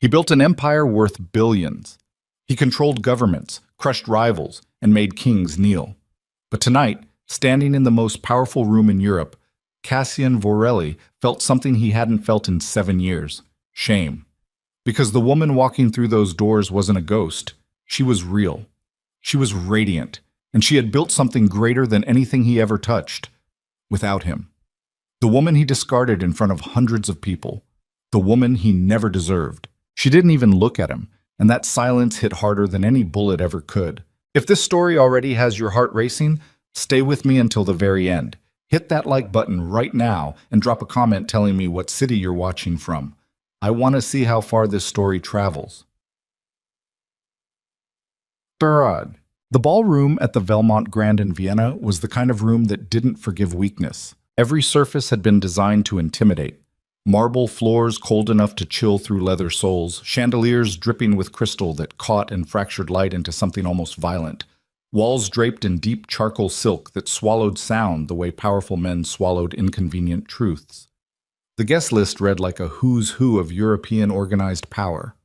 He built an empire worth billions. He controlled governments, crushed rivals, and made kings kneel. But tonight, standing in the most powerful room in Europe, Cassian Vorelli felt something he hadn't felt in 7 years: shame. Because the woman walking through those doors wasn't a ghost. She was real. She was radiant, and she had built something greater than anything he ever touched. Without him. The woman he discarded in front of hundreds of people. The woman he never deserved. She didn't even look at him, and that silence hit harder than any bullet ever could. If this story already has your heart racing, stay with me until the very end. Hit that like button right now and drop a comment telling me what city you're watching from. I want to see how far this story travels. Barad. The ballroom at the Belmont Grand in Vienna was the kind of room that didn't forgive weakness. Every surface had been designed to intimidate. Marble floors cold enough to chill through leather soles, chandeliers dripping with crystal that caught and fractured light into something almost violent, walls draped in deep charcoal silk that swallowed sound the way powerful men swallowed inconvenient truths. The guest list read like a who's who of European organized power.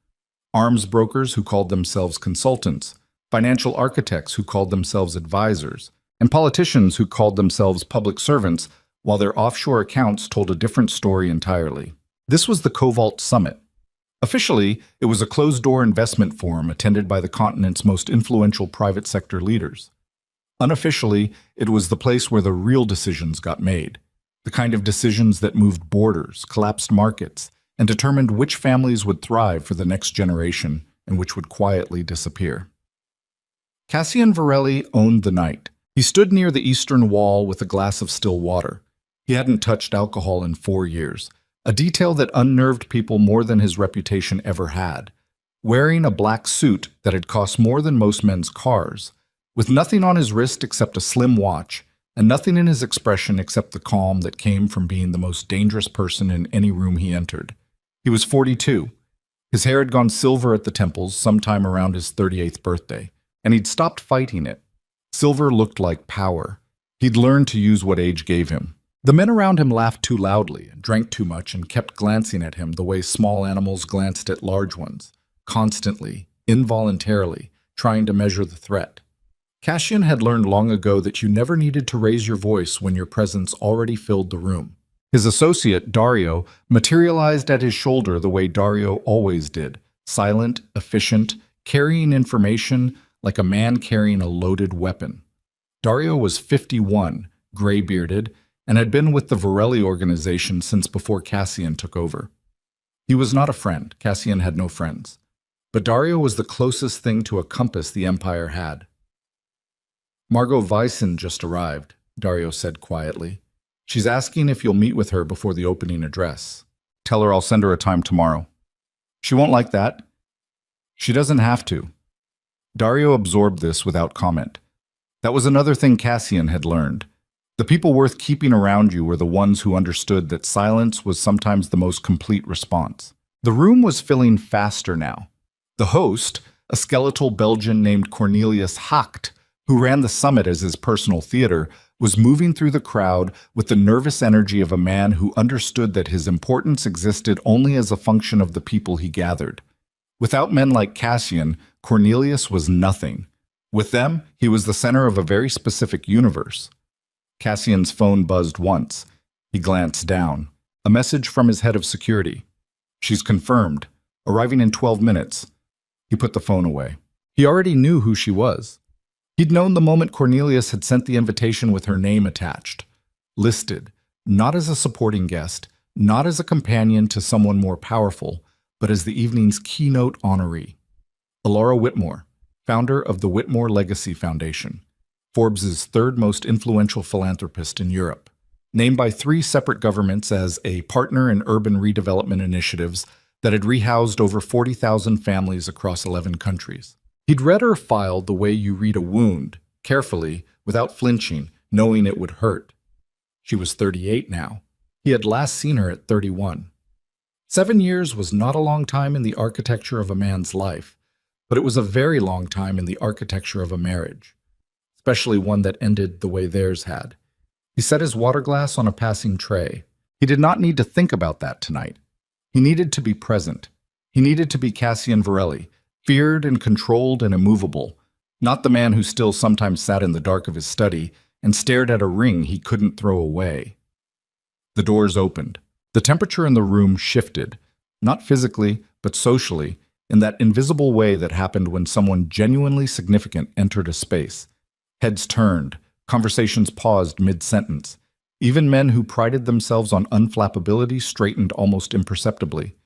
Arms brokers who called themselves consultants, financial architects who called themselves advisors, and politicians who called themselves public servants, while their offshore accounts told a different story entirely. This was the Cobalt Summit. Officially, it was a closed-door investment forum attended by the continent's most influential private sector leaders. Unofficially, it was the place where the real decisions got made, the kind of decisions that moved borders, collapsed markets, and determined which families would thrive for the next generation and which would quietly disappear. Cassian Vorelli owned the night. He stood near the eastern wall with a glass of still water. He hadn't touched alcohol in 4 years, a detail that unnerved people more than his reputation ever had. Wearing a black suit that had cost more than most men's cars, with nothing on his wrist except a slim watch, and nothing in his expression except the calm that came from being the most dangerous person in any room he entered. He was 42. His hair had gone silver at the temples sometime around his 38th birthday, and he'd stopped fighting it. Silver looked like power. He'd learned to use what age gave him. The men around him laughed too loudly, drank too much, and kept glancing at him the way small animals glanced at large ones, constantly, involuntarily, trying to measure the threat. Cassian had learned long ago that you never needed to raise your voice when your presence already filled the room. His associate, Dario, materialized at his shoulder the way Dario always did, silent, efficient, carrying information like a man carrying a loaded weapon. Dario was 51, gray-bearded, and had been with the Vorelli organization since before Cassian took over. He was not a friend. Cassian had no friends. But Dario was the closest thing to a compass the Empire had. Margot Weissen just arrived, Dario said quietly. She's asking if you'll meet with her before the opening address. Tell her I'll send her a time tomorrow. She won't like that. She doesn't have to. Dario absorbed this without comment. That was another thing Cassian had learned. The people worth keeping around you were the ones who understood that silence was sometimes the most complete response. The room was filling faster now. The host, a skeletal Belgian named Cornelius Hacht, who ran the summit as his personal theater, was moving through the crowd with the nervous energy of a man who understood that his importance existed only as a function of the people he gathered. Without men like Cassian, Cornelius was nothing. With them, he was the center of a very specific universe. Cassian's phone buzzed once. He glanced down. A message from his head of security. She's confirmed. Arriving in 12 minutes. He put the phone away. He already knew who she was. He'd known the moment Cornelius had sent the invitation with her name attached. Listed, not as a supporting guest, not as a companion to someone more powerful, but as the evening's keynote honoree. Alara Whitmore, founder of the Whitmore Legacy Foundation. Forbes' third most influential philanthropist in Europe, named by 3 separate governments as a partner in urban redevelopment initiatives that had rehoused over 40,000 families across 11 countries. He'd read her file the way you read a wound, carefully, without flinching, knowing it would hurt. She was 38 now. He had last seen her at 31. 7 years was not a long time in the architecture of a man's life, but it was a very long time in the architecture of a marriage. Especially one that ended the way theirs had. He set his water glass on a passing tray. He did not need to think about that tonight. He needed to be present. He needed to be Cassian Varelli, feared and controlled and immovable, not the man who still sometimes sat in the dark of his study and stared at a ring he couldn't throw away. The doors opened. The temperature in the room shifted, not physically, but socially, in that invisible way that happened when someone genuinely significant entered a space. Heads turned, conversations paused mid-sentence. Even men who prided themselves on unflappability straightened almost imperceptibly.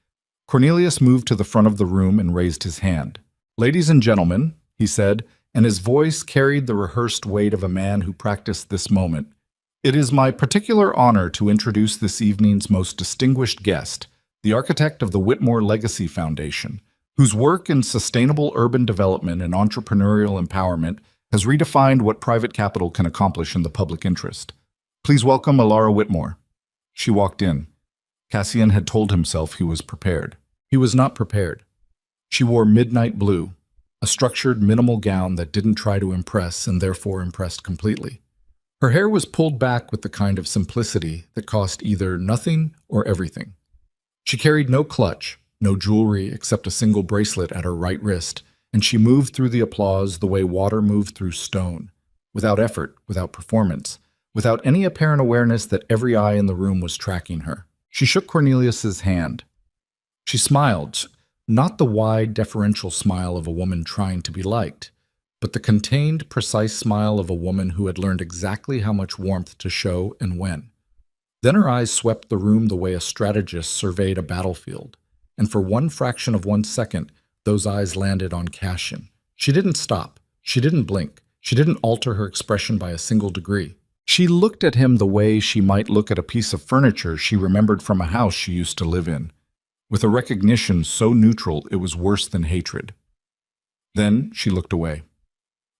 Cornelius moved to the front of the room and raised his hand. "Ladies and gentlemen," he said, and his voice carried the rehearsed weight of a man who practiced this moment. "It is my particular honor to introduce this evening's most distinguished guest, the architect of the Whitmore Legacy Foundation, whose work in sustainable urban development and entrepreneurial empowerment has redefined what private capital can accomplish in the public interest. Please welcome Alara Whitmore." She walked in. Cassian had told himself he was prepared. He was not prepared. She wore midnight blue, a structured, minimal gown that didn't try to impress and therefore impressed completely. Her hair was pulled back with the kind of simplicity that cost either nothing or everything. She carried no clutch, no jewelry except a single bracelet at her right wrist, and she moved through the applause the way water moved through stone, without effort, without performance, without any apparent awareness that every eye in the room was tracking her. She shook Cornelius's hand. She smiled, not the wide, deferential smile of a woman trying to be liked, but the contained, precise smile of a woman who had learned exactly how much warmth to show and when. Then her eyes swept the room the way a strategist surveyed a battlefield, and for one fraction of 1 second, those eyes landed on Cassian. She didn't stop. She didn't blink. She didn't alter her expression by a single degree. She looked at him the way she might look at a piece of furniture she remembered from a house she used to live in, with a recognition so neutral it was worse than hatred. Then she looked away.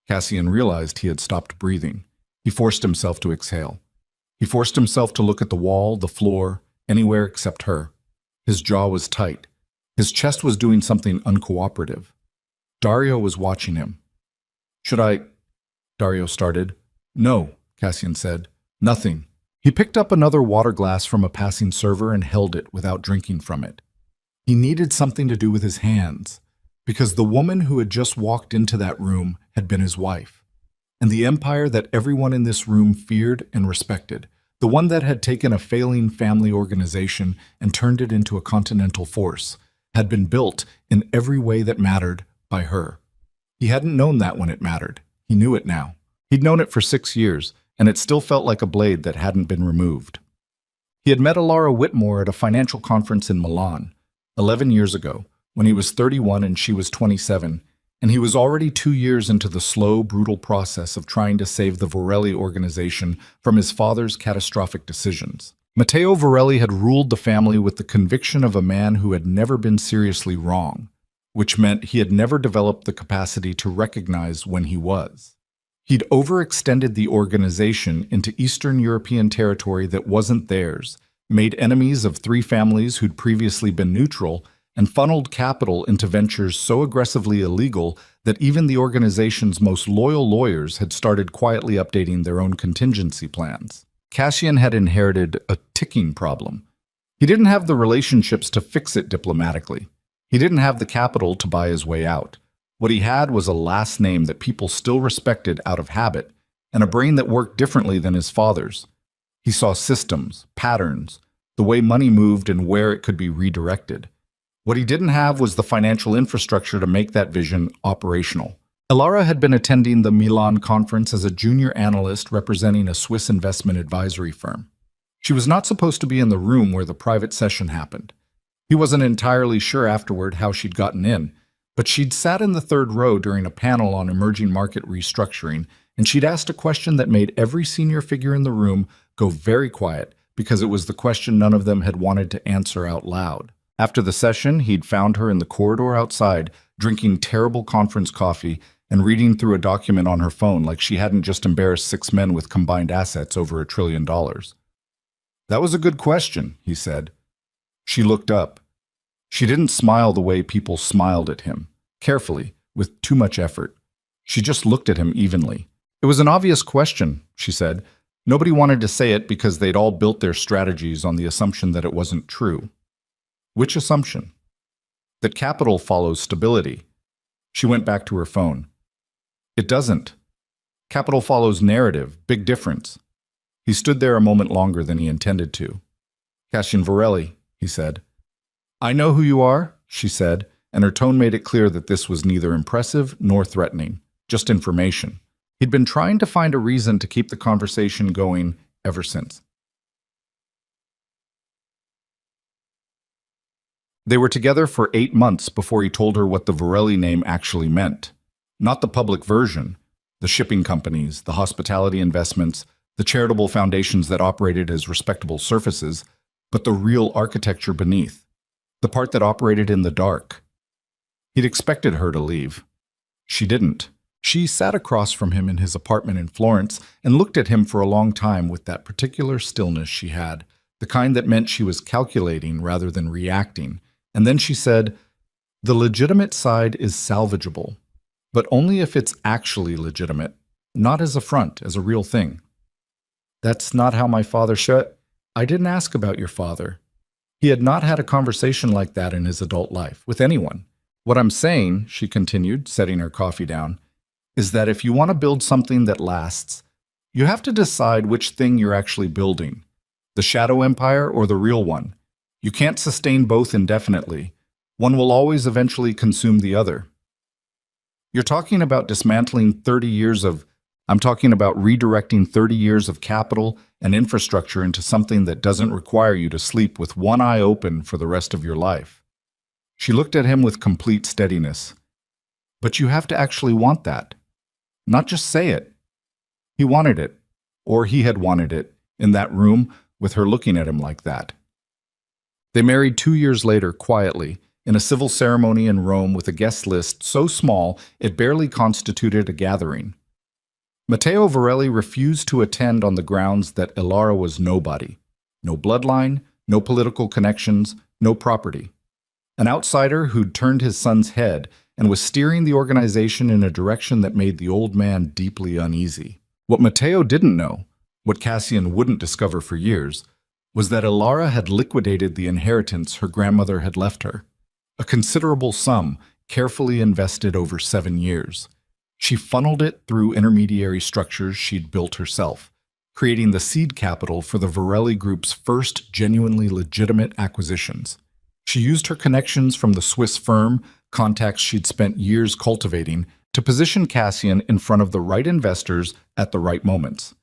Cassian realized he had stopped breathing. He forced himself to exhale. He forced himself to look at the wall, the floor, anywhere except her. His jaw was tight. His chest was doing something uncooperative. Dario was watching him. "Should I?" Dario started. "No," Cassian said. "Nothing." He picked up another water glass from a passing server and held it without drinking from it. He needed something to do with his hands, because the woman who had just walked into that room had been his wife. And the empire that everyone in this room feared and respected, the one that had taken a failing family organization and turned it into a continental force, had been built in every way that mattered by her. He hadn't known that when it mattered. He knew it now. He'd known it for 6 years, and it still felt like a blade that hadn't been removed. He had met Alara Whitmore at a financial conference in Milan 11 years ago, when he was 31 and she was 27, and he was already 2 years into the slow, brutal process of trying to save the Varelli organization from his father's catastrophic decisions. Matteo Varelli had ruled the family with the conviction of a man who had never been seriously wrong, which meant he had never developed the capacity to recognize when he was. He'd overextended the organization into Eastern European territory that wasn't theirs, made enemies of 3 families who'd previously been neutral, and funneled capital into ventures so aggressively illegal that even the organization's most loyal lawyers had started quietly updating their own contingency plans. Cassian had inherited a ticking problem. He didn't have the relationships to fix it diplomatically. He didn't have the capital to buy his way out. What he had was a last name that people still respected out of habit, and a brain that worked differently than his father's. He saw systems, patterns, the way money moved and where it could be redirected. What he didn't have was the financial infrastructure to make that vision operational. Alara had been attending the Milan conference as a junior analyst representing a Swiss investment advisory firm. She was not supposed to be in the room where the private session happened. He wasn't entirely sure afterward how she'd gotten in, but she'd sat in the 3rd row during a panel on emerging market restructuring, and she'd asked a question that made every senior figure in the room go very quiet because it was the question none of them had wanted to answer out loud. After the session, he'd found her in the corridor outside, drinking terrible conference coffee and reading through a document on her phone like she hadn't just embarrassed 6 men with combined assets over $1 trillion. "That was a good question," he said. She looked up. She didn't smile the way people smiled at him, carefully, with too much effort. She just looked at him evenly. "It was an obvious question," she said. "Nobody wanted to say it because they'd all built their strategies on the assumption that it wasn't true." "Which assumption?" that capital follows stability. She went back to her phone. It doesn't. Capital follows narrative, big difference. He stood there a moment longer than he intended to. Cassian Varelli, he said. I know who you are, she said, and her tone made it clear that this was neither impressive nor threatening, just information. He'd been trying to find a reason to keep the conversation going ever since. They were together for 8 months before he told her what the Varelli name actually meant. Not the public version, the shipping companies, the hospitality investments, the charitable foundations that operated as respectable surfaces, but the real architecture beneath, the part that operated in the dark. He'd expected her to leave. She didn't. She sat across from him in his apartment in Florence and looked at him for a long time with that particular stillness she had, the kind that meant she was calculating rather than reacting. And then she said, the legitimate side is salvageable, but only if it's actually legitimate, not as a front, as a real thing. That's not how my father I didn't ask about your father. He had not had a conversation like that in his adult life, with anyone. What I'm saying, she continued, setting her coffee down, is that if you want to build something that lasts, you have to decide which thing you're actually building, the shadow empire or the real one. You can't sustain both indefinitely. One will always eventually consume the other. You're talking about dismantling 30 years of I'm talking about redirecting 30 years of capital and infrastructure into something that doesn't require you to sleep with one eye open for the rest of your life. She looked at him with complete steadiness. But you have to actually want that. Not just say it. He wanted it, or he had wanted it, in that room with her looking at him like that. They married 2 years later, quietly, in a civil ceremony in Rome with a guest list so small it barely constituted a gathering. Matteo Varelli refused to attend on the grounds that Elara was nobody. No bloodline, no political connections, no property. An outsider who'd turned his son's head and was steering the organization in a direction that made the old man deeply uneasy. What Matteo didn't know, what Cassian wouldn't discover for years, was that Elara had liquidated the inheritance her grandmother had left her. A considerable sum, carefully invested over 7 years. She funneled it through intermediary structures she'd built herself, creating the seed capital for the Varelli Group's first genuinely legitimate acquisitions. She used her connections from the Swiss firm, contacts she'd spent years cultivating, to position Cassian in front of the right investors at the right moments.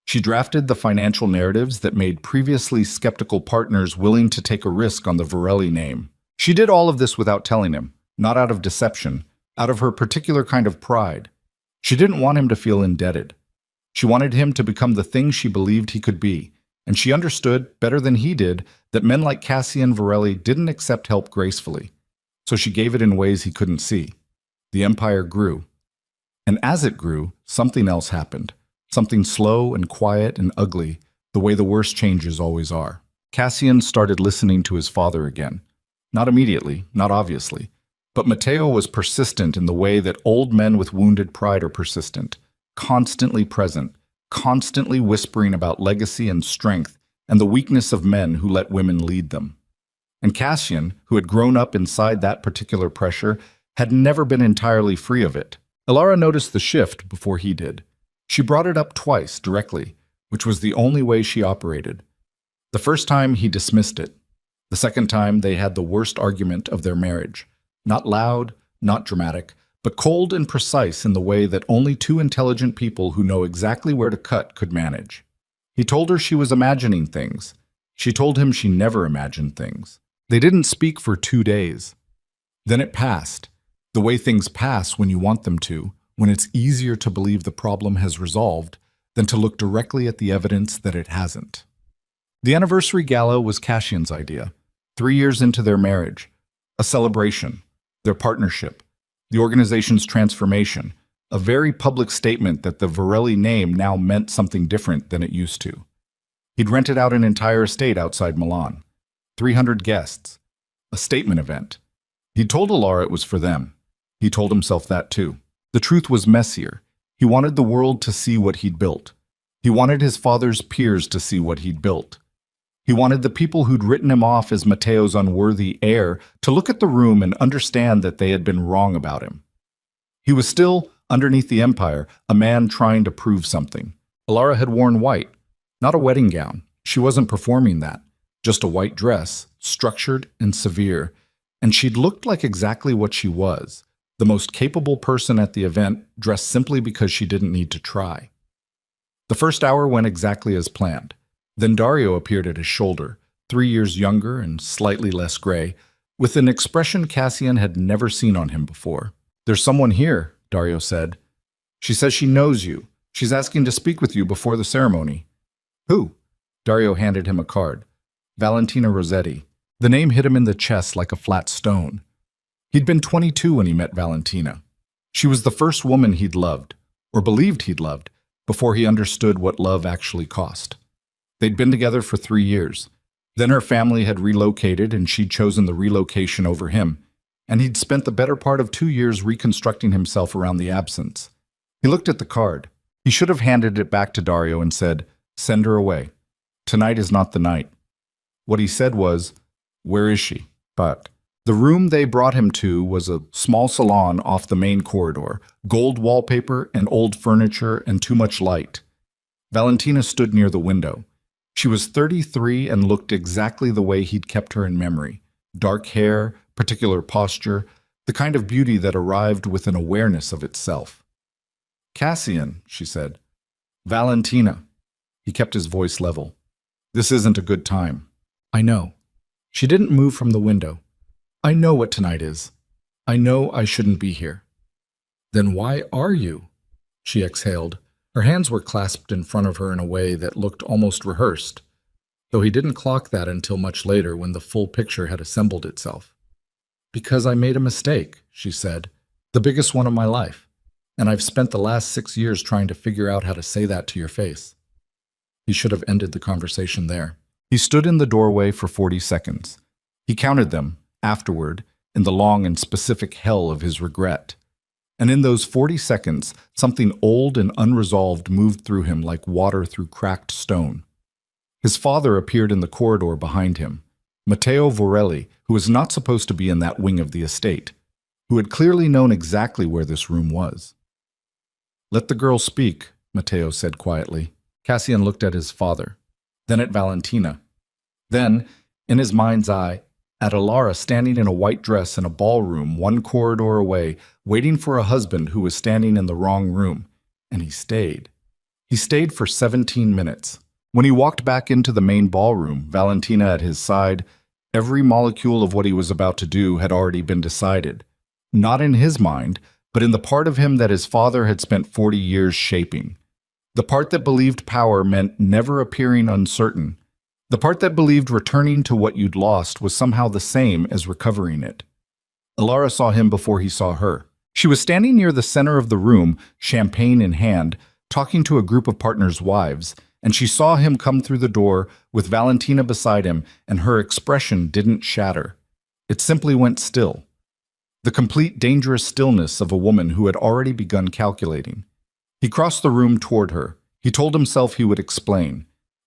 She drafted the financial narratives that made previously skeptical partners willing to take a risk on the Varelli name. She did all of this without telling him, not out of deception, out of her particular kind of pride. She didn't want him to feel indebted. She wanted him to become the thing she believed he could be, and she understood, better than he did, that men like Cassian Varelli didn't accept help gracefully. So she gave it in ways he couldn't see. The empire grew. And as it grew, something else happened. Something slow and quiet and ugly, the way the worst changes always are. Cassian started listening to his father again. Not immediately, not obviously. But Matteo was persistent in the way that old men with wounded pride are persistent, constantly present, constantly whispering about legacy and strength and the weakness of men who let women lead them. And Cassian, who had grown up inside that particular pressure, had never been entirely free of it. Elara noticed the shift before he did. She brought it up twice, directly, which was the only way she operated. The first time, he dismissed it. The second time, they had the worst argument of their marriage. Not loud, not dramatic, but cold and precise in the way that only two intelligent people who know exactly where to cut could manage. He told her she was imagining things. She told him she never imagined things. They didn't speak for 2 days. Then it passed, the way things pass when you want them to, when it's easier to believe the problem has resolved than to look directly at the evidence that it hasn't. The anniversary gala was Cassian's idea, 3 years into their marriage, a celebration, their partnership, the organization's transformation, a very public statement that the Varelli name now meant something different than it used to. He'd rented out an entire estate outside Milan, 300 guests, a statement event. He'd told Elara it was for them. He told himself that too. The truth was messier. He wanted the world to see what he'd built. He wanted his father's peers to see what he'd built. He wanted the people who'd written him off as Mateo's unworthy heir to look at the room and understand that they had been wrong about him. He was still, underneath the empire, a man trying to prove something. Alara had worn white, not a wedding gown. She wasn't performing that, just a white dress, structured and severe, and she'd looked like exactly what she was, the most capable person at the event, dressed simply because she didn't need to try. The first hour went exactly as planned. Then Dario appeared at his shoulder, 3 years younger and slightly less gray, with an expression Cassian had never seen on him before. "There's someone here," Dario said. "She says she knows you. She's asking to speak with you before the ceremony." "Who?" Dario handed him a card. "Valentina Rossetti." The name hit him in the chest like a flat stone. He'd been 22 when he met Valentina. She was the first woman he'd loved, or believed he'd loved, before he understood what love actually cost. They'd been together for 3 years. Then her family had relocated and she'd chosen the relocation over him, and he'd spent the better part of 2 years reconstructing himself around the absence. He looked at the card. He should have handed it back to Dario and said, "Send her away. Tonight is not the night." What he said was, "Where is she?" But the room they brought him to was a small salon off the main corridor, gold wallpaper and old furniture and too much light. Valentina stood near the window. She was 33 and looked exactly the way he'd kept her in memory. Dark hair, particular posture, the kind of beauty that arrived with an awareness of itself. "Cassian," she said. "Valentina." He kept his voice level. "This isn't a good time." "I know." She didn't move from the window. "I know what tonight is. I know I shouldn't be here." "Then why are you?" She exhaled. Her hands were clasped in front of her in a way that looked almost rehearsed, though he didn't clock that until much later when the full picture had assembled itself. "Because I made a mistake," she said, "the biggest one of my life, and I've spent the last 6 years trying to figure out how to say that to your face." He should have ended the conversation there. He stood in the doorway for 40 seconds. He counted them, afterward, in the long and specific hell of his regret. And in those 40 seconds, something old and unresolved moved through him like water through cracked stone. His father appeared in the corridor behind him, Matteo Vorelli, who was not supposed to be in that wing of the estate, who had clearly known exactly where this room was. "Let the girl speak," Matteo said quietly. Cassian looked at his father, then at Valentina. Then, in his mind's eye, at Alara standing in a white dress in a ballroom 1 corridor away, waiting for a husband who was standing in the wrong room. And he stayed. He stayed for 17 minutes. When he walked back into the main ballroom, Valentina at his side, every molecule of what he was about to do had already been decided. Not in his mind, but in the part of him that his father had spent 40 years shaping. The part that believed power meant never appearing uncertain. The part that believed returning to what you'd lost was somehow the same as recovering it. Alara saw him before he saw her. She was standing near the center of the room, champagne in hand, talking to a group of partners' wives, and she saw him come through the door with Valentina beside him, and her expression didn't shatter. It simply went still. The complete dangerous stillness of a woman who had already begun calculating. He crossed the room toward her. He told himself he would explain.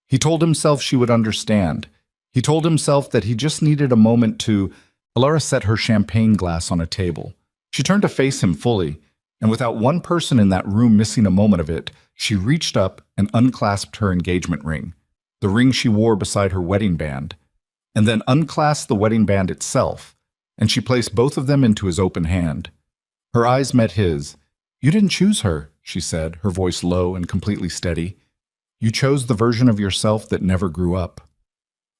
He told himself she would understand. He told himself that he just needed a moment to... Alara set her champagne glass on a table. She turned to face him fully, and without one person in that room missing a moment of it, she reached up and unclasped her engagement ring, the ring she wore beside her wedding band, and then unclasped the wedding band itself, and she placed both of them into his open hand. Her eyes met his. "You didn't choose her," she said, her voice low and completely steady. "You chose the version of yourself that never grew up."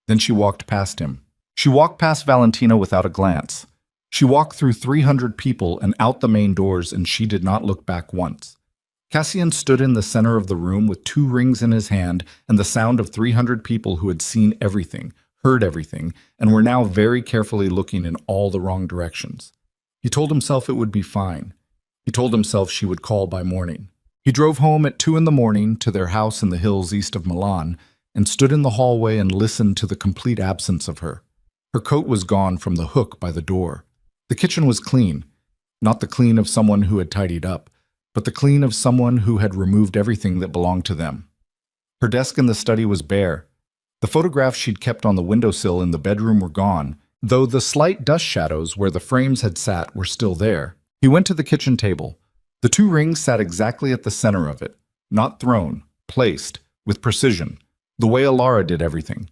Then she walked past him. She walked past Valentina without a glance. She walked through 300 people and out the main doors, and she did not look back once. Cassian stood in the center of the room with 2 rings in his hand and the sound of 300 people who had seen everything, heard everything, and were now very carefully looking in all the wrong directions. He told himself it would be fine. He told himself she would call by morning. He drove home at 2 in the morning to their house in the hills east of Milan and stood in the hallway and listened to the complete absence of her. Her coat was gone from the hook by the door. The kitchen was clean, not the clean of someone who had tidied up, but the clean of someone who had removed everything that belonged to them. Her desk in the study was bare. The photographs she'd kept on the windowsill in the bedroom were gone, though the slight dust shadows where the frames had sat were still there. He went to the kitchen table. The two rings sat exactly at the center of it, not thrown, placed, with precision, the way Alara did everything.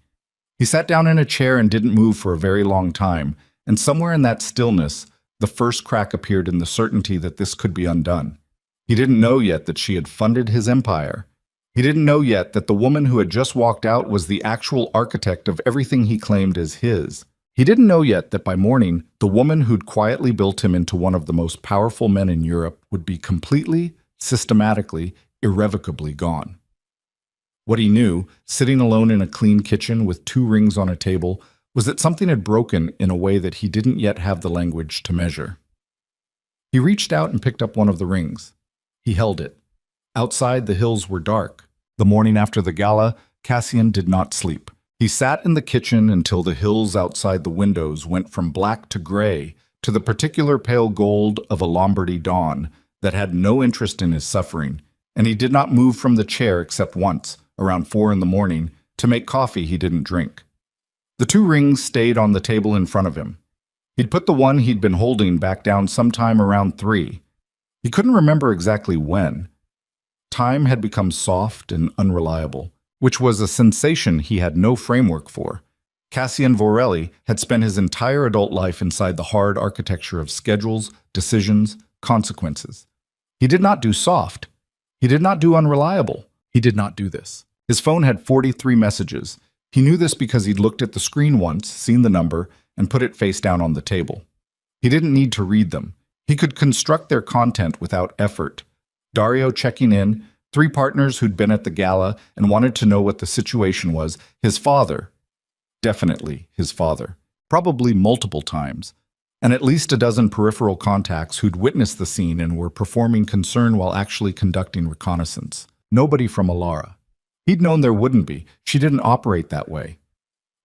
He sat down in a chair and didn't move for a very long time, and somewhere in that stillness, the first crack appeared in the certainty that this could be undone. He didn't know yet that she had funded his empire. He didn't know yet that the woman who had just walked out was the actual architect of everything he claimed as his. He didn't know yet that by morning, the woman who'd quietly built him into one of the most powerful men in Europe would be completely, systematically, irrevocably gone. What he knew, sitting alone in a clean kitchen with two rings on a table, was that something had broken in a way that he didn't yet have the language to measure. He reached out and picked up one of the rings. He held it. Outside, the hills were dark. The morning after the gala, Cassian did not sleep. He sat in the kitchen until the hills outside the windows went from black to gray to the particular pale gold of a Lombardy dawn that had no interest in his suffering, and he did not move from the chair except once, around 4 in the morning, to make coffee he didn't drink. The two rings stayed on the table in front of him. He'd put the one he'd been holding back down sometime around 3. He couldn't remember exactly when. Time had become soft and unreliable, which was a sensation he had no framework for. Cassian Vorelli had spent his entire adult life inside the hard architecture of schedules, decisions, consequences. He did not do soft. He did not do unreliable. He did not do this. His phone had 43 messages. He knew this because he'd looked at the screen once, seen the number, and put it face down on the table. He didn't need to read them. He could construct their content without effort. Dario checking in, 3 partners who'd been at the gala and wanted to know what the situation was, his father, definitely his father, probably multiple times, and at least a dozen peripheral contacts who'd witnessed the scene and were performing concern while actually conducting reconnaissance. Nobody from Alara. He'd known there wouldn't be. She didn't operate that way.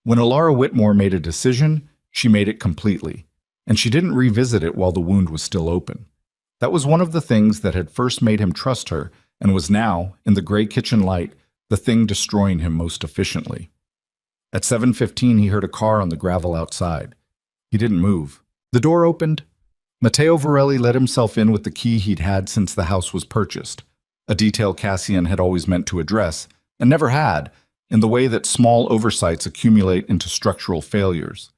When Alara Whitmore made a decision, she made it completely, and she didn't revisit it while the wound was still open. That was one of the things that had first made him trust her and was now, in the gray kitchen light, the thing destroying him most efficiently. At 7:15, he heard a car on the gravel outside. He didn't move. The door opened. Matteo Vorelli let himself in with the key he'd had since the house was purchased, a detail Cassian had always meant to address, and never had, in the way that small oversights accumulate into structural failures.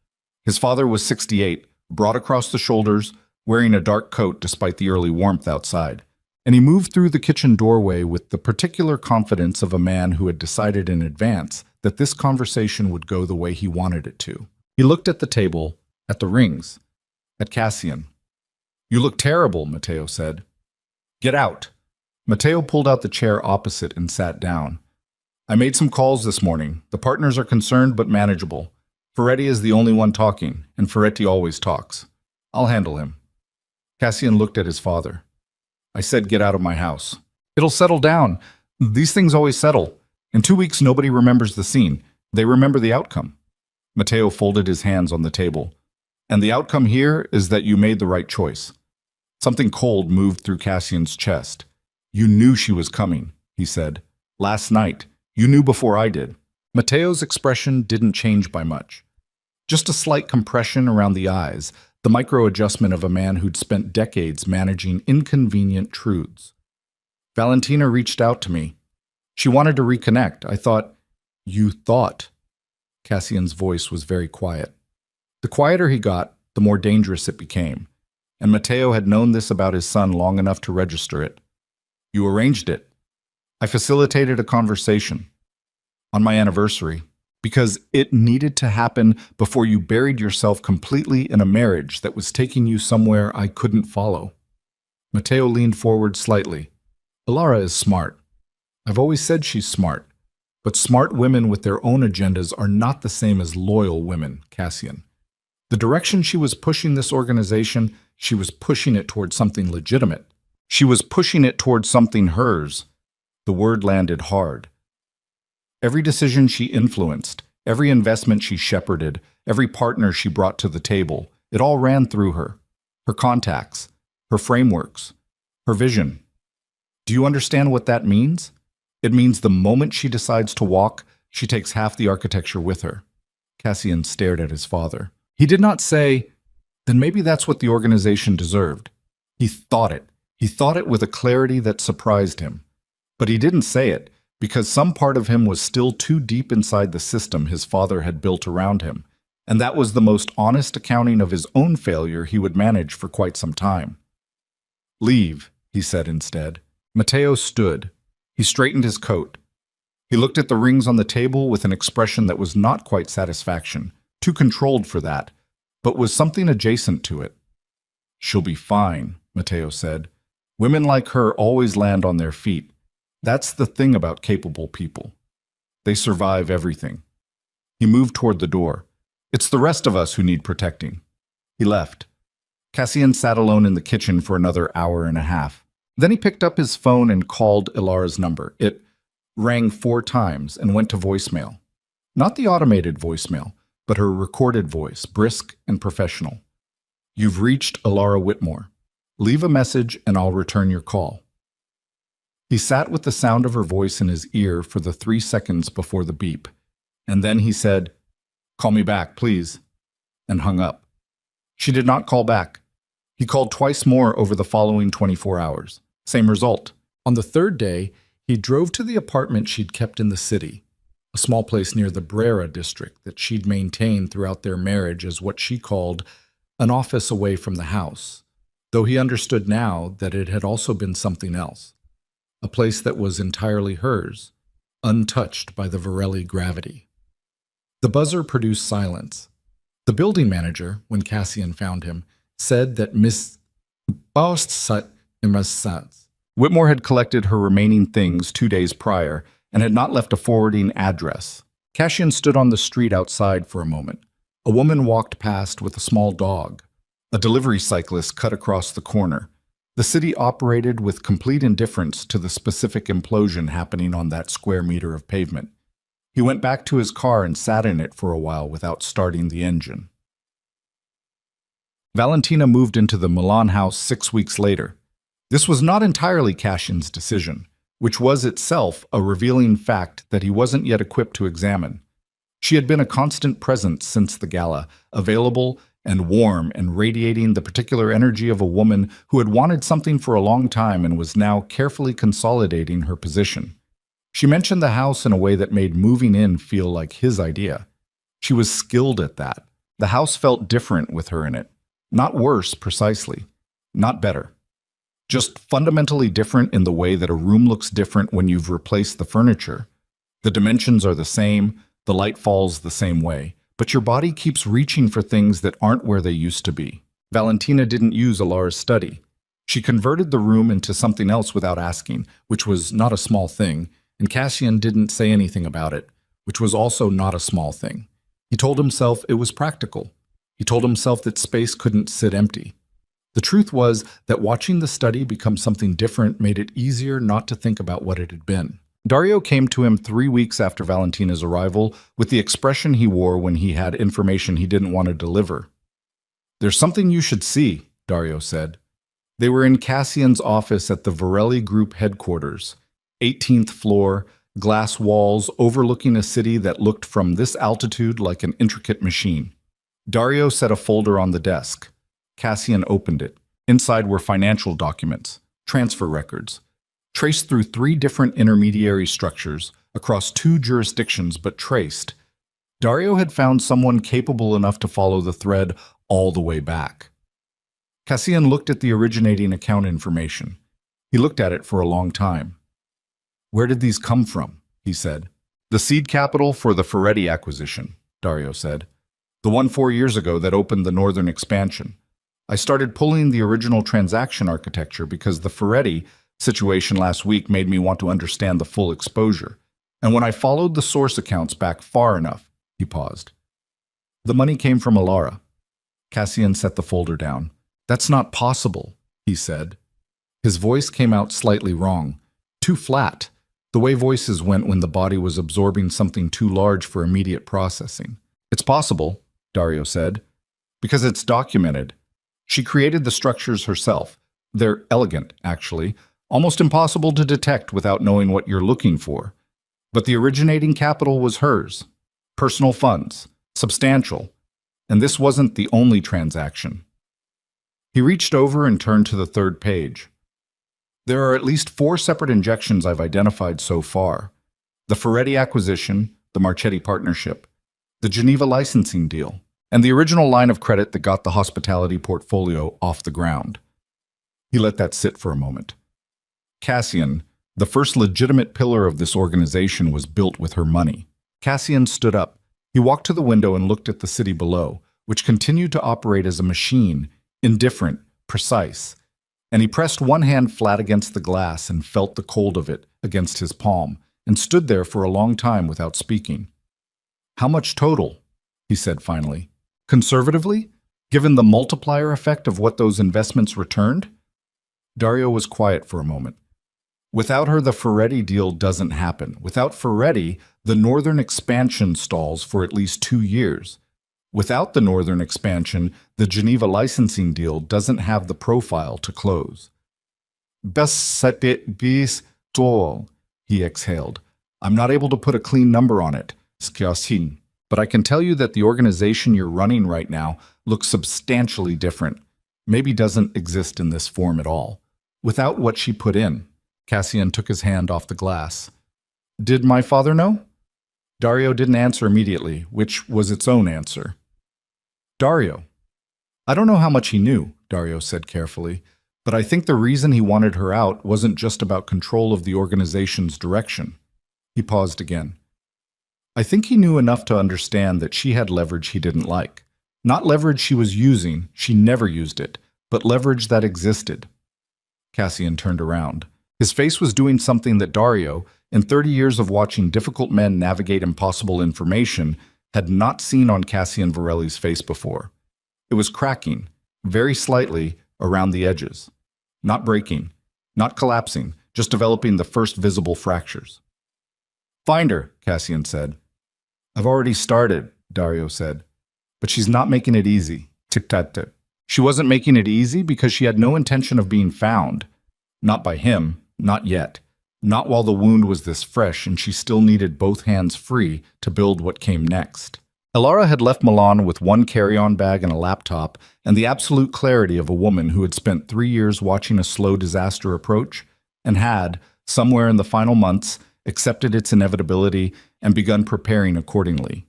His father was 68, broad across the shoulders, wearing a dark coat despite the early warmth outside, and he moved through the kitchen doorway with the particular confidence of a man who had decided in advance that this conversation would go the way he wanted it to. He looked at the table, at the rings, at Cassian. "You look terrible," Matteo said. "Get out." Matteo pulled out the chair opposite and sat down. "I made some calls this morning. The partners are concerned but manageable. Ferretti is the only one talking, and Ferretti always talks. I'll handle him." Cassian looked at his father. "I said get out of my house." "It'll settle down. These things always settle. In 2 weeks, nobody remembers the scene. They remember the outcome." Matteo folded his hands on the table. "And the outcome here is that you made the right choice." Something cold moved through Cassian's chest. "You knew she was coming," he said. "Last night. You knew before I did." Matteo's expression didn't change by much. Just a slight compression around the eyes, the micro-adjustment of a man who'd spent decades managing inconvenient truths. "Valentina reached out to me. She wanted to reconnect. I thought." "You thought?" Cassian's voice was very quiet. The quieter he got, the more dangerous it became, and Matteo had known this about his son long enough to register it. "You arranged it. I facilitated a conversation. On my anniversary. Because it needed to happen before you buried yourself completely in a marriage that was taking you somewhere I couldn't follow." Matteo leaned forward slightly. "Alara is smart. I've always said she's smart. But smart women with their own agendas are not the same as loyal women, Cassian. The direction she was pushing this organization, she was pushing it towards something legitimate. She was pushing it towards something hers." The word landed hard. Every decision she influenced, every investment she shepherded, every partner she brought to the table, it all ran through her. Her contacts, her frameworks, her vision. Do you understand what that means? It means the moment she decides to walk, She takes half the architecture with her. Cassian stared at his father. He did not say, then maybe that's what the organization deserved. He thought it. He thought it with a clarity that surprised him. But he didn't say it, because some part of him was still too deep inside the system his father had built around him, and that was the most honest accounting of his own failure he would manage for quite some time. Leave, he said instead. Matteo stood. He straightened his coat. He looked at the rings on the table with an expression that was not quite satisfaction, too controlled for that, but was something adjacent to it. She'll be fine, Matteo said. Women like her always land on their feet. That's the thing about capable people. They survive everything. He moved toward the door. It's the rest of us who need protecting. He left. Cassian sat alone in the kitchen for another hour and a half. Then he picked up his phone and called Ilara's number. It rang 4 times and went to voicemail. Not the automated voicemail, but her recorded voice, brisk and professional. You've reached Ilara Whitmore. Leave a message and I'll return your call. He sat with the sound of her voice in his ear for the 3 seconds before the beep, and then he said, "Call me back, please," and hung up. She did not call back. He called twice more over the following 24 hours. Same result. On the 3rd day, he drove to the apartment she'd kept in the city, a small place near the Brera district that she'd maintained throughout their marriage as what she called an office away from the house, though he understood now that it had also been something else. A place that was entirely hers, untouched by the Varelli gravity. The buzzer produced silence. The building manager, when Cassian found him, said that Miss Baustsut Imrassats. Whitmore had collected her remaining things 2 days prior and had not left a forwarding address. Cassian stood on the street outside for a moment. A woman walked past with a small dog. A delivery cyclist cut across the corner. The city operated with complete indifference to the specific implosion happening on that square meter of pavement. He went back to his car and sat in it for a while without starting the engine. Valentina moved into the Milan house 6 weeks later. This was not entirely Cassian's decision, which was itself a revealing fact that he wasn't yet equipped to examine. She had been a constant presence since the gala, available and warm and radiating the particular energy of a woman who had wanted something for a long time and was now carefully consolidating her position. She mentioned the house in a way that made moving in feel like his idea. She was skilled at that. The house felt different with her in it. Not worse, precisely. Not better. Just fundamentally different in the way that a room looks different when you've replaced the furniture. The dimensions are the same, the light falls the same way, but your body keeps reaching for things that aren't where they used to be. Valentina didn't use Ilara's study. She converted the room into something else without asking, which was not a small thing, and Cassian didn't say anything about it, which was also not a small thing. He told himself it was practical. He told himself that space couldn't sit empty. The truth was that watching the study become something different made it easier not to think about what it had been. Dario came to him 3 weeks after Valentina's arrival with the expression he wore when he had information he didn't want to deliver. "There's something you should see," Dario said. They were in Cassian's office at the Varelli Group headquarters, 18th floor, glass walls overlooking a city that looked from this altitude like an intricate machine. Dario set a folder on the desk. Cassian opened it. Inside were financial documents, transfer records, traced through 3 different intermediary structures across 2 jurisdictions, but traced. Dario had found someone capable enough to follow the thread all the way back. Cassian looked at the originating account information. He looked at it for a long time. "Where did these come from?" he said. "The seed capital for the Ferretti acquisition," Dario said. "The one 4 years ago that opened the northern expansion. I started pulling the original transaction architecture because the Ferretti situation last week made me want to understand the full exposure. And when I followed the source accounts back far enough," he paused. "The money came from Ilara." Cassian set the folder down. "That's not possible," he said. His voice came out slightly wrong, too flat, the way voices went when the body was absorbing something too large for immediate processing. "It's possible," Dario said, "because it's documented. She created the structures herself. They're elegant, actually, almost impossible to detect without knowing what you're looking for. But the originating capital was hers. Personal funds. Substantial. And this wasn't the only transaction. He reached over and turned to the third page. There are at least 4 separate injections I've identified so far. The Ferretti acquisition, the Marchetti partnership, the Geneva licensing deal, and the original line of credit that got the hospitality portfolio off the ground. He let that sit for a moment. Cassian, the first legitimate pillar of this organization, was built with her money. Cassian stood up. He walked to the window and looked at the city below, which continued to operate as a machine, indifferent, precise. And he pressed one hand flat against the glass and felt the cold of it against his palm, and stood there for a long time without speaking. "How much total?" he said finally. "Conservatively, given the multiplier effect of what those investments returned?" Dario was quiet for a moment. Without her, the Ferretti deal doesn't happen. Without Ferretti, the northern expansion stalls for at least 2 years. Without the northern expansion, the Geneva licensing deal doesn't have the profile to close. Bis tol, he exhaled. "I'm not able to put a clean number on it, Skyasin, but I can tell you that the organization you're running right now looks substantially different. Maybe doesn't exist in this form at all. Without what she put in." Cassian took his hand off the glass. "Did my father know?" Dario didn't answer immediately, which was its own answer. "Dario." "I don't know how much he knew," Dario said carefully, "but I think the reason he wanted her out wasn't just about control of the organization's direction." He paused again. "I think he knew enough to understand that she had leverage he didn't like. Not leverage she was using, she never used it, but leverage that existed." Cassian turned around. His face was doing something that Dario, in 30 years of watching difficult men navigate impossible information, had not seen on Cassian Varelli's face before. It was cracking, very slightly, around the edges. Not breaking, not collapsing, just developing the first visible fractures. "Find her," Cassian said. "I've already started," Dario said. "But she's not making it easy." Tic-tac-tic. She wasn't making it easy because she had no intention of being found. Not by him, not yet. Not while the wound was this fresh and she still needed both hands free to build what came next. Elara had left Milan with one carry-on bag and a laptop and the absolute clarity of a woman who had spent 3 years watching a slow disaster approach and had, somewhere in the final months, accepted its inevitability and begun preparing accordingly.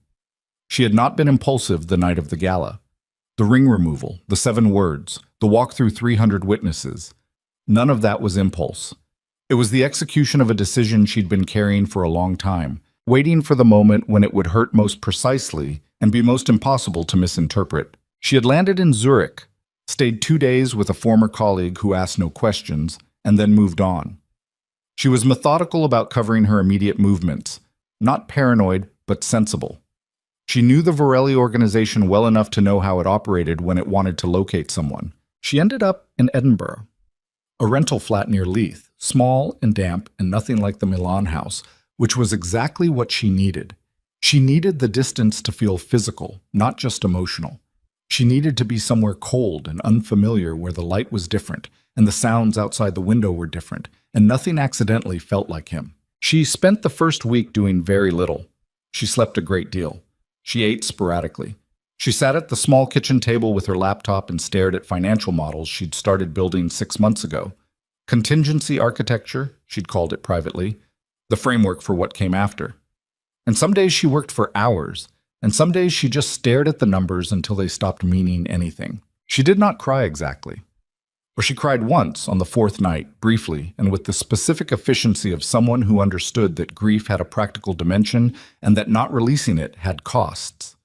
She had not been impulsive the night of the gala. The ring removal, the 7 words, the walk through 300 witnesses. None of that was impulse. It was the execution of a decision she'd been carrying for a long time, waiting for the moment when it would hurt most precisely and be most impossible to misinterpret. She had landed in Zurich, stayed 2 days with a former colleague who asked no questions, and then moved on. She was methodical about covering her immediate movements, not paranoid, but sensible. She knew the Varelli organization well enough to know how it operated when it wanted to locate someone. She ended up in Edinburgh, a rental flat near Leith, small and damp and nothing like the Milan house, which was exactly what she needed. She needed the distance to feel physical, not just emotional. She needed to be somewhere cold and unfamiliar where the light was different and the sounds outside the window were different, and nothing accidentally felt like him. She spent the first week doing very little. She slept a great deal. She ate sporadically. She sat at the small kitchen table with her laptop and stared at financial models she'd started building 6 months ago. Contingency architecture, she'd called it privately, the framework for what came after. And some days she worked for hours, and some days she just stared at the numbers until they stopped meaning anything. She did not cry exactly. Or she cried once on the 4th night, briefly, and with the specific efficiency of someone who understood that grief had a practical dimension and that not releasing it had costs.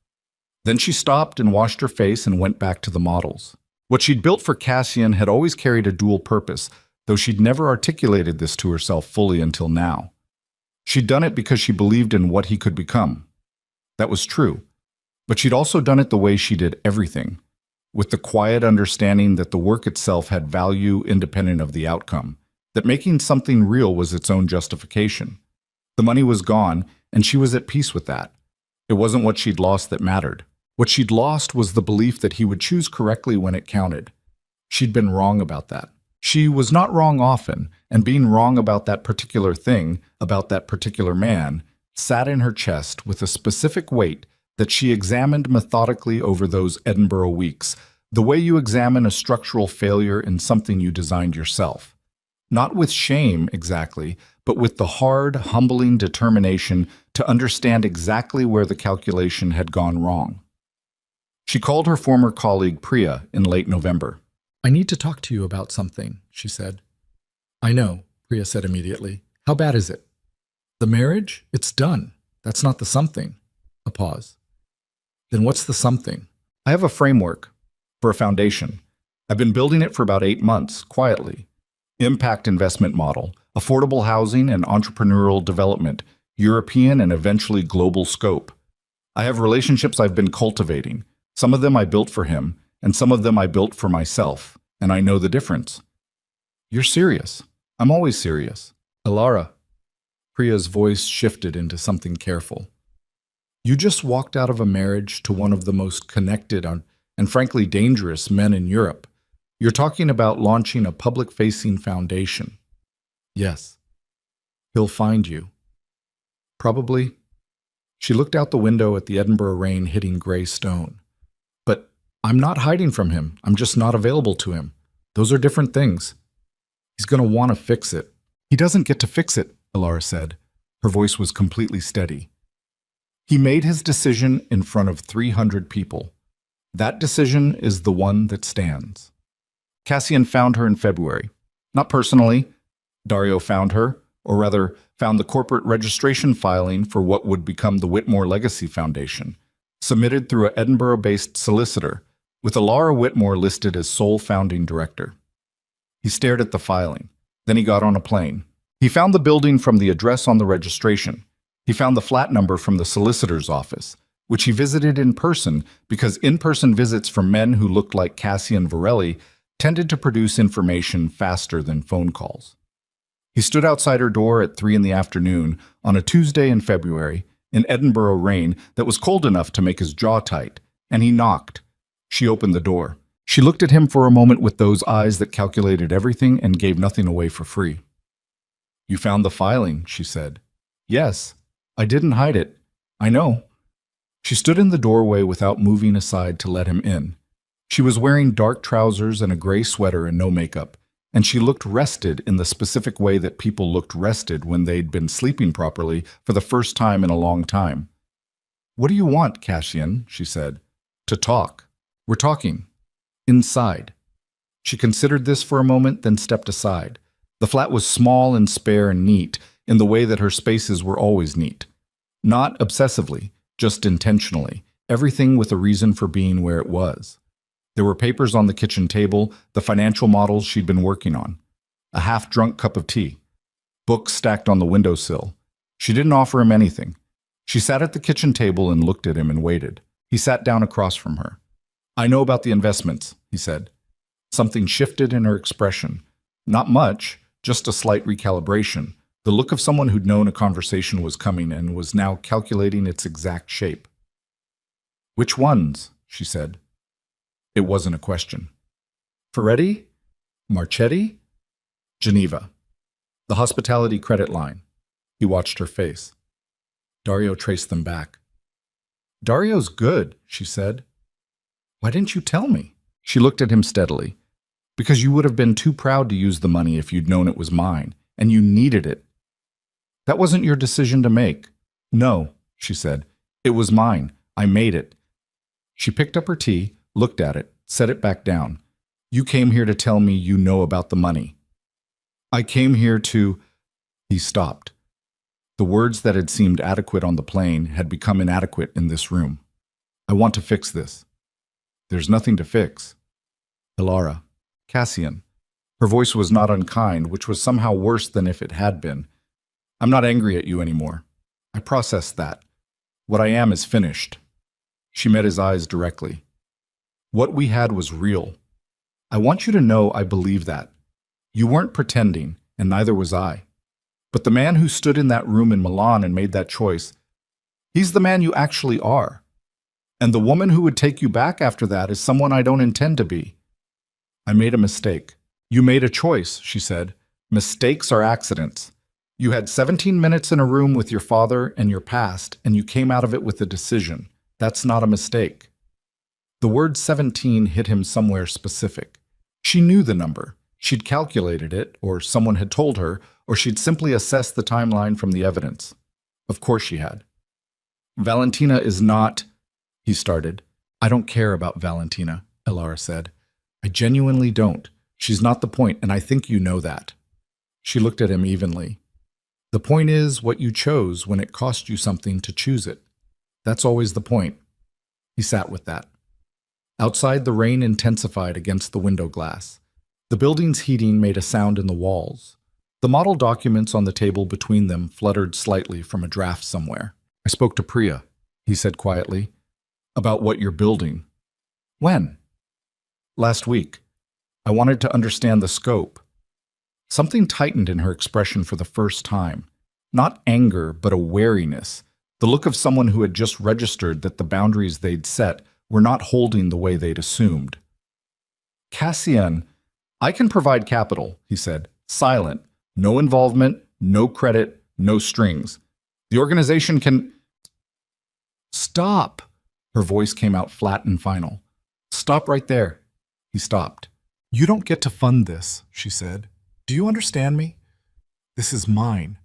Then she stopped and washed her face and went back to the models. What she'd built for Cassian had always carried a dual purpose, though she'd never articulated this to herself fully until now. She'd done it because she believed in what he could become. That was true. But she'd also done it the way she did everything, with the quiet understanding that the work itself had value independent of the outcome, that making something real was its own justification. The money was gone, and she was at peace with that. It wasn't what she'd lost that mattered. What she'd lost was the belief that he would choose correctly when it counted. She'd been wrong about that. She was not wrong often, and being wrong about that particular thing, about that particular man, sat in her chest with a specific weight that she examined methodically over those Edinburgh weeks, the way you examine a structural failure in something you designed yourself. Not with shame, exactly, but with the hard, humbling determination to understand exactly where the calculation had gone wrong. She called her former colleague Priya in late November. "I need to talk to you about something," she said. "I know," Priya said immediately. "How bad is it?" "The marriage? It's done. That's not the something." A pause. "Then what's the something?" "I have a framework for a foundation. I've been building it for about 8 months, quietly. Impact investment model, affordable housing and entrepreneurial development, European and eventually global scope. I have relationships I've been cultivating. Some of them I built for him, and some of them I built for myself, and I know the difference." "You're serious." "I'm always serious." "Alara." Priya's voice shifted into something careful. "You just walked out of a marriage to one of the most connected and frankly dangerous men in Europe. You're talking about launching a public-facing foundation." "Yes." "He'll find you." "Probably." She looked out the window at the Edinburgh rain hitting gray stone. "But I'm not hiding from him. I'm just not available to him. Those are different things. He's going to want to fix it." "He doesn't get to fix it," Alara said. Her voice was completely steady. "He made his decision in front of 300 people. That decision is the one that stands." Cassian found her in February. Not personally. Dario found her, or rather, found the corporate registration filing for what would become the Whitmore Legacy Foundation, submitted through an Edinburgh-based solicitor, with Alara Whitmore listed as sole founding director. He stared at the filing. Then he got on a plane. He found the building from the address on the registration. He found the flat number from the solicitor's office, which he visited in person because in-person visits from men who looked like Cassian Varelli tended to produce information faster than phone calls. He stood outside her door at 3 in the afternoon on a Tuesday in February, in Edinburgh rain that was cold enough to make his jaw tight, and he knocked. She opened the door. She looked at him for a moment with those eyes that calculated everything and gave nothing away for free. "You found the filing," she said. "Yes. I didn't hide it. I know." She stood in the doorway without moving aside to let him in. She was wearing dark trousers and a gray sweater and no makeup, and she looked rested in the specific way that people looked rested when they'd been sleeping properly for the first time in a long time. "What do you want, Cassian?" she said. "To talk. We're talking. Inside." She considered this for a moment, then stepped aside. The flat was small and spare and neat, in the way that her spaces were always neat. Not obsessively, just intentionally, everything with a reason for being where it was. There were papers on the kitchen table, the financial models she'd been working on. A half-drunk cup of tea. Books stacked on the windowsill. She didn't offer him anything. She sat at the kitchen table and looked at him and waited. He sat down across from her. "I know about the investments," he said. Something shifted in her expression. Not much, just a slight recalibration. The look of someone who'd known a conversation was coming and was now calculating its exact shape. "Which ones?" she said. It wasn't a question. "Ferretti? Marchetti? Geneva. The hospitality credit line." He watched her face. Dario traced them back. "Dario's good," she said. "Why didn't you tell me?" She looked at him steadily. "Because you would have been too proud to use the money if you'd known it was mine, and you needed it." "That wasn't your decision to make." "No," she said. "It was mine. I made it." She picked up her tea, looked at it, set it back down. "You came here to tell me you know about the money." "I came here to—" He stopped. The words that had seemed adequate on the plane had become inadequate in this room. "I want to fix this." "There's nothing to fix." "Alara." "Cassian." Her voice was not unkind, which was somehow worse than if it had been. "I'm not angry at you anymore. I processed that. What I am is finished." She met his eyes directly. "What we had was real. I want you to know I believe that. You weren't pretending, and neither was I. But the man who stood in that room in Milan and made that choice, he's the man you actually are. And the woman who would take you back after that is someone I don't intend to be. I made a mistake." "You made a choice," she said. "Mistakes are accidents. You had 17 minutes in a room with your father and your past, and you came out of it with a decision. That's not a mistake. The word 17 hit him somewhere specific. She knew the number. She'd calculated it, or someone had told her, or she'd simply assessed the timeline from the evidence. Of course she had. Valentina is not, he started. I don't care about Valentina, Elara said. I genuinely don't. She's not the point, and I think you know that. She looked at him evenly. The point is what you chose when it cost you something to choose it. That's always the point. He sat with that. Outside, the rain intensified against the window glass. The building's heating made a sound in the walls. The model documents on the table between them fluttered slightly from a draft somewhere. I spoke to Priya, he said quietly, about what you're building. When? Last week. I wanted to understand the scope. Something tightened in her expression for the first time. Not anger, but a wariness. The look of someone who had just registered that the boundaries they'd set were not holding the way they'd assumed. Cassian, I can provide capital, he said. Silent. No involvement, no credit, no strings. The organization can... Stop! Her voice came out flat and final. Stop right there. He stopped. You don't get to fund this, she said. Do you understand me? This is mine.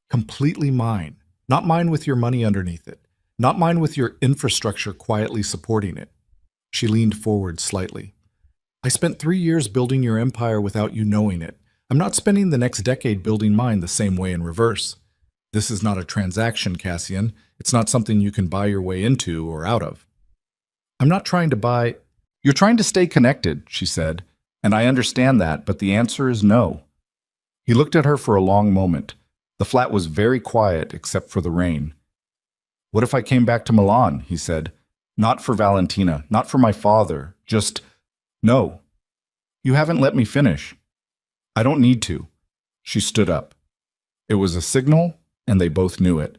Completely mine. Not mine with your money underneath it. Not mine with your infrastructure quietly supporting it. She leaned forward slightly. I spent 3 years building your empire without you knowing it. I'm not spending the next decade building mine the same way in reverse. This is not a transaction, Cassian. It's not something you can buy your way into or out of. I'm not trying to buy... You're trying to stay connected, she said, and I understand that, but the answer is no. He looked at her for a long moment. The flat was very quiet except for the rain. What if I came back to Milan, he said. Not for Valentina, not for my father, just... No. You haven't let me finish. I don't need to. She stood up. It was a signal, and they both knew it.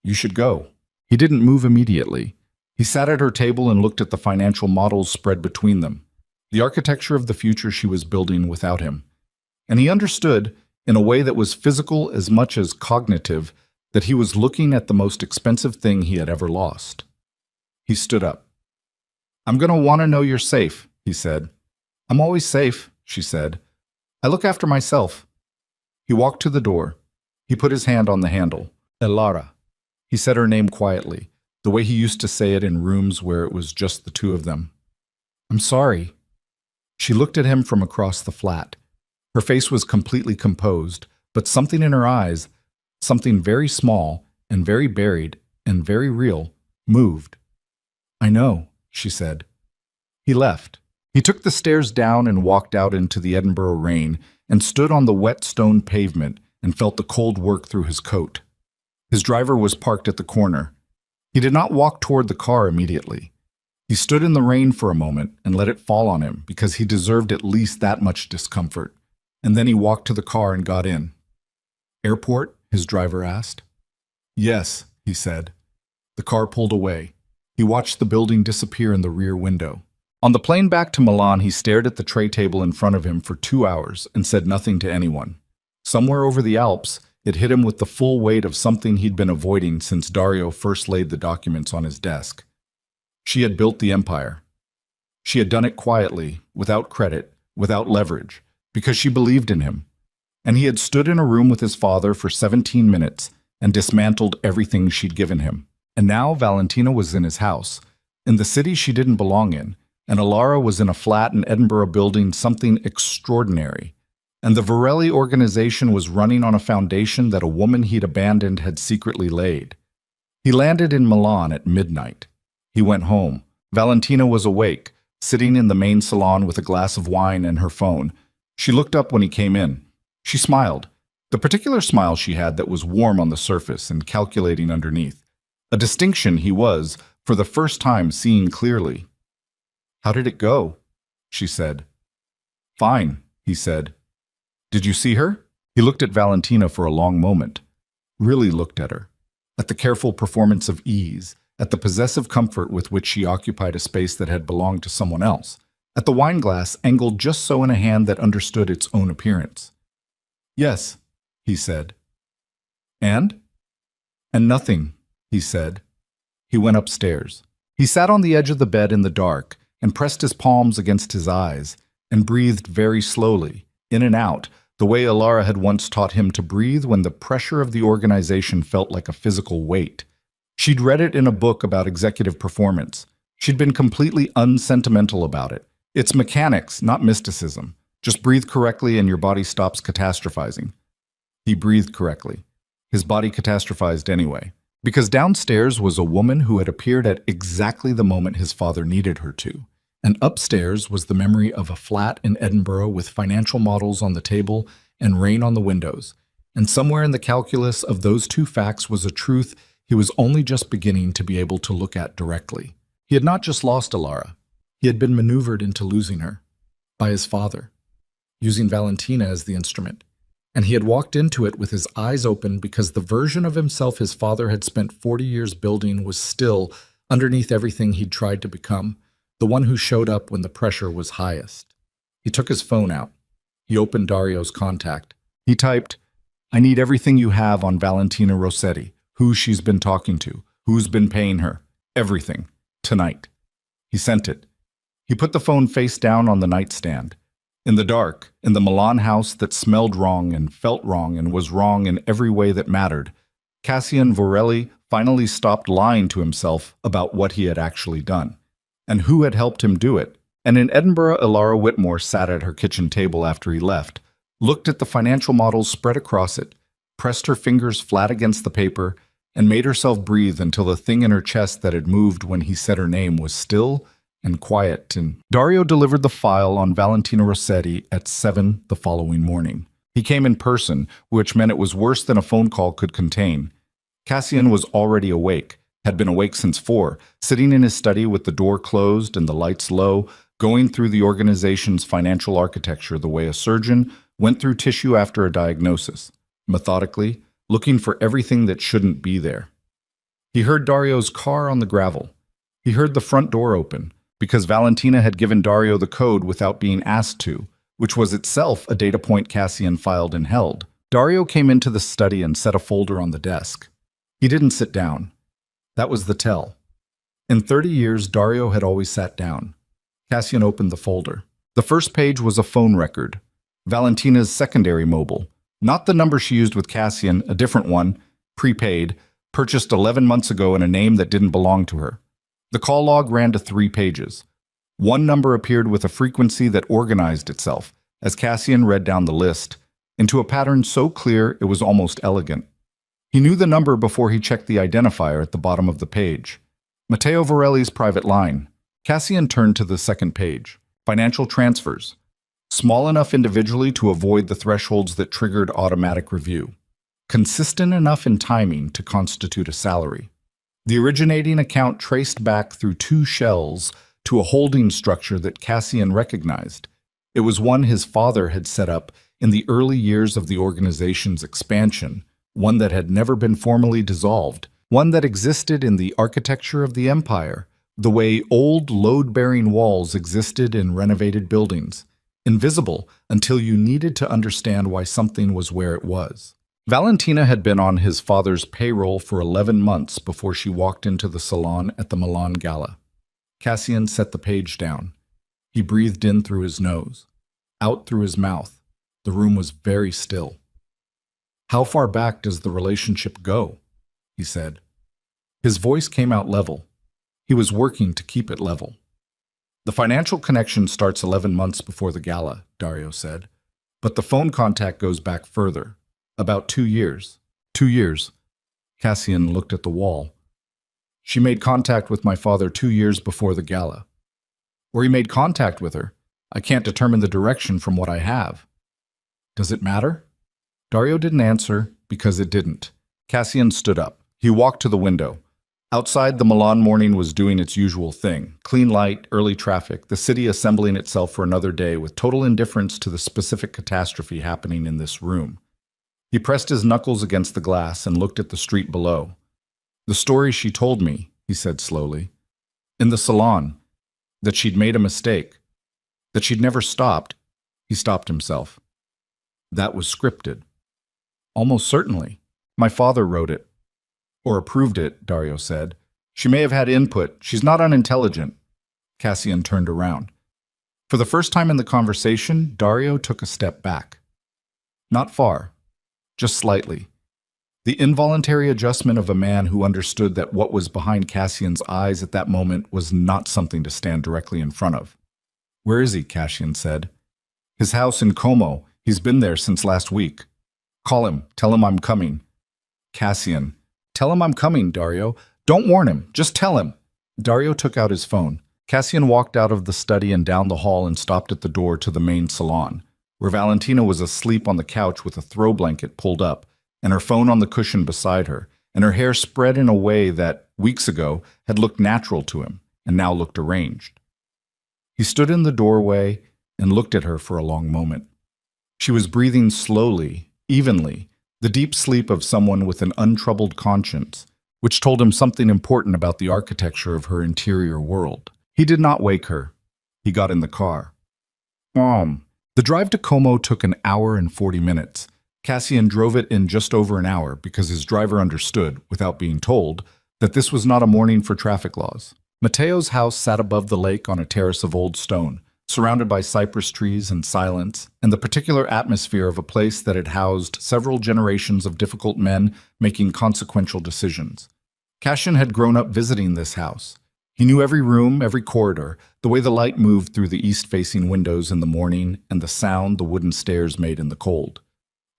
You should go. He didn't move immediately. He sat at her table and looked at the financial models spread between them, the architecture of the future she was building without him. And he understood, in a way that was physical as much as cognitive, that he was looking at the most expensive thing he had ever lost. He stood up. I'm going to want to know you're safe, he said. I'm always safe, she said. I look after myself. He walked to the door. He put his hand on the handle. Elara. He said her name quietly, the way he used to say it in rooms where it was just the two of them. I'm sorry. She looked at him from across the flat. Her face was completely composed, but something in her eyes, something very small and very buried and very real, moved. I know, she said. He left. He took the stairs down and walked out into the Edinburgh rain and stood on the wet stone pavement and felt the cold work through his coat. His driver was parked at the corner. He did not walk toward the car immediately. He stood in the rain for a moment and let it fall on him because he deserved at least that much discomfort. And then he walked to the car and got in. Airport? His driver asked. Yes, he said. The car pulled away. He watched the building disappear in the rear window. On the plane back to Milan, he stared at the tray table in front of him for 2 hours and said nothing to anyone. Somewhere over the Alps, it hit him with the full weight of something he'd been avoiding since Dario first laid the documents on his desk. She had built the empire. She had done it quietly, without credit, without leverage, because she believed in him. And he had stood in a room with his father for 17 minutes and dismantled everything she'd given him. And now Valentina was in his house, in the city she didn't belong in, and Elara was in a flat in Edinburgh building something extraordinary. And the Varelli organization was running on a foundation that a woman he'd abandoned had secretly laid. He landed in Milan at midnight. He went home. Valentina was awake, sitting in the main salon with a glass of wine and her phone. She looked up when he came in. She smiled, the particular smile she had that was warm on the surface and calculating underneath. A distinction he was, for the first time, seeing clearly. How did it go? She said. Fine, he said. Did you see her? He looked at Valentina for a long moment. Really looked at her. At the careful performance of ease, at the possessive comfort with which she occupied a space that had belonged to someone else, at the wine glass angled just so in a hand that understood its own appearance. Yes, he said. And? And nothing, he said. He went upstairs. He sat on the edge of the bed in the dark and pressed his palms against his eyes and breathed very slowly, in and out, the way Alara had once taught him to breathe when the pressure of the organization felt like a physical weight. She'd read it in a book about executive performance. She'd been completely unsentimental about it. It's mechanics, not mysticism. Just breathe correctly and your body stops catastrophizing. He breathed correctly. His body catastrophized anyway. Because downstairs was a woman who had appeared at exactly the moment his father needed her to. And upstairs was the memory of a flat in Edinburgh with financial models on the table and rain on the windows. And somewhere in the calculus of those two facts was a truth he was only just beginning to be able to look at directly. He had not just lost Alara. He had been maneuvered into losing her. By his father. Using Valentina as the instrument. And he had walked into it with his eyes open because the version of himself his father had spent 40 years building was still, underneath everything he'd tried to become, the one who showed up when the pressure was highest. He took his phone out. He opened Dario's contact. He typed, "I need everything you have on Valentina Rossetti, who she's been talking to, who's been paying her, everything, tonight." He sent it. He put the phone face down on the nightstand. In the dark, in the Milan house that smelled wrong and felt wrong and was wrong in every way that mattered, Cassian Vorelli finally stopped lying to himself about what he had actually done, and who had helped him do it. And in Edinburgh, Alara Whitmore sat at her kitchen table after he left, looked at the financial models spread across it, pressed her fingers flat against the paper, and made herself breathe until the thing in her chest that had moved when he said her name was still and quiet. And Dario delivered the file on Valentina Rossetti at 7 the following morning. He came in person, which meant it was worse than a phone call could contain. Cassian was already awake, had been awake since 4, sitting in his study with the door closed and the lights low, going through the organization's financial architecture the way a surgeon went through tissue after a diagnosis, methodically, looking for everything that shouldn't be there. He heard Dario's car on the gravel. He heard the front door open, because Valentina had given Dario the code without being asked to, which was itself a data point Cassian filed and held. Dario came into the study and set a folder on the desk. He didn't sit down. That was the tell. In 30 years, Dario had always sat down. Cassian opened the folder. The first page was a phone record, Valentina's secondary mobile. Not the number she used with Cassian, a different one, prepaid, purchased 11 months ago in a name that didn't belong to her. The call log ran to 3 pages. One number appeared with a frequency that organized itself, as Cassian read down the list, into a pattern so clear it was almost elegant. He knew the number before he checked the identifier at the bottom of the page. Matteo Vorelli's private line. Cassian turned to the second page. Financial transfers. Small enough individually to avoid the thresholds that triggered automatic review. Consistent enough in timing to constitute a salary. The originating account traced back through 2 shells to a holding structure that Cassian recognized. It was one his father had set up in the early years of the organization's expansion, one that had never been formally dissolved, one that existed in the architecture of the empire, the way old load-bearing walls existed in renovated buildings, invisible until you needed to understand why something was where it was. Valentina had been on his father's payroll for 11 months before she walked into the salon at the Milan Gala. Cassian set the page down. He breathed in through his nose, out through his mouth. The room was very still. "How far back does the relationship go?" he said. His voice came out level. He was working to keep it level. "The financial connection starts 11 months before the gala," Dario said. "But the phone contact goes back further. About 2 years. 2 years. Cassian looked at the wall. "She made contact with my father 2 years before the gala." "Or he made contact with her. I can't determine the direction from what I have." "Does it matter?" Dario didn't answer because it didn't. Cassian stood up. He walked to the window. Outside, the Milan morning was doing its usual thing. Clean light, early traffic, the city assembling itself for another day with total indifference to the specific catastrophe happening in this room. He pressed his knuckles against the glass and looked at the street below. "The story she told me," he said slowly, "in the salon, that she'd made a mistake, that she'd never stopped." He stopped himself. "That was scripted." "Almost certainly." My father wrote it. Or approved it, Dario said. She may have had input. She's not unintelligent. Cassian turned around. For the first time in the conversation, Dario took a step back. Not far, just slightly. The involuntary adjustment of a man who understood that what was behind Cassian's eyes at that moment was not something to stand directly in front of. Where is he? Cassian said. His house in Como. He's been there since last week. Call him. Tell him I'm coming. Cassian. Tell him I'm coming, Dario. Don't warn him. Just tell him. Dario took out his phone. Cassian walked out of the study and down the hall and stopped at the door to the main salon, where Valentina was asleep on the couch with a throw blanket pulled up, and her phone on the cushion beside her, and her hair spread in a way that, weeks ago, had looked natural to him, and now looked arranged. He stood in the doorway and looked at her for a long moment. She was breathing slowly, evenly, the deep sleep of someone with an untroubled conscience, which told him something important about the architecture of her interior world. He did not wake her. He got in the car. Mom. The drive to Como took an hour and 40 minutes. Cassian drove it in just over an hour because his driver understood, without being told, that this was not a morning for traffic laws. Matteo's house sat above the lake on a terrace of old stone, surrounded by cypress trees and silence, and the particular atmosphere of a place that had housed several generations of difficult men making consequential decisions. Cassian had grown up visiting this house. He knew every room, every corridor, the way the light moved through the east-facing windows in the morning, and the sound the wooden stairs made in the cold.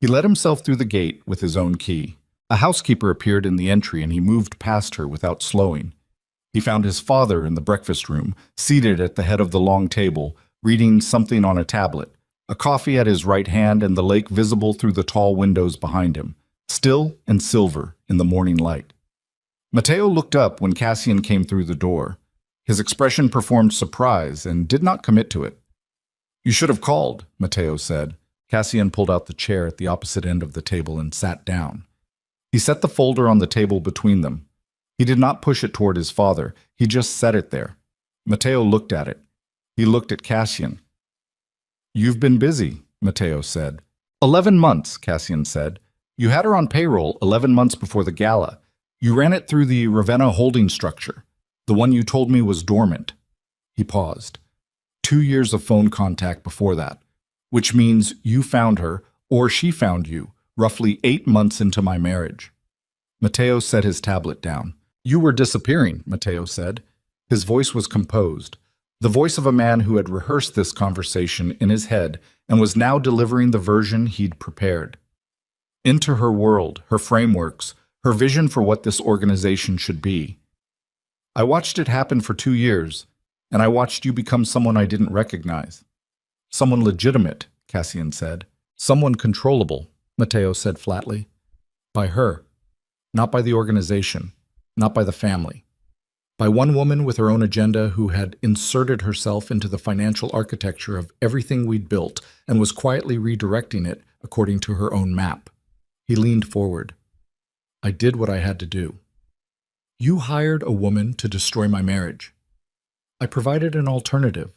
He let himself through the gate with his own key. A housekeeper appeared in the entry, and he moved past her without slowing. He found his father in the breakfast room, seated at the head of the long table, reading something on a tablet, a coffee at his right hand and the lake visible through the tall windows behind him, still and silver in the morning light. Matteo looked up when Cassian came through the door. His expression performed surprise and did not commit to it. You should have called, Matteo said. Cassian pulled out the chair at the opposite end of the table and sat down. He set the folder on the table between them. He did not push it toward his father. He just set it there. Matteo looked at it. He looked at Cassian. You've been busy, Matteo said. 11 months, Cassian said. You had her on payroll 11 months before the gala. You ran it through the Ravenna holding structure. The one you told me was dormant. He paused. 2 years of phone contact before that, which means you found her, or she found you, roughly 8 months into my marriage. Matteo set his tablet down. You were disappearing, Matteo said. His voice was composed, the voice of a man who had rehearsed this conversation in his head and was now delivering the version he'd prepared. Into her world, her frameworks, her vision for what this organization should be. I watched it happen for 2 years, and I watched you become someone I didn't recognize. Someone legitimate, Cassian said. Someone controllable, Matteo said flatly. By her. Not by the organization. Not by the family. By one woman with her own agenda who had inserted herself into the financial architecture of everything we'd built and was quietly redirecting it according to her own map. He leaned forward. I did what I had to do. You hired a woman to destroy my marriage. I provided an alternative.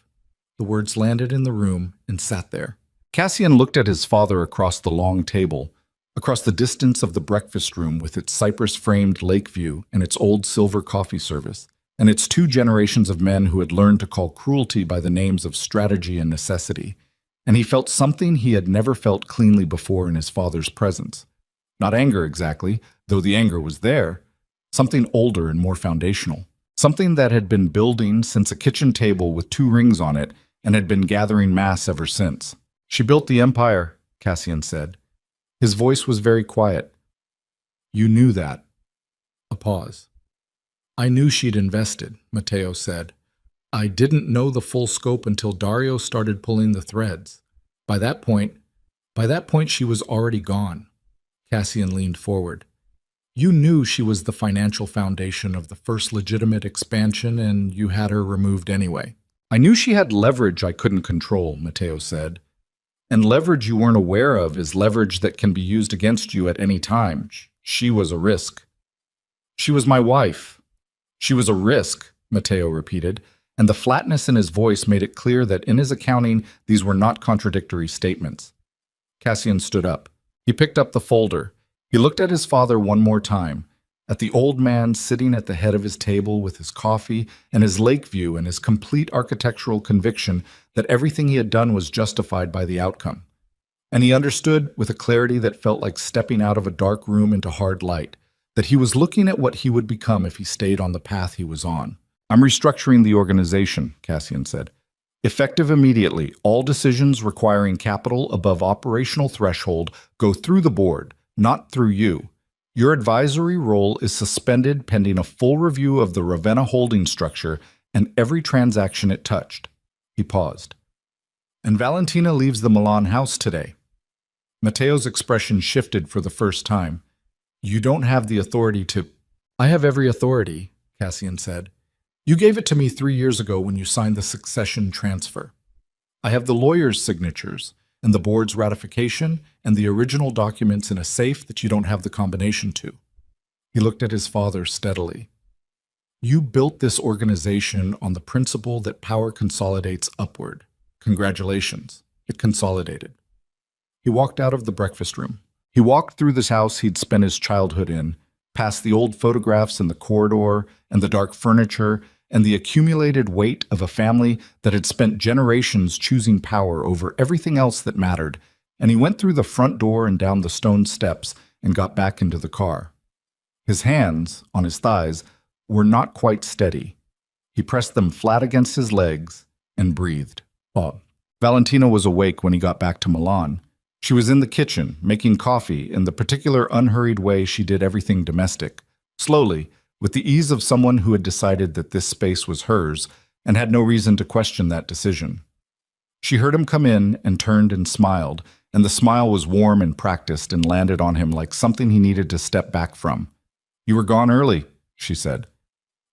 The words landed in the room and sat there. Cassian looked at his father across the long table, across the distance of the breakfast room with its cypress-framed lake view and its old silver coffee service, and its 2 generations of men who had learned to call cruelty by the names of strategy and necessity, and he felt something he had never felt cleanly before in his father's presence. Not anger exactly, though the anger was there, something older and more foundational, something that had been building since a kitchen table with 2 rings on it and had been gathering mass ever since. She built the empire, Cassian said. His voice was very quiet. You knew that. A pause. I knew she'd invested, Matteo said. I didn't know the full scope until Dario started pulling the threads. By that point she was already gone. Cassian leaned forward. You knew she was the financial foundation of the first legitimate expansion, and you had her removed anyway. I knew she had leverage I couldn't control, Matteo said. And leverage you weren't aware of is leverage that can be used against you at any time. She was a risk. She was my wife. She was a risk, Matteo repeated, and the flatness in his voice made it clear that in his accounting these were not contradictory statements. Cassian stood up. He picked up the folder. He looked at his father one more time, at the old man sitting at the head of his table with his coffee and his lake view and his complete architectural conviction that everything he had done was justified by the outcome. And he understood, with a clarity that felt like stepping out of a dark room into hard light, that he was looking at what he would become if he stayed on the path he was on. "I'm restructuring the organization," Cassian said. "Effective immediately, all decisions requiring capital above operational threshold go through the board, not through you. Your advisory role is suspended pending a full review of the Ravenna holding structure and every transaction it touched." He paused. "And Valentina leaves the Milan house today." Matteo's expression shifted for the first time. "You don't have the authority to—" "I have every authority," Cassian said. "You gave it to me 3 years ago when you signed the succession transfer. I have the lawyer's signatures and the board's ratification and the original documents in a safe that you don't have the combination to." He looked at his father steadily. "You built this organization on the principle that power consolidates upward. Congratulations, it consolidated." He walked out of the breakfast room. He walked through this house he'd spent his childhood in, past the old photographs in the corridor and the dark furniture and the accumulated weight of a family that had spent generations choosing power over everything else that mattered, and he went through the front door and down the stone steps and got back into the car. His hands, on his thighs, were not quite steady. He pressed them flat against his legs and breathed. Valentina was awake when he got back to Milan. She was in the kitchen, making coffee in the particular unhurried way she did everything domestic, slowly, with the ease of someone who had decided that this space was hers and had no reason to question that decision. She heard him come in and turned and smiled, and the smile was warm and practiced and landed on him like something he needed to step back from. "You were gone early," she said.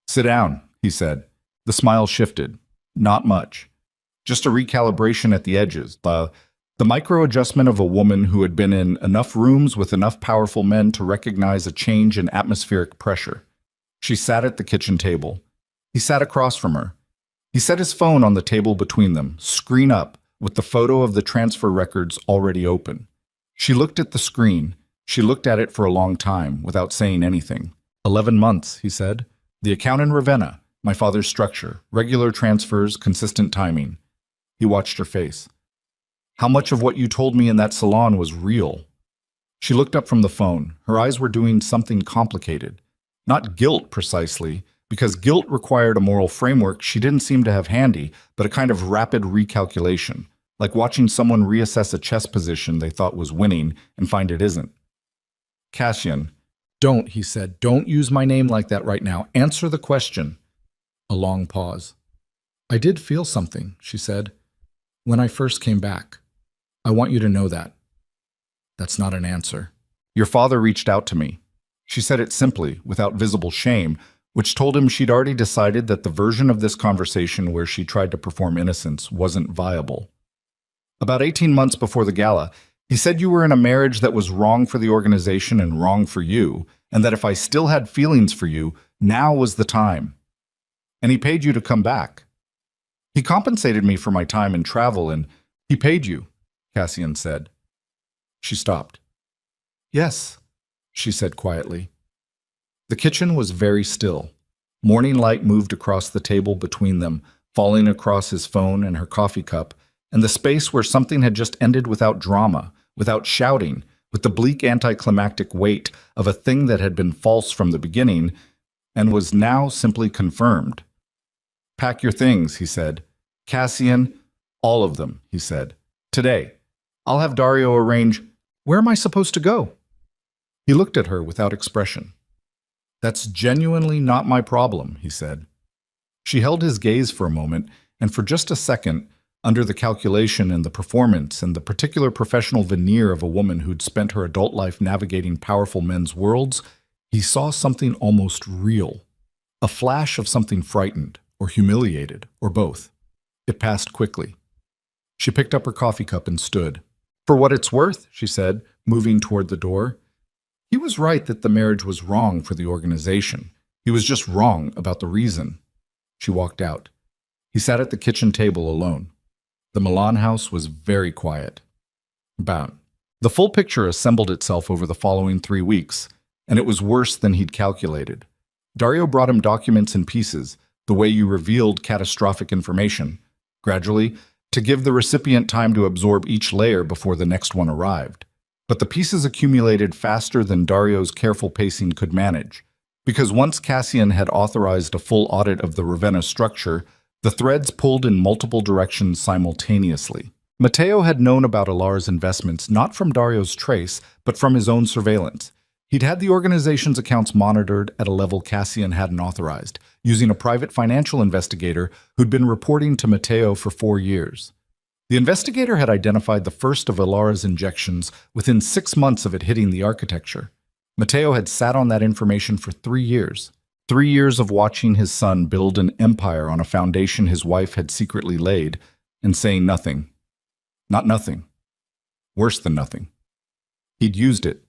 "Sit down," he said. The smile shifted. Not much. Just a recalibration at the edges, the micro-adjustment of a woman who had been in enough rooms with enough powerful men to recognize a change in atmospheric pressure. She sat at the kitchen table. He sat across from her. He set his phone on the table between them, screen up, with the photo of the transfer records already open. She looked at the screen. She looked at it for a long time, without saying anything. 11 months, he said. "The account in Ravenna, my father's structure, regular transfers, consistent timing." He watched her face. "How much of what you told me in that salon was real?" She looked up from the phone. Her eyes were doing something complicated. Not guilt, precisely, because guilt required a moral framework she didn't seem to have handy, but a kind of rapid recalculation, like watching someone reassess a chess position they thought was winning and find it isn't. "Cassian." "Don't," he said. "Don't use my name like that right now. Answer the question." A long pause. "I did feel something," she said, "when I first came back. I want you to know that." "That's not an answer." "Your father reached out to me." She said it simply, without visible shame, which told him she'd already decided that the version of this conversation where she tried to perform innocence wasn't viable. "About 18 months before the gala, he said you were in a marriage that was wrong for the organization and wrong for you, and that if I still had feelings for you, now was the time. And he paid you to come back. He compensated me for my time and travel, and he paid you," Cassian said. She stopped. "Yes," she said quietly. The kitchen was very still. Morning light moved across the table between them, falling across his phone and her coffee cup, and the space where something had just ended without drama, without shouting, with the bleak anticlimactic weight of a thing that had been false from the beginning and was now simply confirmed. "Pack your things," he said. "Cassian, all of them," he said. "Today. I'll have Dario arrange—" "Where am I supposed to go?" He looked at her without expression. "That's genuinely not my problem," he said. She held his gaze for a moment, and for just a second, under the calculation and the performance and the particular professional veneer of a woman who'd spent her adult life navigating powerful men's worlds, he saw something almost real. A flash of something frightened, or humiliated, or both. It passed quickly. She picked up her coffee cup and stood. "For what it's worth," she said, moving toward the door. "He was right that the marriage was wrong for the organization. He was just wrong about the reason." She walked out. He sat at the kitchen table alone. The Milan house was very quiet. About The full picture assembled itself over the following 3 weeks, and it was worse than he'd calculated. Dario brought him documents in pieces, the way you revealed catastrophic information, gradually, to give the recipient time to absorb each layer before the next one arrived. But the pieces accumulated faster than Dario's careful pacing could manage, because once Cassian had authorized a full audit of the Ravenna structure, the threads pulled in multiple directions simultaneously. Matteo had known about Alara's investments not from Dario's trace, but from his own surveillance. He'd had the organization's accounts monitored at a level Cassian hadn't authorized, using a private financial investigator who'd been reporting to Matteo for 4 years. The investigator had identified the first of Alara's injections within 6 months of it hitting the architecture. Matteo had sat on that information for 3 years. 3 years of watching his son build an empire on a foundation his wife had secretly laid, and saying nothing. Not nothing. Worse than nothing. He'd used it.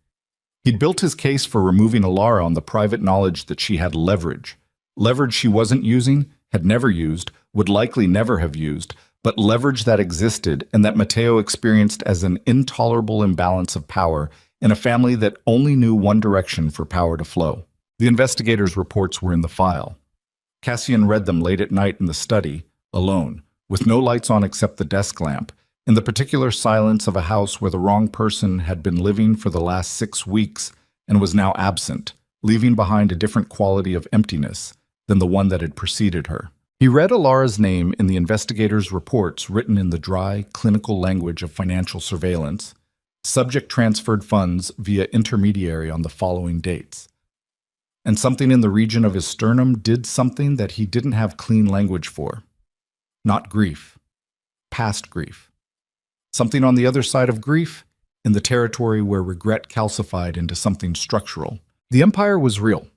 He'd built his case for removing Alara on the private knowledge that she had leverage. Leverage she wasn't using, had never used, would likely never have used, but leverage that existed and that Matteo experienced as an intolerable imbalance of power in a family that only knew one direction for power to flow. The investigator's reports were in the file. Cassian read them late at night in the study, alone, with no lights on except the desk lamp, in the particular silence of a house where the wrong person had been living for the last 6 weeks and was now absent, leaving behind a different quality of emptiness than the one that had preceded her. He read Alara's name in the investigator's reports written in the dry, clinical language of financial surveillance. Subject transferred funds via intermediary on the following dates. And something in the region of his sternum did something that he didn't have clean language for. Not grief. Past grief. Something on the other side of grief, in the territory where regret calcified into something structural. The empire was real.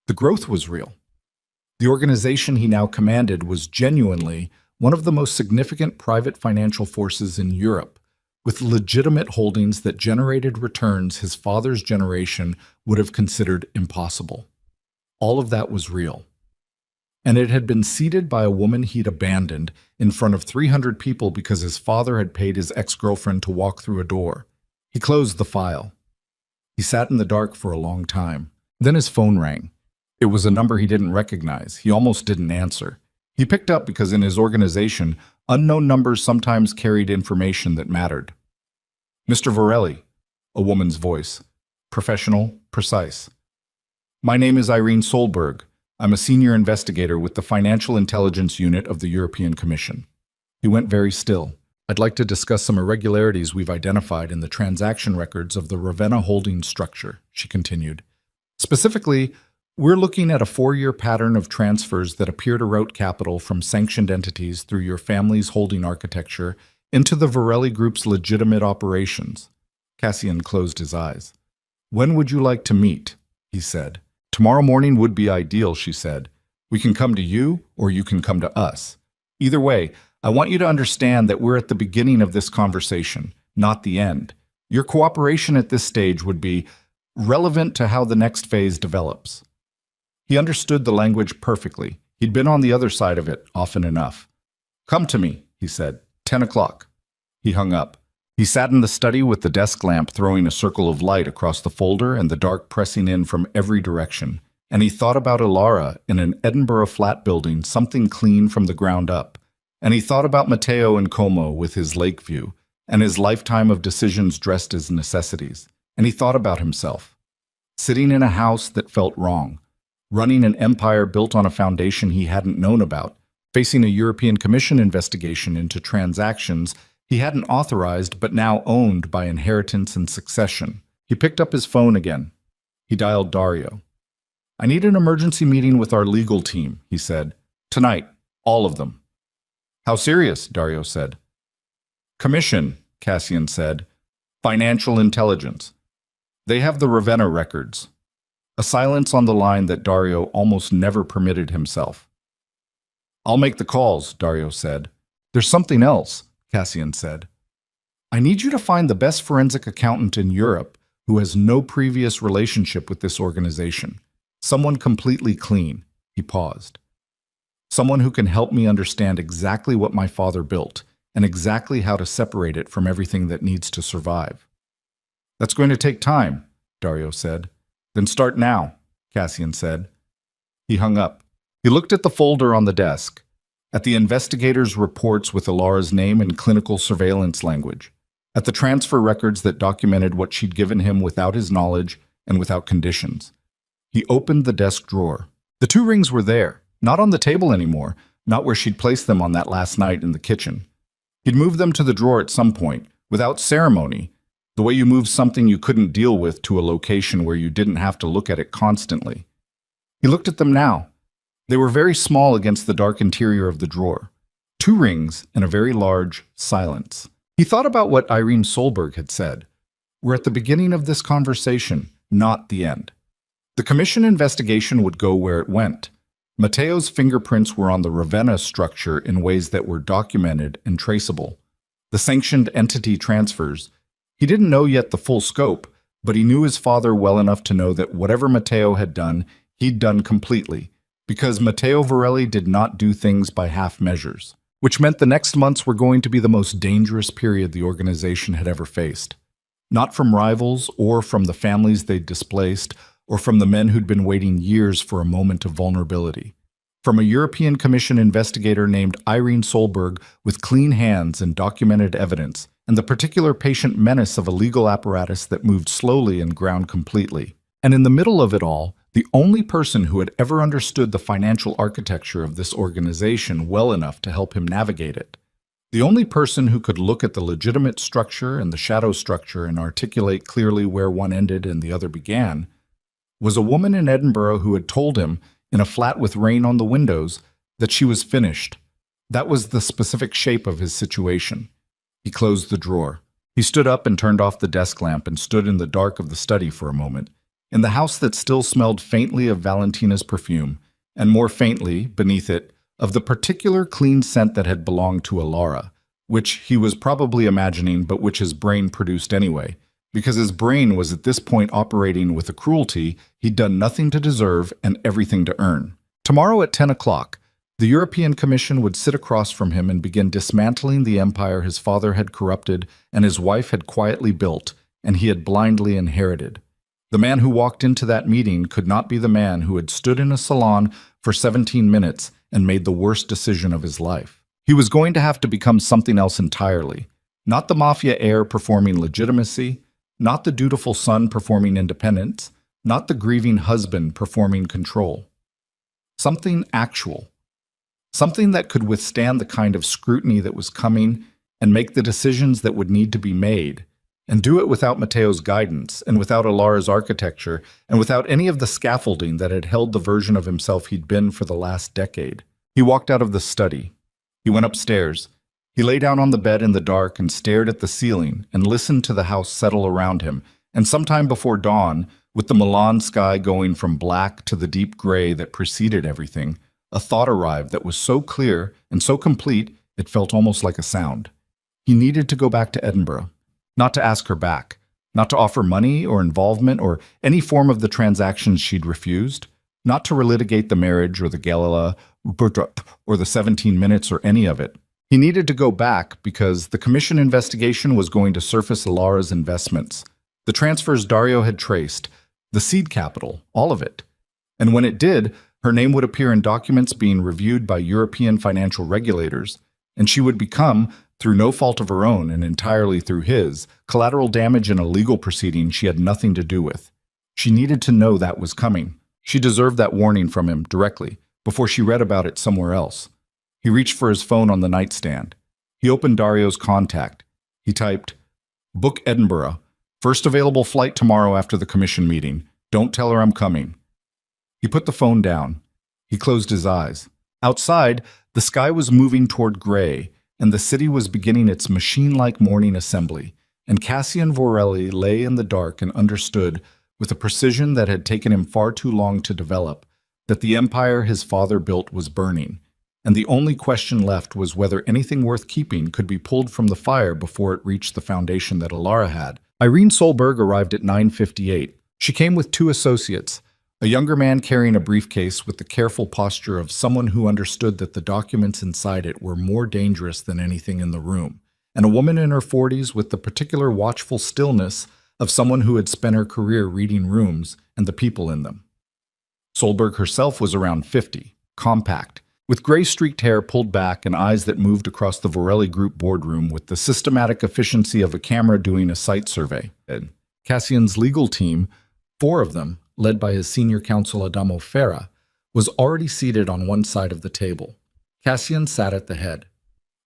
The growth was real. The organization he now commanded was genuinely one of the most significant private financial forces in Europe, with legitimate holdings that generated returns his father's generation would have considered impossible. All of that was real. And it had been seeded by a woman he'd abandoned in front of 300 people because his father had paid his ex-girlfriend to walk through a door. He closed the file. He sat in the dark for a long time. Then his phone rang. It was a number he didn't recognize. He almost didn't answer. He picked up because in his organization, unknown numbers sometimes carried information that mattered. Mr. Vorelli, a woman's voice. Professional, precise. My name is Irene Solberg. I'm a senior investigator with the Financial Intelligence Unit of the European Commission. He went very still. I'd like to discuss some irregularities we've identified in the transaction records of the Ravenna holding structure, she continued. Specifically, we're looking at a 4-year pattern of transfers that appear to route capital from sanctioned entities through your family's holding architecture into the Vorelli Group's legitimate operations. Cassian closed his eyes. When would you like to meet? He said. Tomorrow morning would be ideal, she said. We can come to you, or you can come to us. Either way, I want you to understand that we're at the beginning of this conversation, not the end. Your cooperation at this stage would be relevant to how the next phase develops. He understood the language perfectly. He'd been on the other side of it often enough. Come to me, he said. 10 o'clock. He hung up. He sat in the study with the desk lamp throwing a circle of light across the folder and the dark pressing in from every direction. And he thought about Alara in an Edinburgh flat building, something clean from the ground up. And he thought about Matteo in Como with his lake view, and his lifetime of decisions dressed as necessities. And he thought about himself, sitting in a house that felt wrong, running an empire built on a foundation he hadn't known about, facing a European Commission investigation into transactions he hadn't authorized but now owned by inheritance and succession. He picked up his phone again. He dialed Dario. I need an emergency meeting with our legal team, he said. Tonight, all of them. How serious? Dario said. Commission, Cassian said. Financial intelligence. They have the Ravenna records. A silence on the line that Dario almost never permitted himself. I'll make the calls, Dario said. There's something else, Cassian said. I need you to find the best forensic accountant in Europe who has no previous relationship with this organization. Someone completely clean. He paused. Someone who can help me understand exactly what my father built and exactly how to separate it from everything that needs to survive. That's going to take time, Dario said. Then start now, Cassian said. He hung up. He looked at the folder on the desk, at the investigator's reports with Ilara's name and clinical surveillance language, at the transfer records that documented what she'd given him without his knowledge and without conditions. He opened the desk drawer. The 2 rings were there, not on the table anymore, not where she'd placed them on that last night in the kitchen. He'd moved them to the drawer at some point, without ceremony, the way you move something you couldn't deal with to a location where you didn't have to look at it constantly. He looked at them now. They were very small against the dark interior of the drawer. 2 rings and a very large silence. He thought about what Irene Solberg had said. We're at the beginning of this conversation, not the end. The commission investigation would go where it went. Matteo's fingerprints were on the Ravenna structure in ways that were documented and traceable. The sanctioned entity transfers. He didn't know yet the full scope, but he knew his father well enough to know that whatever Matteo had done, he'd done completely, because Matteo Varelli did not do things by half measures, which meant the next months were going to be the most dangerous period the organization had ever faced. Not from rivals or from the families they'd displaced, or from the men who'd been waiting years for a moment of vulnerability. From a European Commission investigator named Irene Solberg with clean hands and documented evidence, and the particular patient menace of a legal apparatus that moved slowly and ground completely. And in the middle of it all, the only person who had ever understood the financial architecture of this organization well enough to help him navigate it. The only person who could look at the legitimate structure and the shadow structure and articulate clearly where one ended and the other began, was a woman in Edinburgh who had told him, in a flat with rain on the windows, that she was finished. That was the specific shape of his situation. He closed the drawer. He stood up and turned off the desk lamp and stood in the dark of the study for a moment, in the house that still smelled faintly of Valentina's perfume, and more faintly, beneath it, of the particular clean scent that had belonged to Ilara, which he was probably imagining but which his brain produced anyway, because his brain was at this point operating with a cruelty he'd done nothing to deserve and everything to earn. Tomorrow at 10 o'clock, the European Commission would sit across from him and begin dismantling the empire his father had corrupted and his wife had quietly built, and he had blindly inherited. The man who walked into that meeting could not be the man who had stood in a salon for 17 minutes and made the worst decision of his life. He was going to have to become something else entirely. Not the Mafia heir performing legitimacy, not the dutiful son performing independence, not the grieving husband performing control. Something actual. Something that could withstand the kind of scrutiny that was coming and make the decisions that would need to be made, and do it without Matteo's guidance, and without Ilara's architecture, and without any of the scaffolding that had held the version of himself he'd been for the last decade. He walked out of the study. He went upstairs. He lay down on the bed in the dark and stared at the ceiling and listened to the house settle around him, and sometime before dawn, with the Milan sky going from black to the deep gray that preceded everything, a thought arrived that was so clear and so complete it felt almost like a sound. He needed to go back to Edinburgh. Not to ask her back, not to offer money or involvement or any form of the transactions she'd refused, not to relitigate the marriage or the gala or the 17 minutes or any of it. He needed to go back because the commission investigation was going to surface Ilara's investments, the transfers Dario had traced, the seed capital, all of it. And when it did, her name would appear in documents being reviewed by European financial regulators, and she would become, through no fault of her own and entirely through his, collateral damage in a legal proceeding she had nothing to do with. She needed to know that was coming. She deserved that warning from him directly, before she read about it somewhere else. He reached for his phone on the nightstand. He opened Dario's contact. He typed, "Book Edinburgh. First available flight tomorrow after the commission meeting. Don't tell her I'm coming." He put the phone down. He closed his eyes. Outside, the sky was moving toward gray, and the city was beginning its machine-like morning assembly, and Cassian Vorelli lay in the dark and understood, with a precision that had taken him far too long to develop, that the empire his father built was burning, and the only question left was whether anything worth keeping could be pulled from the fire before it reached the foundation that Ilara had. Irene Solberg arrived at 9:58. She came with 2 associates, a younger man carrying a briefcase with the careful posture of someone who understood that the documents inside it were more dangerous than anything in the room, and a woman in her 40s with the particular watchful stillness of someone who had spent her career reading rooms and the people in them. Solberg herself was around 50, compact, with gray-streaked hair pulled back and eyes that moved across the Vorelli Group boardroom with the systematic efficiency of a camera doing a site survey. Cassian's legal team, 4 of them, led by his senior counsel Adamo Ferra, was already seated on one side of the table. Cassian sat at the head.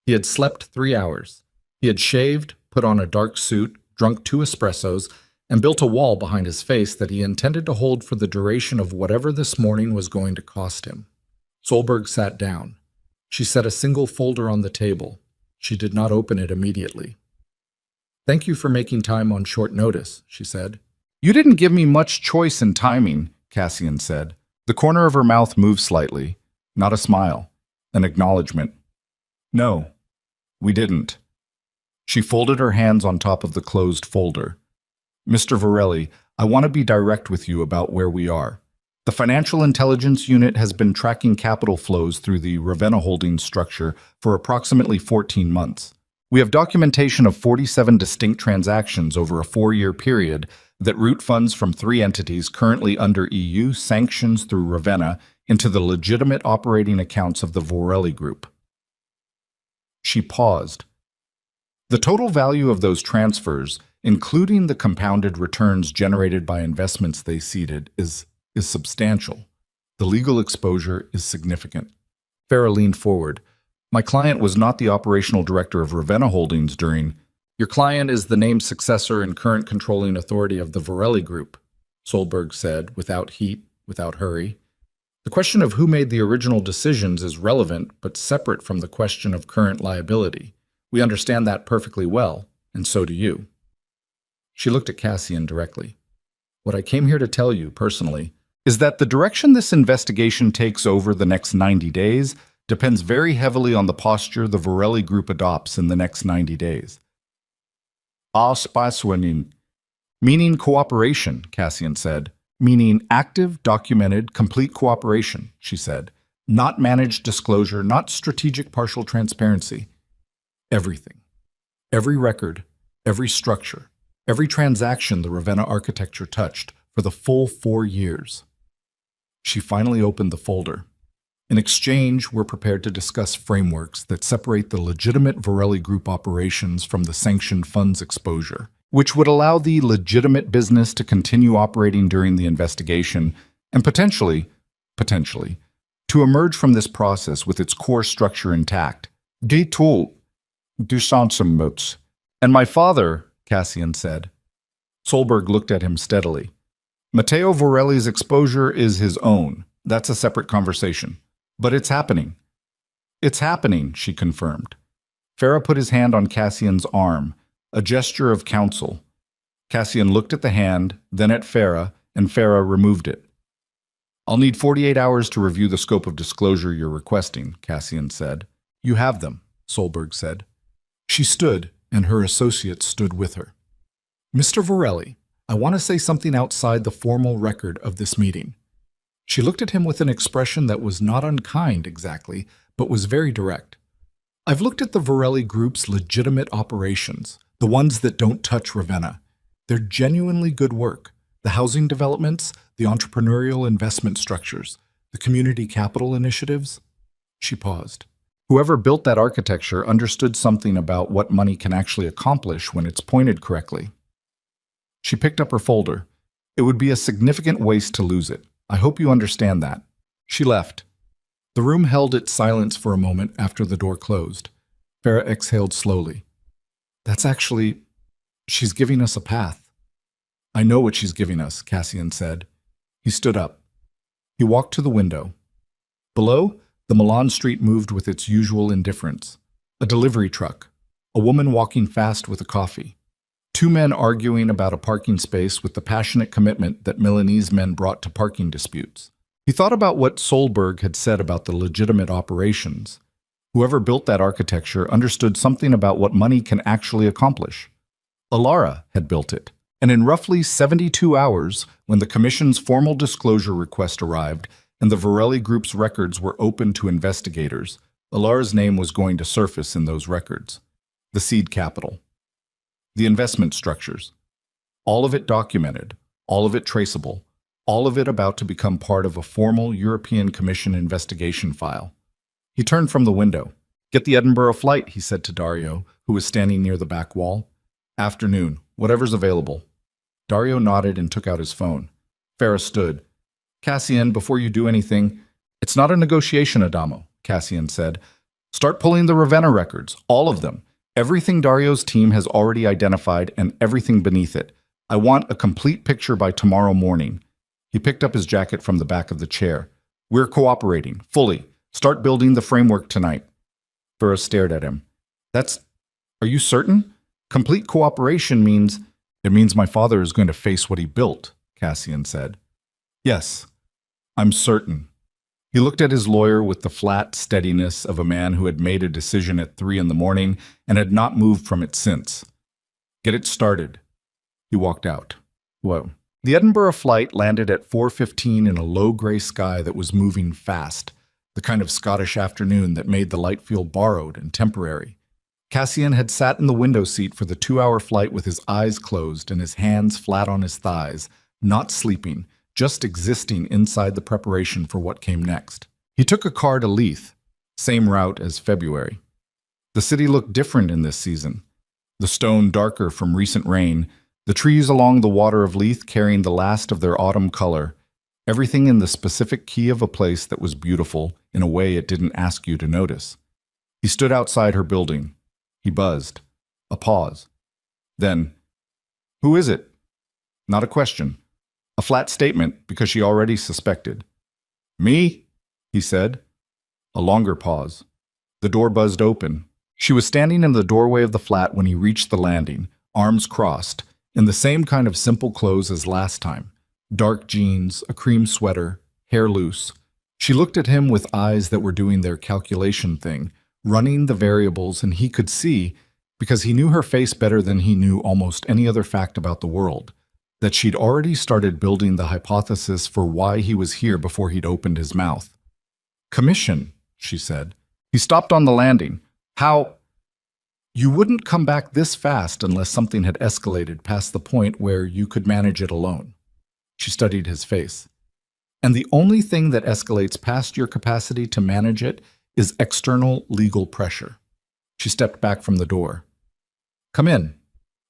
He had slept 3 hours. He had shaved, put on a dark suit, drunk 2 espressos, and built a wall behind his face that he intended to hold for the duration of whatever this morning was going to cost him. Solberg sat down. She set a single folder on the table. She did not open it immediately. "Thank you for making time on short notice," she said. "You didn't give me much choice in timing," Cassian said. The corner of her mouth moved slightly. Not a smile. An acknowledgement. "No, we didn't." She folded her hands on top of the closed folder. "Mr. Vorelli, I want to be direct with you about where we are. The Financial Intelligence Unit has been tracking capital flows through the Ravenna Holdings structure for approximately 14 months. We have documentation of 47 distinct transactions over a 4-year period that route funds from 3 entities currently under EU sanctions through Ravenna into the legitimate operating accounts of the Vorelli Group." She paused. The total value of those transfers, including the compounded returns generated by investments they seeded, is substantial. The legal exposure is significant. Farah leaned forward. "My client was not the operational director of Ravenna Holdings during—" "Your client is the named successor and current controlling authority of the Vorelli Group," Solberg said, without heat, without hurry. "The question of who made the original decisions is relevant, but separate from the question of current liability. We understand that perfectly well, and so do you." She looked at Cassian directly. "What I came here to tell you, personally, is that the direction this investigation takes over the next 90 days depends very heavily on the posture the Vorelli Group adopts in the next 90 days. Meaning cooperation, Cassian said. Meaning active, documented, complete cooperation, she said. Not managed disclosure, not strategic partial transparency. Everything. Every record, every structure, every transaction the Ravenna architecture touched for the full 4 years. She finally opened the folder. In exchange, we're prepared to discuss frameworks that separate the legitimate Vorelli Group operations from the sanctioned funds exposure, which would allow the legitimate business to continue operating during the investigation and potentially, to emerge from this process with its core structure intact. "Du sens some mots." "And my father," Cassian said. Solberg looked at him steadily. "Matteo Vorelli's exposure is his own. That's a separate conversation. But it's happening." "It's happening," she confirmed. Farah put his hand on Cassian's arm, a gesture of counsel. Cassian looked at the hand, then at Farah, and Farah removed it. "I'll need 48 hours to review the scope of disclosure you're requesting," Cassian said. "You have them," Solberg said. She stood, and her associates stood with her. "Mr. Vorelli, I want to say something outside the formal record of this meeting." She looked at him with an expression that was not unkind exactly, but was very direct. "I've looked at the Vorelli Group's legitimate operations, the ones that don't touch Ravenna. They're genuinely good work. The housing developments, the entrepreneurial investment structures, the community capital initiatives." She paused. Whoever built that architecture understood something about what money can actually accomplish when it's pointed correctly. She picked up her folder. "It would be a significant waste to lose it. I hope you understand that." She left. The room held its silence for a moment after the door closed. Farah exhaled slowly. She's giving us a path." "I know what she's giving us," Cassian said. He stood up. He walked to the window. Below, the Milan street moved with its usual indifference. A delivery truck. A woman walking fast with a coffee. 2 men arguing about a parking space with the passionate commitment that Milanese men brought to parking disputes. He thought about what Solberg had said about the legitimate operations. Whoever built that architecture understood something about what money can actually accomplish. Alara had built it, and in roughly 72 hours, when the Commission's formal disclosure request arrived and the Vorelli Group's records were open to investigators, Alara's name was going to surface in those records. The seed capital. The investment structures. All of it documented, all of it traceable, all of it about to become part of a formal European Commission investigation file. He turned from the window. "Get the Edinburgh flight," he said to Dario, who was standing near the back wall. "Afternoon, whatever's available." Dario nodded and took out his phone. Farah stood. "Cassian, before you do anything, it's not a negotiation, Adamo," Cassian said. "Start pulling the Ravenna records, all of them. Everything Dario's team has already identified and everything beneath it. I want a complete picture by tomorrow morning." He picked up his jacket from the back of the chair. "We're cooperating, fully. Start building the framework tonight." Farah stared at him. Are you certain? Complete cooperation means... It means my father is going to face what he built," Cassian said. "Yes, I'm certain." He looked at his lawyer with the flat steadiness of a man who had made a decision at 3 in the morning and had not moved from it since. "Get it started." He walked out. Whoa. The Edinburgh flight landed at 4:15 in a low gray sky that was moving fast, the kind of Scottish afternoon that made the light feel borrowed and temporary. Cassian had sat in the window seat for the 2-hour flight with his eyes closed and his hands flat on his thighs, not sleeping, just existing inside the preparation for what came next. He took a car to Leith, same route as February. The city looked different in this season. The stone darker from recent rain, the trees along the water of Leith carrying the last of their autumn color, everything in the specific key of a place that was beautiful in a way it didn't ask you to notice. He stood outside her building. He buzzed. A pause. Then, "Who is it?" Not a question. A flat statement because she already suspected. "Me?" he said. A longer pause. The door buzzed open. She was standing in the doorway of the flat when he reached the landing, arms crossed, in the same kind of simple clothes as last time. Dark jeans, a cream sweater, hair loose. She looked at him with eyes that were doing their calculation thing, running the variables, and he could see, because he knew her face better than he knew almost any other fact about the world, that she'd already started building the hypothesis for why he was here before he'd opened his mouth. "Commission," she said. He stopped on the landing. "How? You wouldn't come back this fast unless something had escalated past the point where you could manage it alone." She studied his face. "And the only thing that escalates past your capacity to manage it is external legal pressure." She stepped back from the door. "Come in."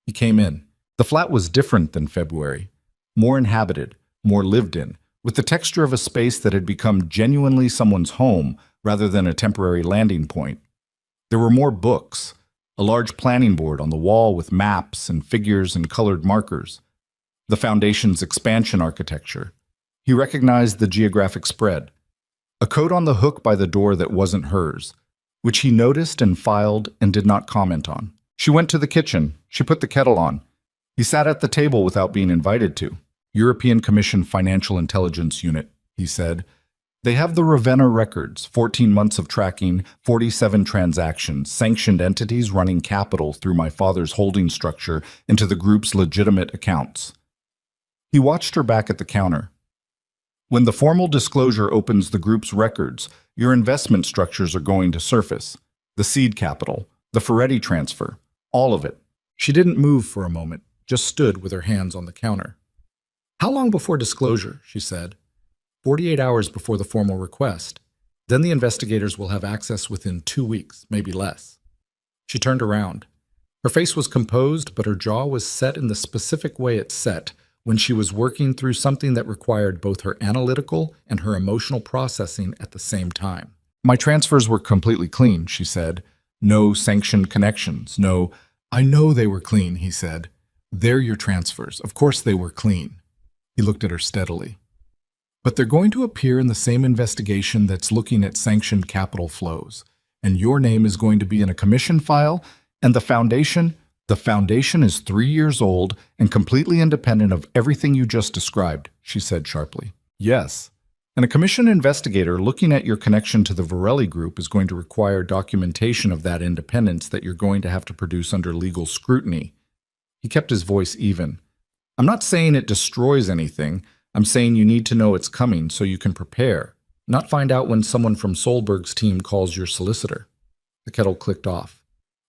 He came in. The flat was different than February, more inhabited, more lived in, with the texture of a space that had become genuinely someone's home rather than a temporary landing point. There were more books, a large planning board on the wall with maps and figures and colored markers, the foundation's expansion architecture. He recognized the geographic spread, a coat on the hook by the door that wasn't hers, which he noticed and filed and did not comment on. She went to the kitchen. She put the kettle on. He sat at the table without being invited to. "European Commission Financial Intelligence Unit," he said. "They have the Ravenna records, 14 months of tracking, 47 transactions, sanctioned entities running capital through my father's holding structure into the group's legitimate accounts." He watched her back at the counter. "When the formal disclosure opens the group's records, your investment structures are going to surface. The seed capital, the Ferretti transfer, all of it." She didn't move for a moment, just stood with her hands on the counter. "How long before disclosure?" she said. 48 hours before the formal request. Then the investigators will have access within 2 weeks, maybe less." She turned around. Her face was composed, but her jaw was set in the specific way it's set when she was working through something that required both her analytical and her emotional processing at the same time. "My transfers were completely clean," she said. "No sanctioned connections, no—" "I know they were clean," he said. "They're your transfers. Of course they were clean." He looked at her steadily. "But they're going to appear in the same investigation that's looking at sanctioned capital flows. And your name is going to be in a commission file, and the foundation is 3 years old and completely independent of everything you just described," she said sharply. "Yes. And a commission investigator looking at your connection to the Varelli Group is going to require documentation of that independence that you're going to have to produce under legal scrutiny." He kept his voice even. "I'm not saying it destroys anything. I'm saying you need to know it's coming so you can prepare, not find out when someone from Solberg's team calls your solicitor." The kettle clicked off.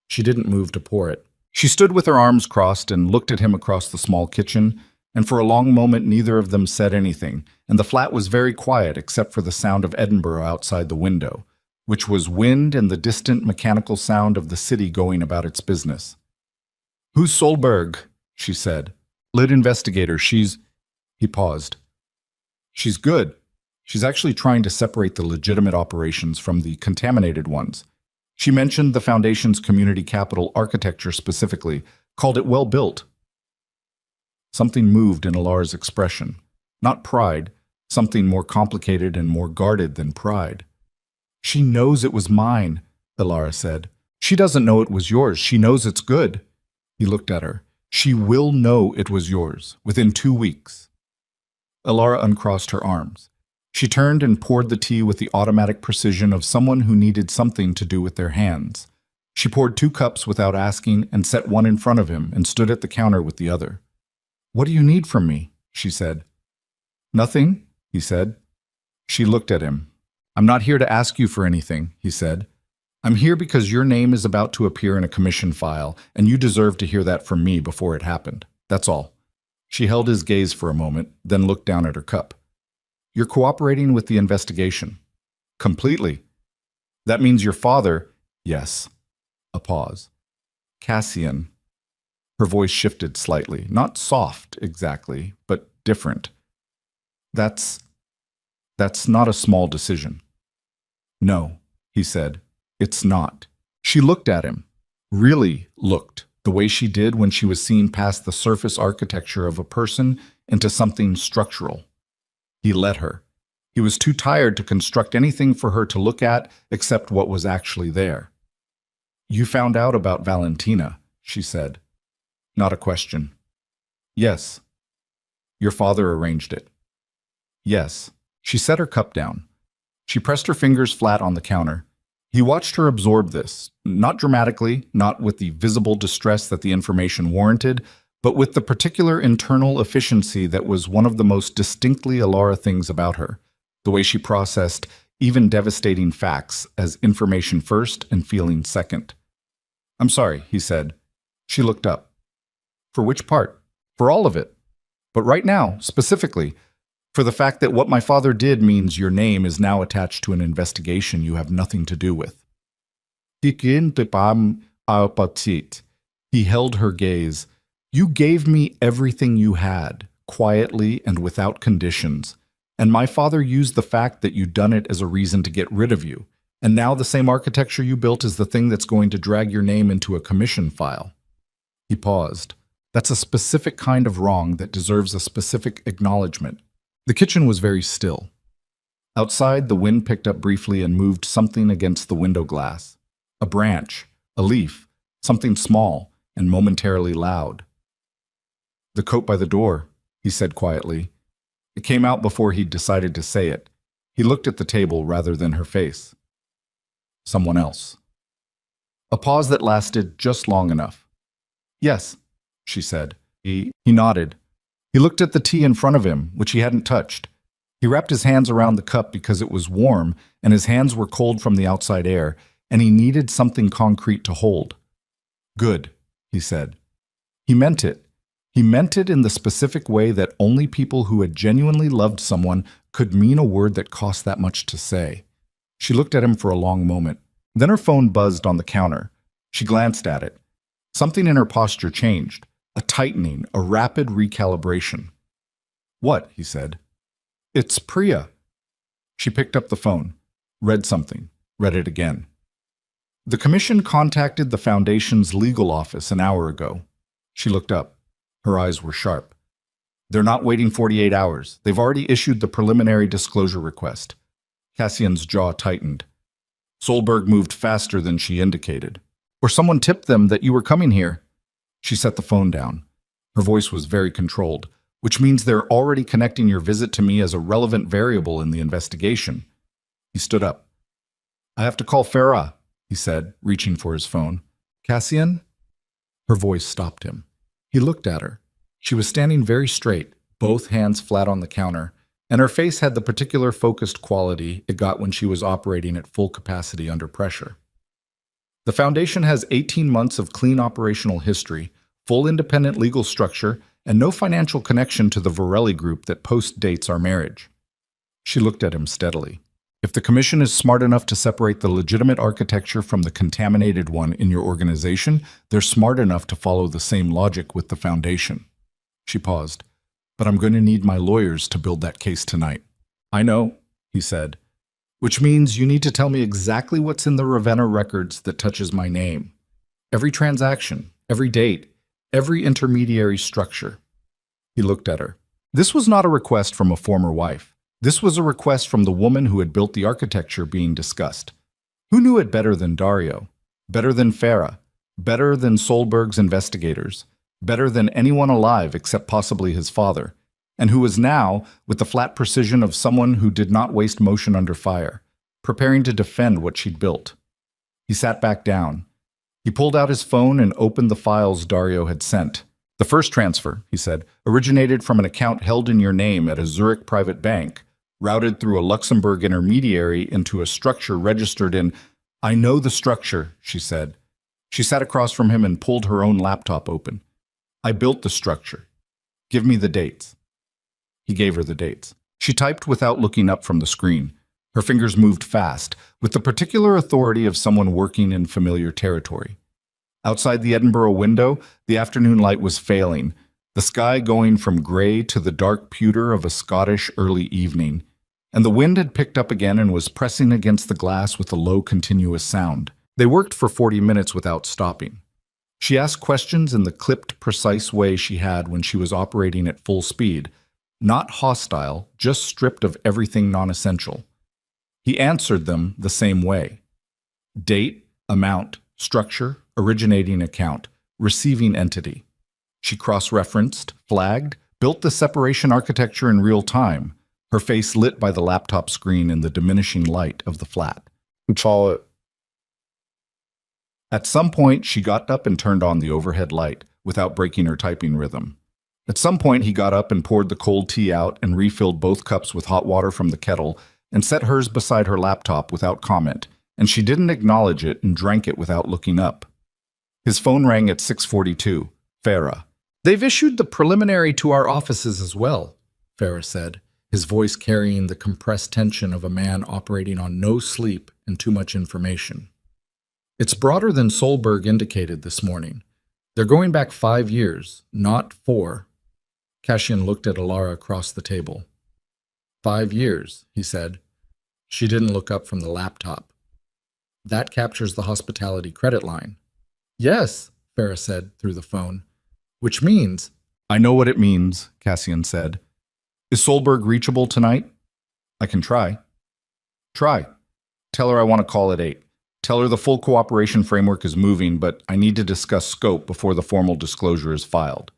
She didn't move to pour it. She stood with her arms crossed and looked at him across the small kitchen, and for a long moment neither of them said anything, and the flat was very quiet except for the sound of Edinburgh outside the window, which was wind and the distant mechanical sound of the city going about its business. "Who's Solberg?" she said. "Lead investigator, she's—" He paused. "She's good. She's actually trying to separate the legitimate operations from the contaminated ones. She mentioned the Foundation's community capital architecture specifically, called it well built." Something moved in Alara's expression. Not pride, something more complicated and more guarded than pride. "She knows it was mine," Alara said. "She doesn't know it was yours. She knows it's good." He looked at her. "She will know it was yours within 2 weeks." Alara uncrossed her arms. She turned and poured the tea with the automatic precision of someone who needed something to do with their hands. She poured 2 cups without asking and set one in front of him and stood at the counter with the other. "What do you need from me?" she said. "Nothing," he said. She looked at him. "I'm not here to ask you for anything," he said. "I'm here because your name is about to appear in a commission file, and you deserve to hear that from me before it happened. That's all." She held his gaze for a moment, then looked down at her cup. "You're cooperating with the investigation." "Completely." "That means your father—" "Yes." A pause. "Cassian." Her voice shifted slightly, not soft exactly, but different. That's not a small decision." "No," he said. "It's not." She looked at him. Really looked, the way she did when she was seen past the surface architecture of a person into something structural. He let her. He was too tired to construct anything for her to look at except what was actually there. "You found out about Valentina," she said. Not a question. "Yes." "Your father arranged it." "Yes." She set her cup down. She pressed her fingers flat on the counter. He watched her absorb this, not dramatically, not with the visible distress that the information warranted, but with the particular internal efficiency that was one of the most distinctly Alara things about her, the way she processed even devastating facts as information first and feeling second. "I'm sorry," he said. She looked up. "For which part?" "For all of it. But right now, specifically, for the fact that what my father did means your name is now attached to an investigation you have nothing to do with." He held her gaze. "You gave me everything you had, quietly and without conditions, and my father used the fact that you'd done it as a reason to get rid of you, and now the same architecture you built is the thing that's going to drag your name into a commission file." He paused. "That's a specific kind of wrong that deserves a specific acknowledgement." The kitchen was very still. Outside, the wind picked up briefly and moved something against the window glass. A branch, a leaf, something small and momentarily loud. "The coat by the door," he said quietly. It came out before he'd decided to say it. He looked at the table rather than her face. "Someone else." A pause that lasted just long enough. "Yes," she said. He nodded. He looked at the tea in front of him, which he hadn't touched. He wrapped his hands around the cup because it was warm, and his hands were cold from the outside air, and he needed something concrete to hold. "Good," he said. He meant it. He meant it in the specific way that only people who had genuinely loved someone could mean a word that cost that much to say. She looked at him for a long moment. Then her phone buzzed on the counter. She glanced at it. Something in her posture changed. A tightening, a rapid recalibration. "What?" he said. "It's Priya." She picked up the phone, read something, read it again. "The commission contacted the Foundation's legal office an hour ago." She looked up. Her eyes were sharp. "They're not waiting 48 hours. They've already issued the preliminary disclosure request." Cassian's jaw tightened. Solberg moved faster than she indicated. "Or someone tipped them that you were coming here." She set the phone down. Her voice was very controlled, which means they're already connecting your visit to me as a relevant variable in the investigation. He stood up. "I have to call Farah," he said, reaching for his phone. "Cassian?" Her voice stopped him. He looked at her. She was standing very straight, both hands flat on the counter, and her face had the particular focused quality it got when she was operating at full capacity under pressure. The Foundation has 18 months of clean operational history, full independent legal structure, and no financial connection to the Vorelli group that post-dates our marriage. She looked at him steadily. If the commission is smart enough to separate the legitimate architecture from the contaminated one in your organization, they're smart enough to follow the same logic with the Foundation. She paused. But I'm going to need my lawyers to build that case tonight. I know, he said. Which means you need to tell me exactly what's in the Ravenna records that touches my name. Every transaction, every date, every intermediary structure. He looked at her. This was not a request from a former wife. This was a request from the woman who had built the architecture being discussed. Who knew it better than Dario? Better than Farah? Better than Solberg's investigators? Better than anyone alive except possibly his father, and who was now, with the flat precision of someone who did not waste motion under fire, preparing to defend what she'd built. He sat back down. He pulled out his phone and opened the files Dario had sent. The first transfer, he said, originated from an account held in your name at a Zurich private bank, routed through a Luxembourg intermediary into a structure registered in... I know the structure, she said. She sat across from him and pulled her own laptop open. I built the structure. Give me the dates. He gave her the dates. She typed without looking up from the screen. Her fingers moved fast, with the particular authority of someone working in familiar territory. Outside the Edinburgh window, the afternoon light was failing, the sky going from gray to the dark pewter of a Scottish early evening, and the wind had picked up again and was pressing against the glass with a low, continuous sound. They worked for 40 minutes without stopping. She asked questions in the clipped, precise way she had when she was operating at full speed, not hostile, just stripped of everything non-essential. He answered them the same way. Date, amount, structure, originating account, receiving entity. She cross-referenced, flagged, built the separation architecture in real time, her face lit by the laptop screen in the diminishing light of the flat. At some point, she got up and turned on the overhead light, without breaking her typing rhythm. At some point, he got up and poured the cold tea out and refilled both cups with hot water from the kettle and set hers beside her laptop without comment, and she didn't acknowledge it and drank it without looking up. His phone rang at 6:42. Farah. They've issued the preliminary to our offices as well, Farah said, his voice carrying the compressed tension of a man operating on no sleep and too much information. It's broader than Solberg indicated this morning. They're going back 5 years, not 4. Cassian looked at Alara across the table. 5 years, he said. She didn't look up from the laptop. That captures the hospitality credit line. Yes, Farah said through the phone. Which means... I know what it means, Cassian said. Is Solberg reachable tonight? I can try. Try. Tell her I want to call at 8. Tell her the full cooperation framework is moving, but I need to discuss scope before the formal disclosure is filed.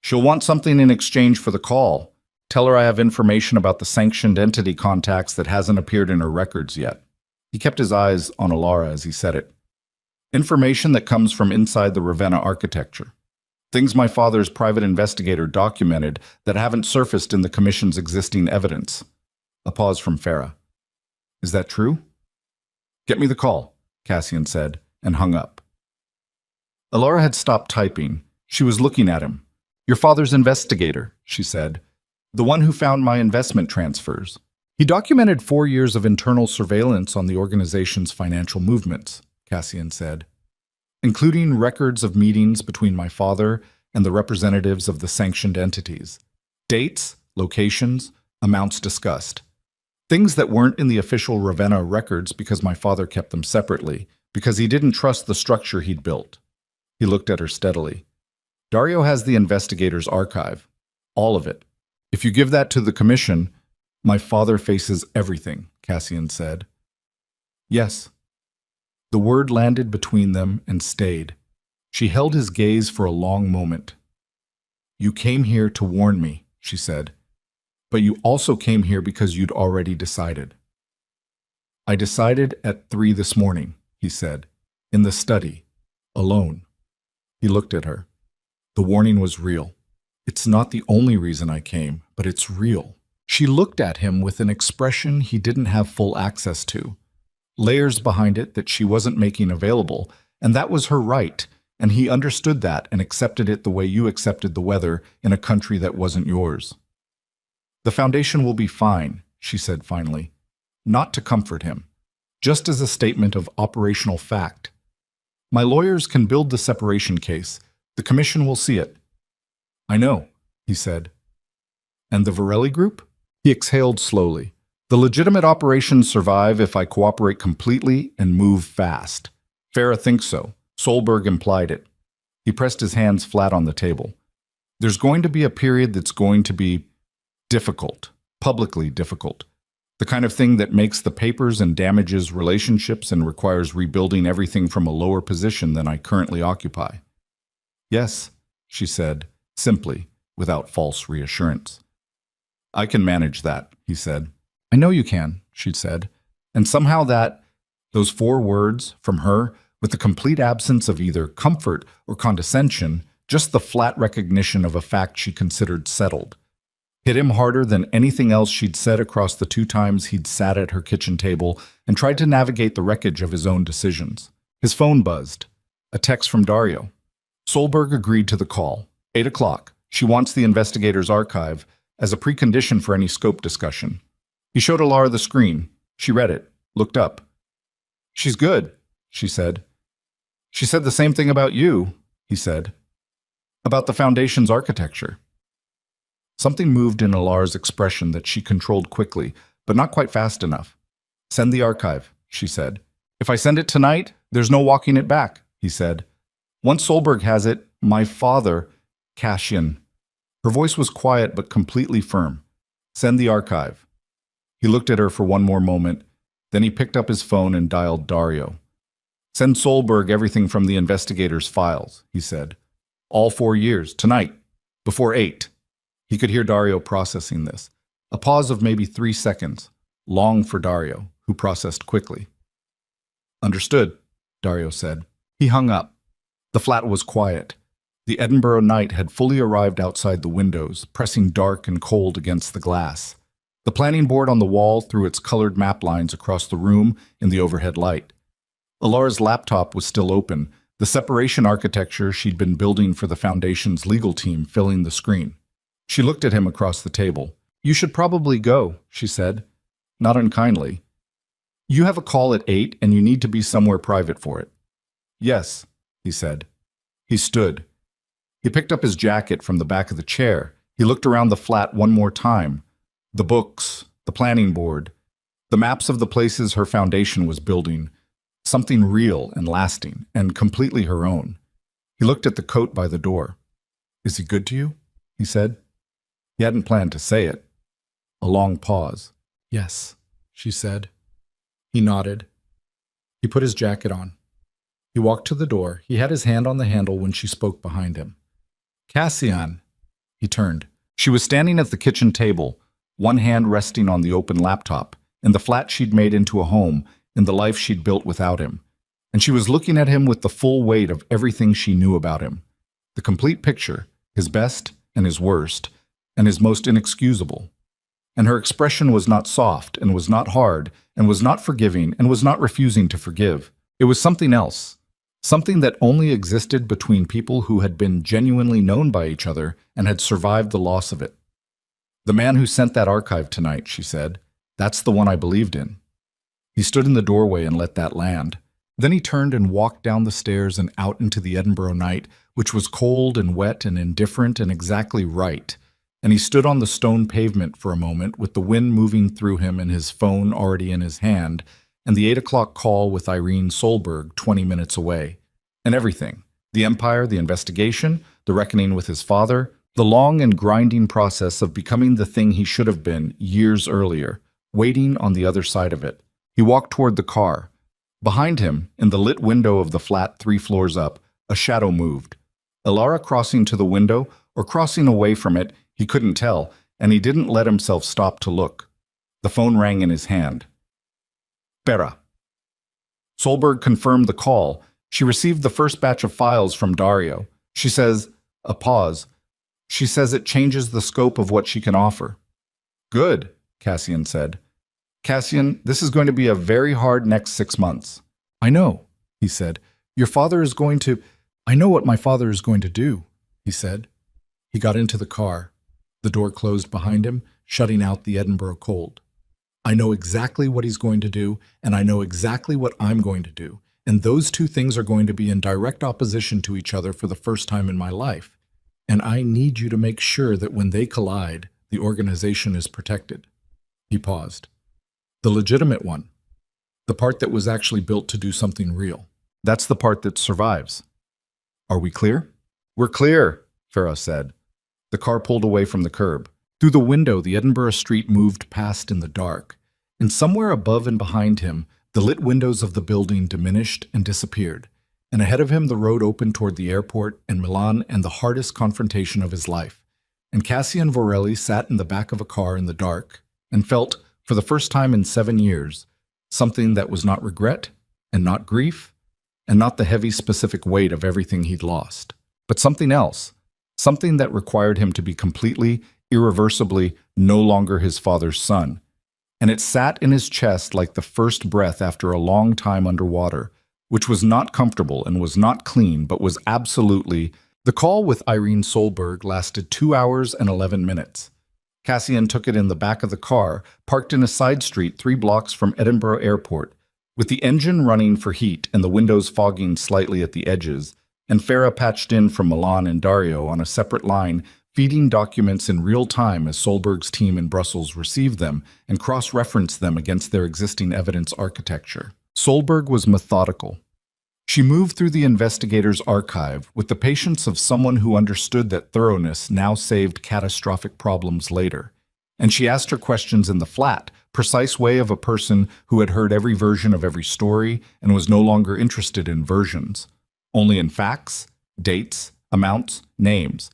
She'll want something in exchange for the call. Tell her I have information about the sanctioned entity contacts that hasn't appeared in her records yet. He kept his eyes on Alara as he said it. Information that comes from inside the Ravenna architecture. Things my father's private investigator documented that haven't surfaced in the Commission's existing evidence. A pause from Farah. Is that true? Get me the call, Cassian said, and hung up. Alara had stopped typing. She was looking at him. Your father's investigator, she said. The one who found my investment transfers. He documented 4 years of internal surveillance on the organization's financial movements, Cassian said, including records of meetings between my father and the representatives of the sanctioned entities. Dates, locations, amounts discussed. Things that weren't in the official Ravenna records because my father kept them separately, because he didn't trust the structure he'd built. He looked at her steadily. Dario has the investigator's archive. All of it. If you give that to the Commission, my father faces everything, Cassian said. Yes. The word landed between them and stayed. She held his gaze for a long moment. You came here to warn me, she said. But you also came here because you'd already decided. I decided at 3 this morning, he said, in the study, alone. He looked at her. The warning was real. It's not the only reason I came, but it's real. She looked at him with an expression he didn't have full access to. Layers behind it that she wasn't making available, And that was her right, and he understood that and accepted it the way you accepted the weather in a country that wasn't yours. The foundation will be fine, she said finally, not to comfort him, just as a statement of operational fact. My lawyers can build the separation case. The commission will see it. I know, he said. And the Varelli Group? He exhaled slowly. The legitimate operations survive if I cooperate completely and move fast. Farah thinks so. Solberg implied it. He pressed his hands flat on the table. There's going to be a period that's going to be difficult, publicly difficult. The kind of thing that makes the papers and damages relationships and requires rebuilding everything from a lower position than I currently occupy. Yes, she said, simply, without false reassurance. I can manage that, he said. I know you can, she said. And somehow those 4 words from her, with the complete absence of either comfort or condescension, just the flat recognition of a fact she considered settled, hit him harder than anything else she'd said across the 2 times he'd sat at her kitchen table and tried to navigate the wreckage of his own decisions. His phone buzzed. A text from Dario. Solberg agreed to the call. 8 o'clock. She wants the investigator's archive as a precondition for any scope discussion. He showed Alara the screen. She read it, looked up. She's good, she said. She said the same thing about you, he said. About the foundation's architecture. Something moved in Alara's expression that she controlled quickly, but not quite fast enough. Send the archive, she said. If I send it tonight, there's no walking it back, he said. Once Solberg has it, my father, Cassian. Her voice was quiet but completely firm. Send the archive. He looked at her for one more moment, then he picked up his phone and dialed Dario. Send Solberg everything from the investigator's files, he said. All 4 years, tonight, before 8. He could hear Dario processing this. A pause of maybe 3 seconds, long for Dario, who processed quickly. Understood, Dario said. He hung up. The flat was quiet. The Edinburgh night had fully arrived outside the windows, pressing dark and cold against the glass. The planning board on the wall threw its colored map lines across the room in the overhead light. Alara's laptop was still open, the separation architecture she'd been building for the Foundation's legal team filling the screen. She looked at him across the table. You should probably go, she said, not unkindly. You have a call at 8 and you need to be somewhere private for it. Yes, he said. He stood. He picked up his jacket from the back of the chair. He looked around the flat one more time. The books, the planning board, the maps of the places her foundation was building, something real and lasting and completely her own. He looked at the coat by the door. Is he good to you? He said. He hadn't planned to say it. A long pause. Yes, she said. He nodded. He put his jacket on. He walked to the door. He had his hand on the handle when she spoke behind him. Cassian. He turned. She was standing at the kitchen table, one hand resting on the open laptop, in the flat she'd made into a home, in the life she'd built without him. And she was looking at him with the full weight of everything she knew about him. The complete picture, his best and his worst, and his most inexcusable. And her expression was not soft, and was not hard, and was not forgiving, and was not refusing to forgive. It was something else. Something that only existed between people who had been genuinely known by each other and had survived the loss of it. The man who sent that archive tonight, she said, that's the one I believed in. He stood in the doorway and let that land. Then he turned and walked down the stairs and out into the Edinburgh night, which was cold and wet and indifferent and exactly right. And he stood on the stone pavement for a moment with the wind moving through him and his phone already in his hand, and the 8 o'clock call with Irene Solberg 20 minutes away. And everything. The empire, the investigation, the reckoning with his father, the long and grinding process of becoming the thing he should have been years earlier, waiting on the other side of it. He walked toward the car. Behind him, in the lit window of the flat 3 floors up, a shadow moved. Alara crossing to the window or crossing away from it, he couldn't tell, and he didn't let himself stop to look. The phone rang in his hand. Bera. Solberg confirmed the call. She received the first batch of files from Dario. She says, a pause. She says it changes the scope of what she can offer. Good, Cassian said. Cassian, this is going to be a very hard next 6 months. I know, he said. Your father is going to— I know what my father is going to do, he said. He got into the car. The door closed behind him, shutting out the Edinburgh cold. I know exactly what he's going to do, and I know exactly what I'm going to do. And those two things are going to be in direct opposition to each other for the first time in my life. And I need you to make sure that when they collide, the organization is protected. He paused. The legitimate one. The part that was actually built to do something real. That's the part that survives. Are we clear? We're clear, Farah said. The car pulled away from the curb. Through the window, the Edinburgh street moved past in the dark, and somewhere above and behind him, the lit windows of the building diminished and disappeared, and ahead of him the road opened toward the airport and Milan and the hardest confrontation of his life. And Cassian Vorelli sat in the back of a car in the dark and felt, for the first time in 7 years, something that was not regret and not grief and not the heavy specific weight of everything he'd lost, but something else, something that required him to be completely, irreversibly no longer his father's son. And it sat in his chest like the first breath after a long time underwater, which was not comfortable and was not clean, but was absolutely— The call with Irene Solberg lasted 2 hours and 11 minutes. Cassian took it in the back of the car, parked in a side street 3 blocks from Edinburgh Airport, with the engine running for heat and the windows fogging slightly at the edges, and Farah patched in from Milan and Dario on a separate line, feeding documents in real time as Solberg's team in Brussels received them and cross-referenced them against their existing evidence architecture. Solberg was methodical. She moved through the investigator's archive with the patience of someone who understood that thoroughness now saved catastrophic problems later. And she asked her questions in the flat, precise way of a person who had heard every version of every story and was no longer interested in versions, only in facts, dates, amounts, names.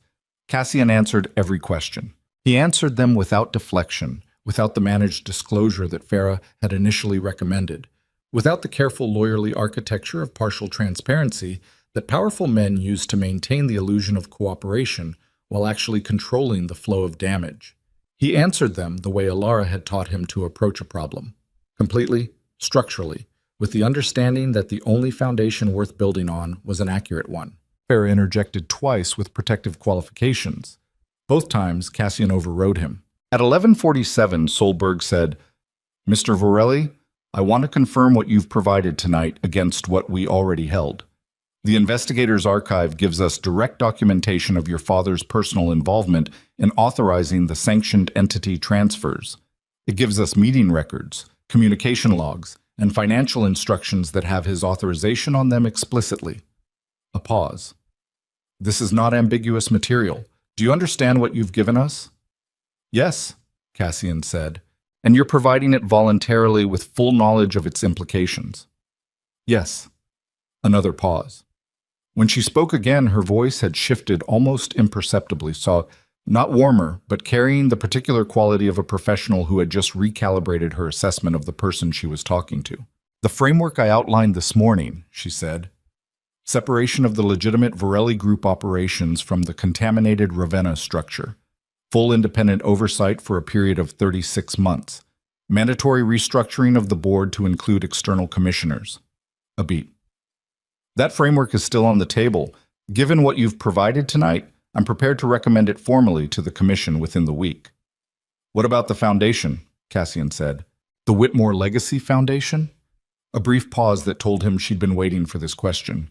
Cassian answered every question. He answered them without deflection, without the managed disclosure that Farah had initially recommended, without the careful lawyerly architecture of partial transparency that powerful men use to maintain the illusion of cooperation while actually controlling the flow of damage. He answered them the way Alara had taught him to approach a problem, completely, structurally, with the understanding that the only foundation worth building on was an accurate one. Farah interjected twice with protective qualifications. Both times, Cassian overrode him. At 11:47, Solberg said, "Mr. Vorelli, I want to confirm what you've provided tonight against what we already held. The investigator's archive gives us direct documentation of your father's personal involvement in authorizing the sanctioned entity transfers. It gives us meeting records, communication logs, and financial instructions that have his authorization on them explicitly." A pause. "This is not ambiguous material. Do you understand what you've given us?" "Yes," Cassian said. "And you're providing it voluntarily with full knowledge of its implications?" "Yes." Another pause. When she spoke again, her voice had shifted almost imperceptibly, so not warmer, but carrying the particular quality of a professional who had just recalibrated her assessment of the person she was talking to. "The framework I outlined this morning," she said. "Separation of the legitimate Vorelli Group operations from the contaminated Ravenna structure. Full independent oversight for a period of 36 months. Mandatory restructuring of the board to include external commissioners." A beat. "That framework is still on the table. Given what you've provided tonight, I'm prepared to recommend it formally to the commission within the week." "What about the foundation?" Cassian said. "The Whitmore Legacy Foundation?" A brief pause that told him she'd been waiting for this question.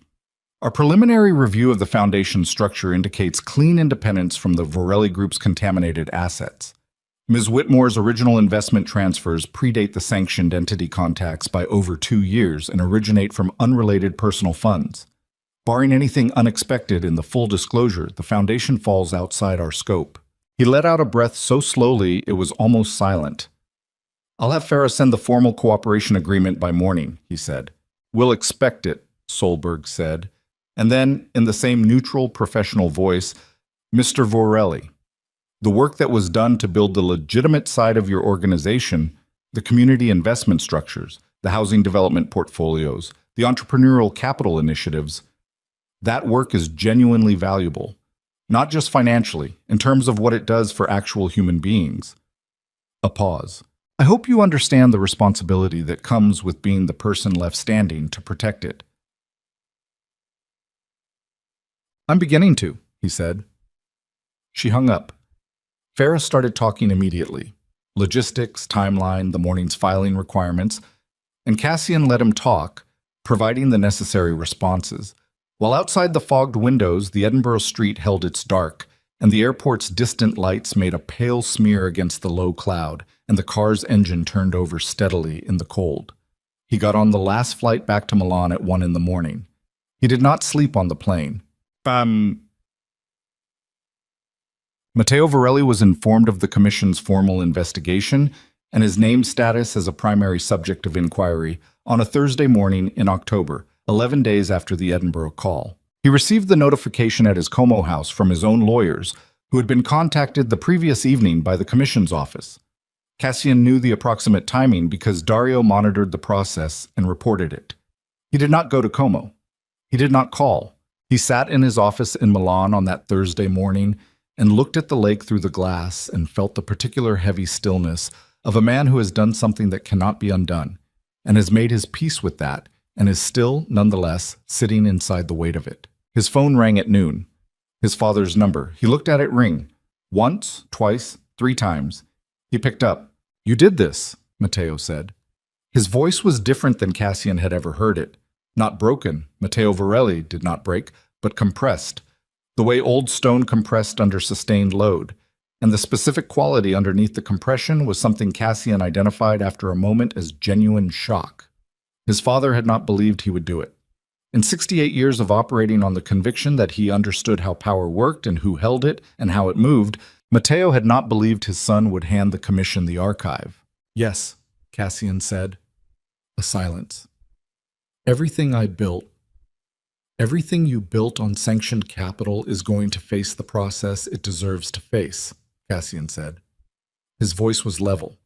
"Our preliminary review of the foundation structure indicates clean independence from the Vorelli Group's contaminated assets. Ms. Whitmore's original investment transfers predate the sanctioned entity contacts by over 2 years and originate from unrelated personal funds. Barring anything unexpected in the full disclosure, the foundation falls outside our scope." He let out a breath so slowly it was almost silent. "I'll have Farah send the formal cooperation agreement by morning," he said. "We'll expect it," Solberg said. And then, in the same neutral, professional voice, "Mr. Vorelli, the work that was done to build the legitimate side of your organization, the community investment structures, the housing development portfolios, the entrepreneurial capital initiatives, that work is genuinely valuable, not just financially, in terms of what it does for actual human beings." A pause. "I hope you understand the responsibility that comes with being the person left standing to protect it." I'm beginning to, he said. She hung up. Farah started talking immediately. Logistics, timeline, the morning's filing requirements, and Cassian let him talk, providing the necessary responses. While outside the fogged windows, the Edinburgh street held its dark, and the airport's distant lights made a pale smear against the low cloud, and the car's engine turned over steadily in the cold. He got on the last flight back to Milan at 1 in the morning. He did not sleep on the plane. Matteo Varelli was informed of the Commission's formal investigation and his named status as a primary subject of inquiry on a Thursday morning in October, 11 days after the Edinburgh call. He received the notification at his Como house from his own lawyers, who had been contacted the previous evening by the Commission's office. Cassian knew the approximate timing because Dario monitored the process and reported it. He did not go to Como. He did not call. He sat in his office in Milan on that Thursday morning and looked at the lake through the glass and felt the particular heavy stillness of a man who has done something that cannot be undone, and has made his peace with that, and is still, nonetheless, sitting inside the weight of it. His phone rang at noon. His father's number. He looked at it ring. Once, twice, 3 times. He picked up. "You did this," Matteo said. His voice was different than Cassian had ever heard it. Not broken. Matteo Varelli did not break, but compressed. The way old stone compressed under sustained load. And the specific quality underneath the compression was something Cassian identified after a moment as genuine shock. His father had not believed he would do it. In 68 years of operating on the conviction that he understood how power worked and who held it and how it moved, Matteo had not believed his son would hand the Commission the archive. "Yes," Cassian said. A silence. "Everything I built, everything you built on sanctioned capital is going to face the process it deserves to face," Cassian said. His voice was level.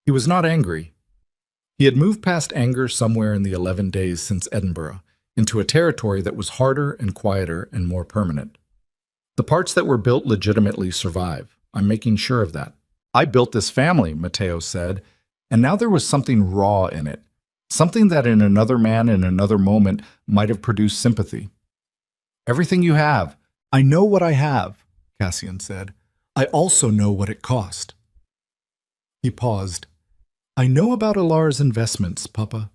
He was not angry. He had moved past anger somewhere in the 11 days since Edinburgh, into a territory that was harder and quieter and more permanent. The parts that were built legitimately survive. I'm making sure of that. "I built this family," Matteo said, and now there was something raw in it. Something that in another man in another moment might have produced sympathy. "Everything you have." "I know what I have," Cassian said. "I also know what it cost." He paused. "I know about Alar's investments, Papa.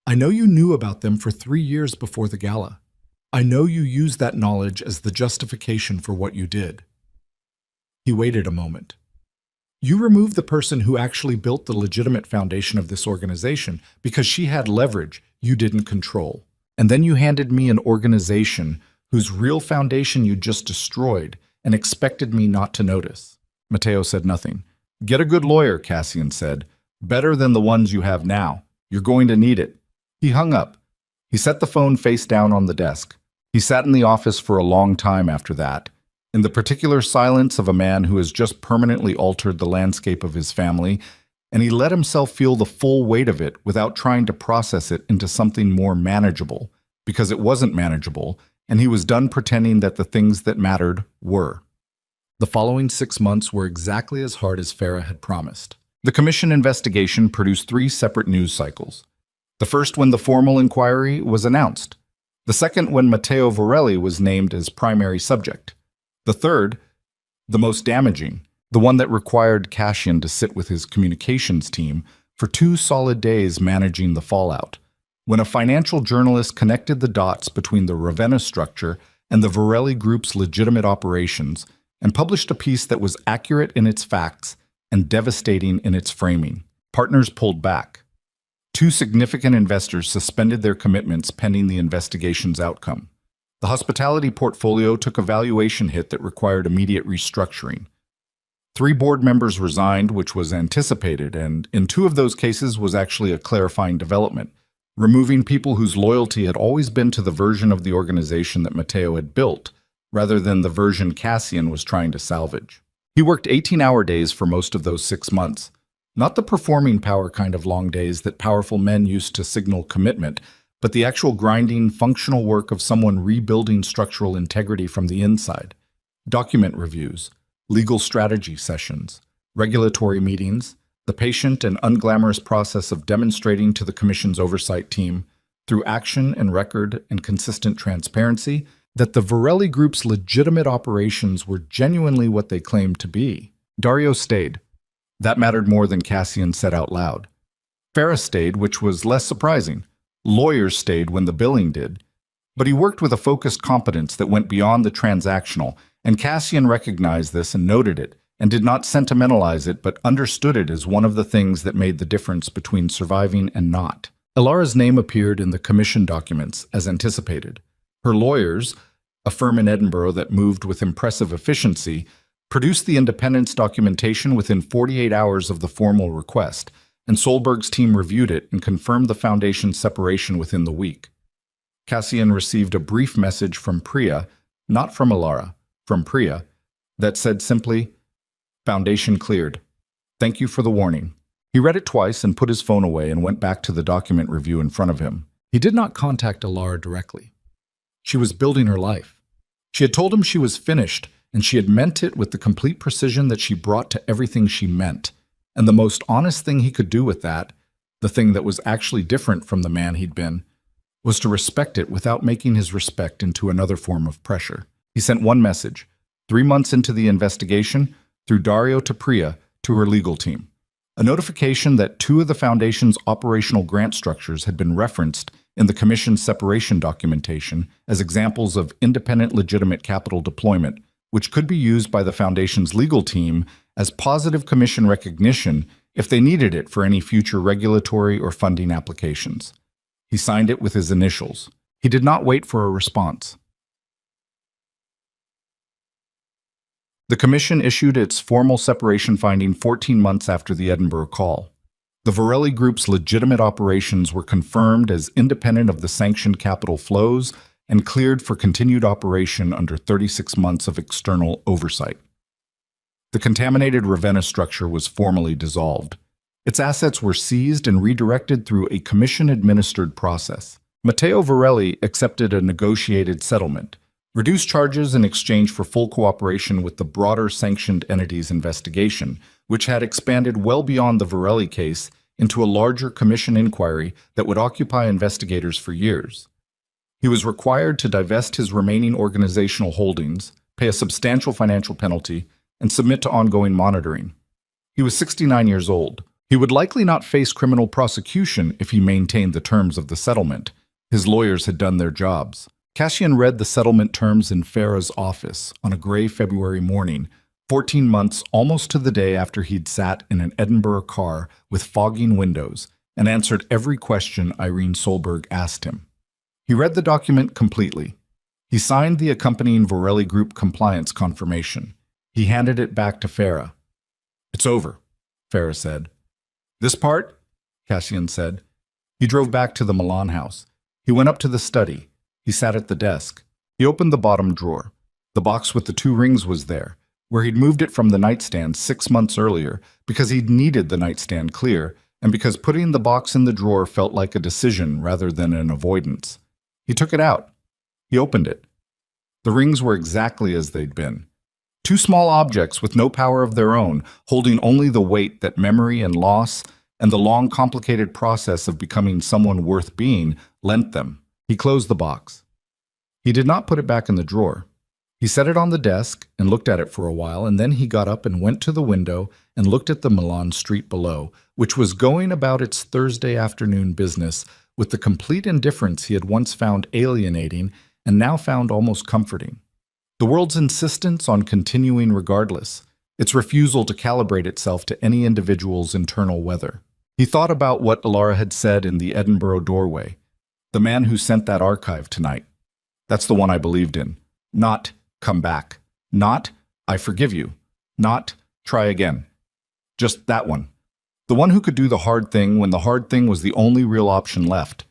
I know you knew about them for 3 years before the gala. I know you used that knowledge as the justification for what you did." He waited a moment. "You removed the person who actually built the legitimate foundation of this organization because she had leverage you didn't control. And then you handed me an organization whose real foundation you just destroyed and expected me not to notice." Matteo said nothing. "Get a good lawyer," Cassian said. "Better than the ones you have now. You're going to need it." He hung up. He set the phone face down on the desk. He sat in the office for a long time after that, in the particular silence of a man who has just permanently altered the landscape of his family, and he let himself feel the full weight of it without trying to process it into something more manageable, because it wasn't manageable, and he was done pretending that the things that mattered were. The following 6 months were exactly as hard as Farah had promised. The Commission investigation produced 3 separate news cycles. The first when the formal inquiry was announced. The second when Matteo Varelli was named as primary subject. The third, the most damaging, the one that required Cassian to sit with his communications team for 2 solid days managing the fallout, when a financial journalist connected the dots between the Ravenna structure and the Varelli Group's legitimate operations and published a piece that was accurate in its facts and devastating in its framing. Partners pulled back. 2 significant investors suspended their commitments pending the investigation's outcome. The hospitality portfolio took a valuation hit that required immediate restructuring. 3 board members resigned, which was anticipated, and in 2 of those cases was actually a clarifying development, removing people whose loyalty had always been to the version of the organization that Matteo had built, rather than the version Cassian was trying to salvage. He worked 18-hour days for most of those 6 months, not the performing power kind of long days that powerful men used to signal commitment, but the actual grinding, functional work of someone rebuilding structural integrity from the inside. Document reviews, legal strategy sessions, regulatory meetings, the patient and unglamorous process of demonstrating to the Commission's oversight team, through action and record and consistent transparency, that the Varelli Group's legitimate operations were genuinely what they claimed to be. Dario stayed. That mattered more than Cassian said out loud. Farah stayed, which was less surprising. Lawyers stayed when the billing did. But he worked with a focused competence that went beyond the transactional, and Cassian recognized this and noted it, and did not sentimentalize it but understood it as one of the things that made the difference between surviving and not. Elara's name appeared in the commission documents, as anticipated. Her lawyers, a firm in Edinburgh that moved with impressive efficiency, produced the independence documentation within 48 hours of the formal request, and Solberg's team reviewed it and confirmed the foundation's separation within the week. Cassian received a brief message from Priya, not from Elara, from Priya, that said simply, "Foundation cleared. Thank you for the warning." He read it twice and put his phone away and went back to the document review in front of him. He did not contact Elara directly. She was building her life. She had told him she was finished, and she had meant it with the complete precision that she brought to everything she meant. And the most honest thing he could do with that, the thing that was actually different from the man he'd been, was to respect it without making his respect into another form of pressure. He sent one message, 3 months into the investigation, through Dario to Priya, to her legal team. A notification that 2 of the Foundation's operational grant structures had been referenced in the Commission's separation documentation as examples of independent legitimate capital deployment, which could be used by the Foundation's legal team as positive Commission recognition if they needed it for any future regulatory or funding applications. He signed it with his initials. He did not wait for a response. The Commission issued its formal separation finding 14 months after the Edinburgh call. The Varelli Group's legitimate operations were confirmed as independent of the sanctioned capital flows and cleared for continued operation under 36 months of external oversight. The contaminated Ravenna structure was formally dissolved. Its assets were seized and redirected through a commission-administered process. Matteo Varelli accepted a negotiated settlement, reduced charges in exchange for full cooperation with the broader sanctioned entity's investigation, which had expanded well beyond the Varelli case into a larger commission inquiry that would occupy investigators for years. He was required to divest his remaining organizational holdings, pay a substantial financial penalty, and submit to ongoing monitoring. He was 69 years old. He would likely not face criminal prosecution if he maintained the terms of the settlement. His lawyers had done their jobs. Cassian read the settlement terms in Farah's office on a gray February morning, 14 months almost to the day after he'd sat in an Edinburgh car with fogging windows and answered every question Irene Solberg asked him. He read the document completely. He signed the accompanying Varelli Group compliance confirmation. He handed it back to Farah. "It's over," Farah said. "This part?" Cassian said. He drove back to the Milan house. He went up to the study. He sat at the desk. He opened the bottom drawer. The box with the 2 rings was there, where he'd moved it from the nightstand 6 months earlier because he'd needed the nightstand clear and because putting the box in the drawer felt like a decision rather than an avoidance. He took it out. He opened it. The rings were exactly as they'd been. 2 small objects with no power of their own, holding only the weight that memory and loss and the long, complicated process of becoming someone worth being lent them. He closed the box. He did not put it back in the drawer. He set it on the desk and looked at it for a while, and then he got up and went to the window and looked at the Milan street below, which was going about its Thursday afternoon business with the complete indifference he had once found alienating and now found almost comforting. The world's insistence on continuing regardless, its refusal to calibrate itself to any individual's internal weather. He thought about what Elara had said in the Edinburgh doorway. "The man who sent that archive tonight. That's the one I believed in. Not, come back. Not, I forgive you. Not, try again. Just that one. The one who could do the hard thing when the hard thing was the only real option left.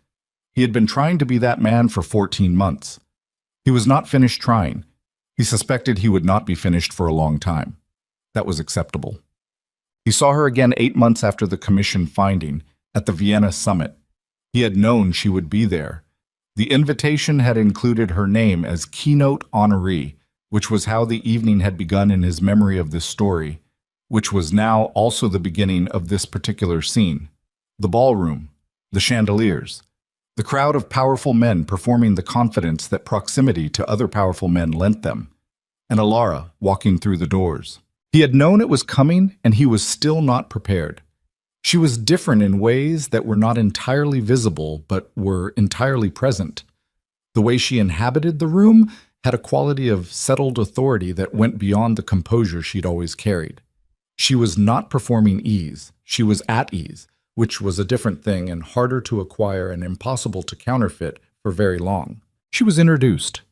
He had been trying to be that man for 14 months. He was not finished trying. He suspected he would not be finished for a long time. That was acceptable. He saw her again 8 months after the commission finding, at the Vienna summit. He had known she would be there. The invitation had included her name as keynote honoree, which was how the evening had begun in his memory of this story, which was now also the beginning of this particular scene. The ballroom, the chandeliers, The crowd of powerful men performing the confidence that proximity to other powerful men lent them, and Alara walking through the doors. He had known it was coming, and he was still not prepared. She was different in ways that were not entirely visible, but were entirely present. The way she inhabited the room had a quality of settled authority that went beyond the composure she'd always carried. She was not performing ease, she was at ease, which was a different thing and harder to acquire and impossible to counterfeit for very long. She was introduced.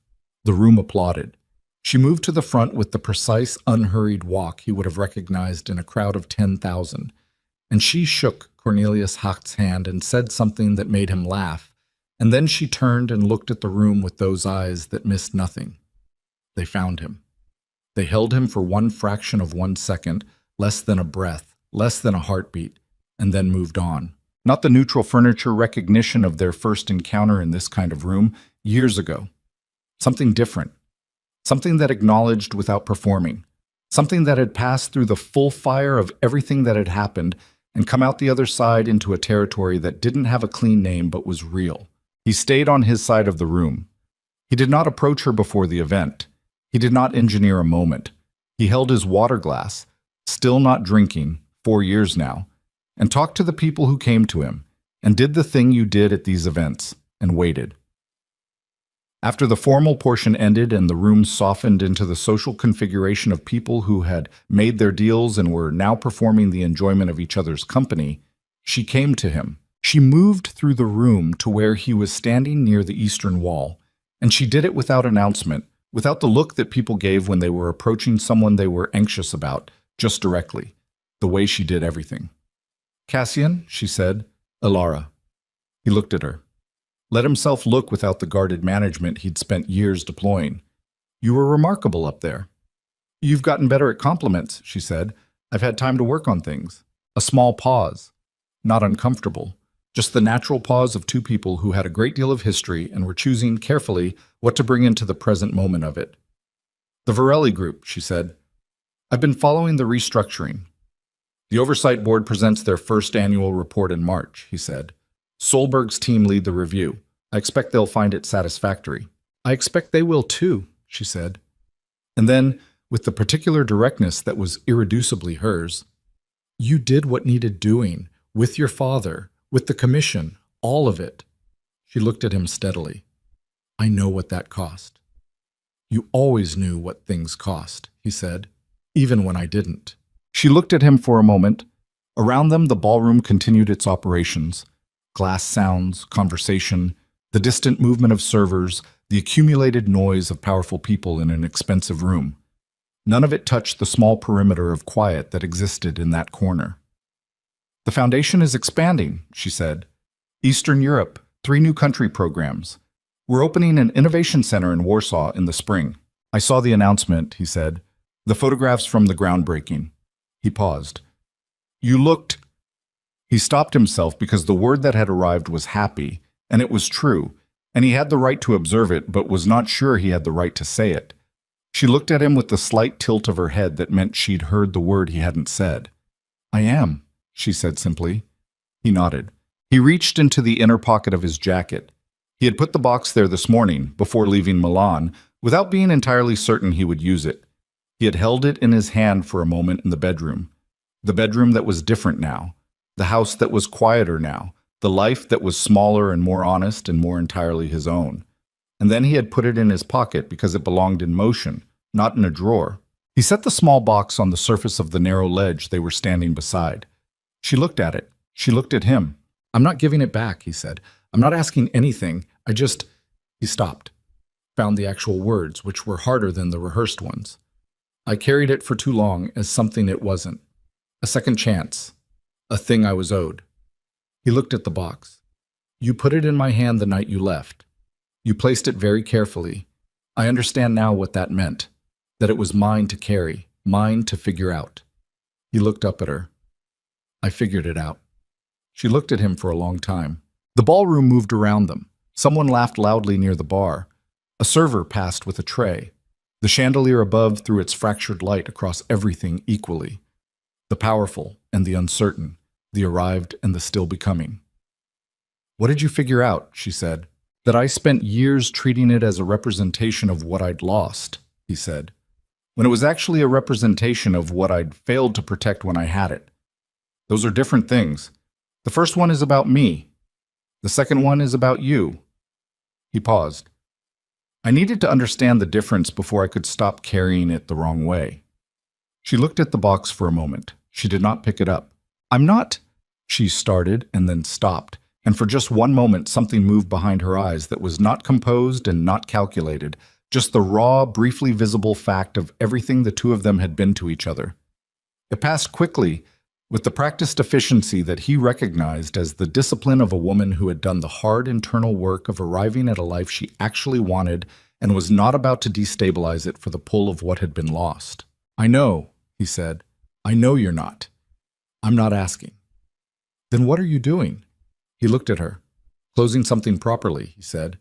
The room applauded. She moved to the front with the precise, unhurried walk he would have recognized in a crowd of 10,000, and she shook Cornelius Hacht's hand and said something that made him laugh, and then she turned and looked at the room with those eyes that missed nothing. They found him. They held him for one fraction of 1 second, less than a breath, less than a heartbeat, and then moved on. Not the neutral furniture recognition of their first encounter in this kind of room years ago. Something different. Something that acknowledged without performing. Something that had passed through the full fire of everything that had happened and come out the other side into a territory that didn't have a clean name but was real. He stayed on his side of the room. He did not approach her before the event. He did not engineer a moment. He held his water glass, still not drinking, 4 years now, and talked to the people who came to him, and did the thing you did at these events, and waited. After the formal portion ended and the room softened into the social configuration of people who had made their deals and were now performing the enjoyment of each other's company, she came to him. She moved through the room to where he was standing near the eastern wall, and she did it without announcement, without the look that people gave when they were approaching someone they were anxious about, just directly, the way she did everything. "Cassian," she said. "Alara." He looked at her. Let himself look without the guarded management he'd spent years deploying. "You were remarkable up there." "You've gotten better at compliments," she said. "I've had time to work on things." A small pause. Not uncomfortable. Just the natural pause of two people who had a great deal of history and were choosing carefully what to bring into the present moment of it. "The Varelli Group," she said. "I've been following the restructuring. The Oversight Board presents their first annual report in March," he said. "Solberg's team lead the review. I expect they'll find it satisfactory." "I expect they will too," she said. And then, with the particular directness that was irreducibly hers, "You did what needed doing, with your father, with the commission, all of it." She looked at him steadily. "I know what that cost." "You always knew what things cost," he said, "even when I didn't." She looked at him for a moment. Around them, the ballroom continued its operations. Glass sounds, conversation, the distant movement of servers, the accumulated noise of powerful people in an expensive room. None of it touched the small perimeter of quiet that existed in that corner. "The foundation is expanding," she said. "Eastern Europe, 3 new country programs. We're opening an innovation center in Warsaw in the spring." "I saw the announcement," he said. "The photographs from the groundbreaking." He paused. "You looked—" He stopped himself because the word that had arrived was happy, and it was true, and he had the right to observe it, but was not sure he had the right to say it. She looked at him with the slight tilt of her head that meant she'd heard the word he hadn't said. "I am," she said simply. He nodded. He reached into the inner pocket of his jacket. He had put the box there this morning, before leaving Milan, without being entirely certain he would use it. He had held it in his hand for a moment in the bedroom that was different now, the house that was quieter now, the life that was smaller and more honest and more entirely his own. And then he had put it in his pocket because it belonged in motion, not in a drawer. He set the small box on the surface of the narrow ledge they were standing beside. She looked at it. She looked at him. "I'm not giving it back," he said. "I'm not asking anything. I just—" He stopped, found the actual words, which were harder than the rehearsed ones. "I carried it for too long as something it wasn't. A second chance. A thing I was owed." He looked at the box. "You put it in my hand the night you left. You placed it very carefully. I understand now what that meant, that it was mine to carry, mine to figure out." He looked up at her. "I figured it out." She looked at him for a long time. The ballroom moved around them. Someone laughed loudly near the bar. A server passed with a tray. The chandelier above threw its fractured light across everything equally. The powerful and the uncertain, the arrived and the still becoming. What did you figure out? She said. That I spent years treating it as a representation of what I'd lost, he said, when it was actually a representation of what I'd failed to protect when I had it. Those are different things. The first one is about me. The second one is about you. He paused. I needed to understand the difference before I could stop carrying it the wrong way. She looked at the box for a moment. She did not pick it up. I'm not, she started and then stopped, and for just one moment something moved behind her eyes that was not composed and not calculated, just the raw, briefly visible fact of everything the two of them had been to each other. It passed quickly, with the practiced efficiency that he recognized as the discipline of a woman who had done the hard internal work of arriving at a life she actually wanted and was not about to destabilize it for the pull of what had been lost. I know, he said. I know you're not. I'm not asking. Then what are you doing? He looked at her. Closing something properly, he said.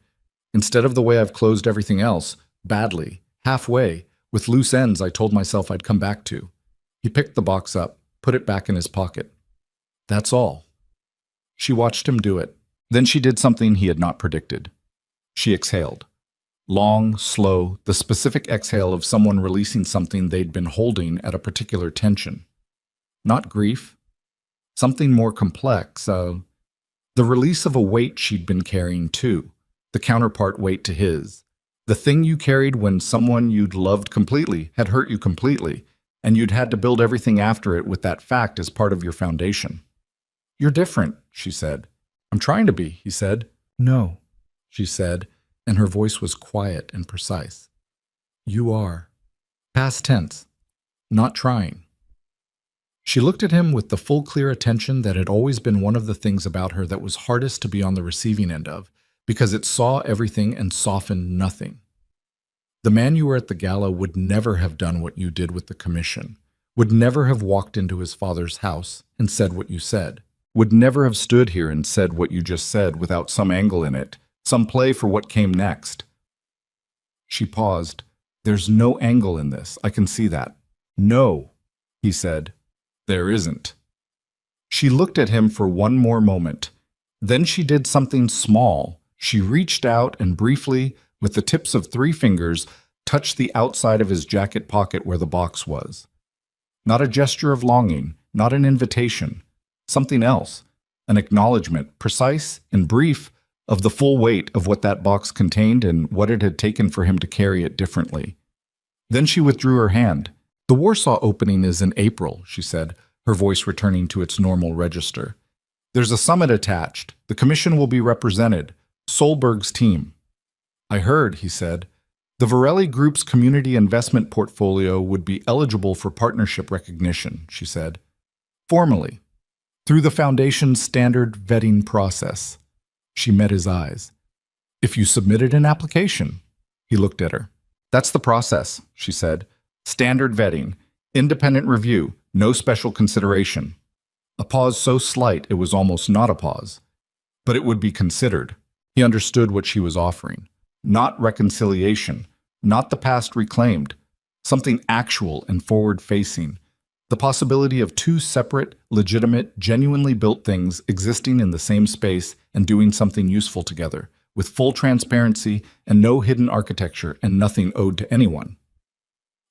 Instead of the way I've closed everything else, badly, halfway, with loose ends I told myself I'd come back to. He picked the box up, put it back in his pocket. That's all. She watched him do it. Then she did something he had not predicted. She exhaled. Long, slow, the specific exhale of someone releasing something they'd been holding at a particular tension. Not grief. Something more complex, the release of a weight she'd been carrying too, the counterpart weight to his. The thing you carried when someone you'd loved completely had hurt you completely, and you'd had to build everything after it with that fact as part of your foundation. You're different, she said. I'm trying to be, he said. No, she said, and her voice was quiet and precise. You are. Past tense. Not trying. She looked at him with the full, clear attention that had always been one of the things about her that was hardest to be on the receiving end of, because it saw everything and softened nothing. The man you were at the gala would never have done what you did with the commission, would never have walked into his father's house and said what you said, would never have stood here and said what you just said without some angle in it, some play for what came next. She paused. There's no angle in this, I can see that. No, he said. There isn't. She looked at him for one more moment. Then she did something small. She reached out and briefly, with the tips of 3 fingers, touched the outside of his jacket pocket where the box was. Not a gesture of longing, not an invitation. Something else. An acknowledgement, precise and brief, of the full weight of what that box contained and what it had taken for him to carry it differently. Then she withdrew her hand. The Warsaw opening is in April, she said, her voice returning to its normal register. There's a summit attached. The commission will be represented. Solberg's team. I heard, he said. The Varelli Group's community investment portfolio would be eligible for partnership recognition, she said. Formally. Through the Foundation's standard vetting process. She met his eyes. If you submitted an application. He looked at her. That's the process, she said. Standard vetting, independent review, no special consideration. A pause so slight it was almost not a pause. But it would be considered. He understood what she was offering. Not reconciliation, not the past reclaimed, something actual and forward-facing. The possibility of 2 separate, legitimate, genuinely built things existing in the same space and doing something useful together, with full transparency and no hidden architecture and nothing owed to anyone.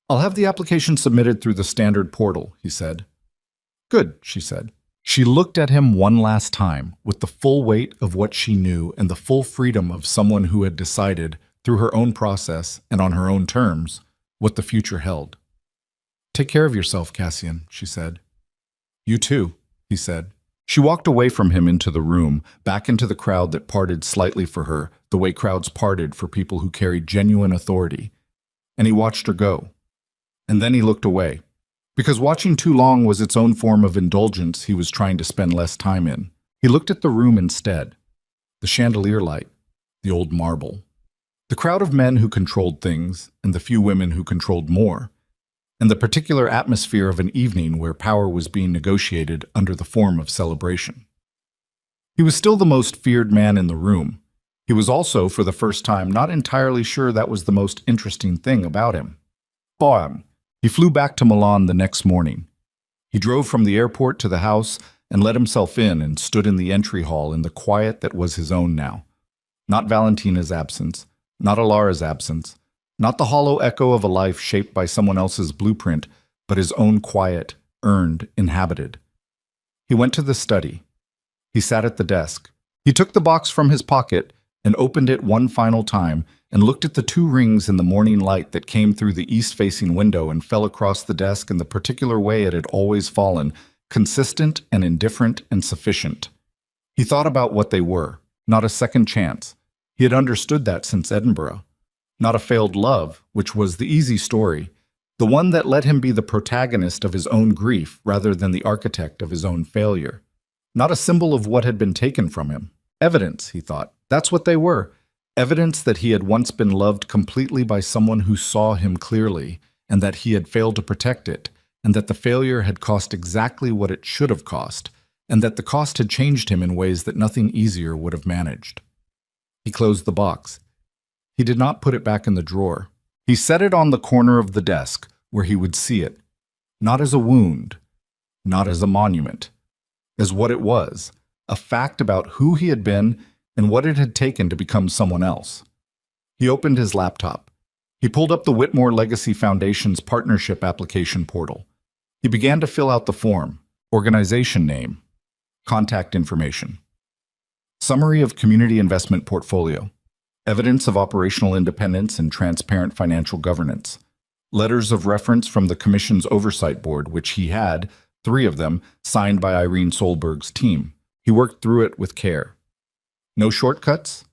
I'll have the application submitted through the standard portal, he said. Good, she said. She looked at him one last time, with the full weight of what she knew and the full freedom of someone who had decided, through her own process and on her own terms, what the future held. Take care of yourself, Cassian, she said. You too, he said. She walked away from him into the room, back into the crowd that parted slightly for her, the way crowds parted for people who carried genuine authority. And he watched her go. And then he looked away. Because watching too long was its own form of indulgence he was trying to spend less time in. He looked at the room instead. The chandelier light, the old marble. The crowd of men who controlled things, and the few women who controlled more. And the particular atmosphere of an evening where power was being negotiated under the form of celebration. He was still the most feared man in the room. He was also, for the first time, not entirely sure that was the most interesting thing about him. Bam! He flew back to Milan the next morning. He drove from the airport to the house, and let himself in and stood in the entry hall in the quiet that was his own now. Not Valentina's absence, not Alara's absence, not the hollow echo of a life shaped by someone else's blueprint, but his own quiet, earned, inhabited. He went to the study. He sat at the desk. He took the box from his pocket and opened it one final time and looked at the 2 rings in the morning light that came through the east-facing window and fell across the desk in the particular way it had always fallen, consistent and indifferent and sufficient. He thought about what they were, not a second chance. He had understood that since Edinburgh. Not a failed love, which was the easy story, the one that let him be the protagonist of his own grief rather than the architect of his own failure. Not a symbol of what had been taken from him. Evidence, he thought. That's what they were. Evidence that he had once been loved completely by someone who saw him clearly, and that he had failed to protect it, and that the failure had cost exactly what it should have cost, and that the cost had changed him in ways that nothing easier would have managed. He closed the box. He did not put it back in the drawer. He set it on the corner of the desk, where he would see it, not as a wound, not as a monument, as what it was, a fact about who he had been and what it had taken to become someone else. He opened his laptop. He pulled up the Whitmore Legacy Foundation's partnership application portal. He began to fill out the form: organization name, contact information, summary of community investment portfolio, evidence of operational independence and transparent financial governance, letters of reference from the Commission's Oversight Board, which he had, 3 of them, signed by Irene Solberg's team. He worked through it with care. No shortcuts,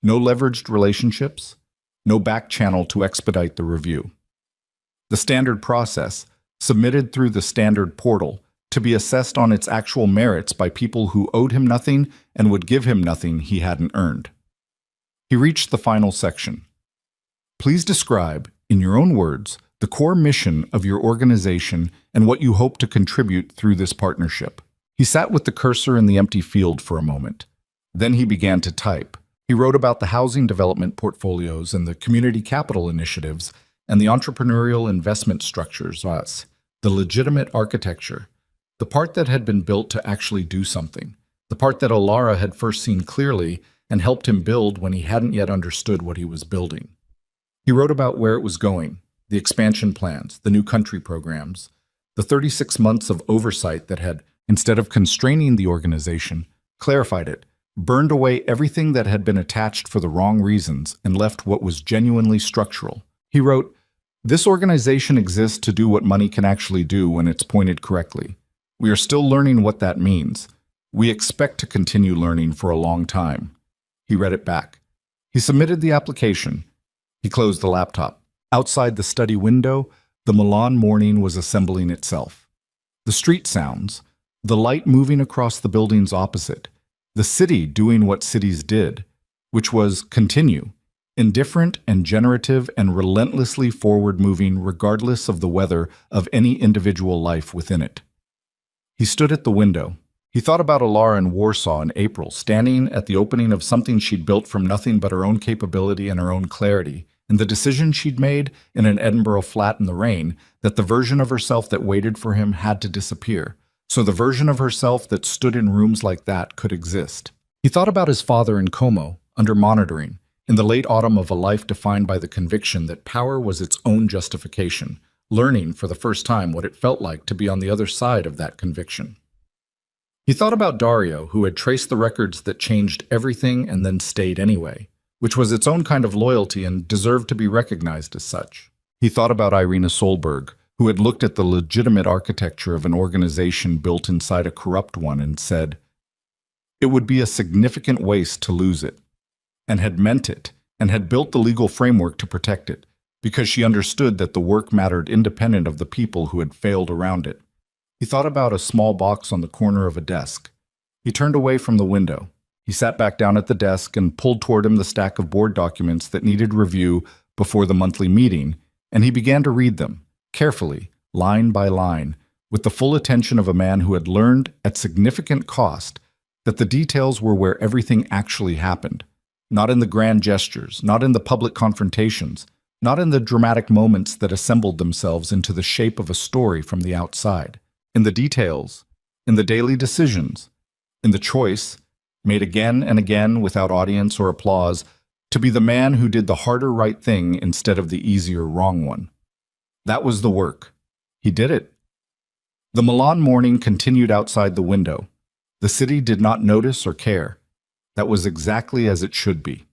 no leveraged relationships, no back channel to expedite the review. The standard process, submitted through the standard portal, to be assessed on its actual merits by people who owed him nothing and would give him nothing he hadn't earned. He reached the final section. Please describe, in your own words, the core mission of your organization and what you hope to contribute through this partnership. He sat with the cursor in the empty field for a moment. Then he began to type. He wrote about the housing development portfolios and the community capital initiatives and the entrepreneurial investment structures, the legitimate architecture, the part that had been built to actually do something, the part that Alara had first seen clearly and helped him build when he hadn't yet understood what he was building. He wrote about where it was going, the expansion plans, the new country programs, the 36 months of oversight that had, instead of constraining the organization, clarified it, burned away everything that had been attached for the wrong reasons and left what was genuinely structural. He wrote, "This organization exists to do what money can actually do when it's pointed correctly. We are still learning what that means. We expect to continue learning for a long time." He read it back. He submitted the application. He closed the laptop. Outside the study window, the Milan morning was assembling itself. The street sounds, the light moving across the buildings opposite, the city doing what cities did, which was continue, indifferent and generative and relentlessly forward-moving regardless of the weather of any individual life within it. He stood at the window. He thought about Alara in Warsaw in April, standing at the opening of something she'd built from nothing but her own capability and her own clarity, and the decision she'd made in an Edinburgh flat in the rain that the version of herself that waited for him had to disappear, so the version of herself that stood in rooms like that could exist. He thought about his father in Como, under monitoring, in the late autumn of a life defined by the conviction that power was its own justification, learning for the first time what it felt like to be on the other side of that conviction. He thought about Dario, who had traced the records that changed everything and then stayed anyway, which was its own kind of loyalty and deserved to be recognized as such. He thought about Irina Solberg, who had looked at the legitimate architecture of an organization built inside a corrupt one and said, it would be a significant waste to lose it, and had meant it, and had built the legal framework to protect it, because she understood that the work mattered independent of the people who had failed around it. He thought about a small box on the corner of a desk. He turned away from the window. He sat back down at the desk and pulled toward him the stack of board documents that needed review before the monthly meeting, and he began to read them, carefully, line by line, with the full attention of a man who had learned, at significant cost, that the details were where everything actually happened, not in the grand gestures, not in the public confrontations, not in the dramatic moments that assembled themselves into the shape of a story from the outside. In the details, in the daily decisions, in the choice, made again and again without audience or applause, to be the man who did the harder right thing instead of the easier wrong one. That was the work. He did it. The Milan morning continued outside the window. The city did not notice or care. That was exactly as it should be.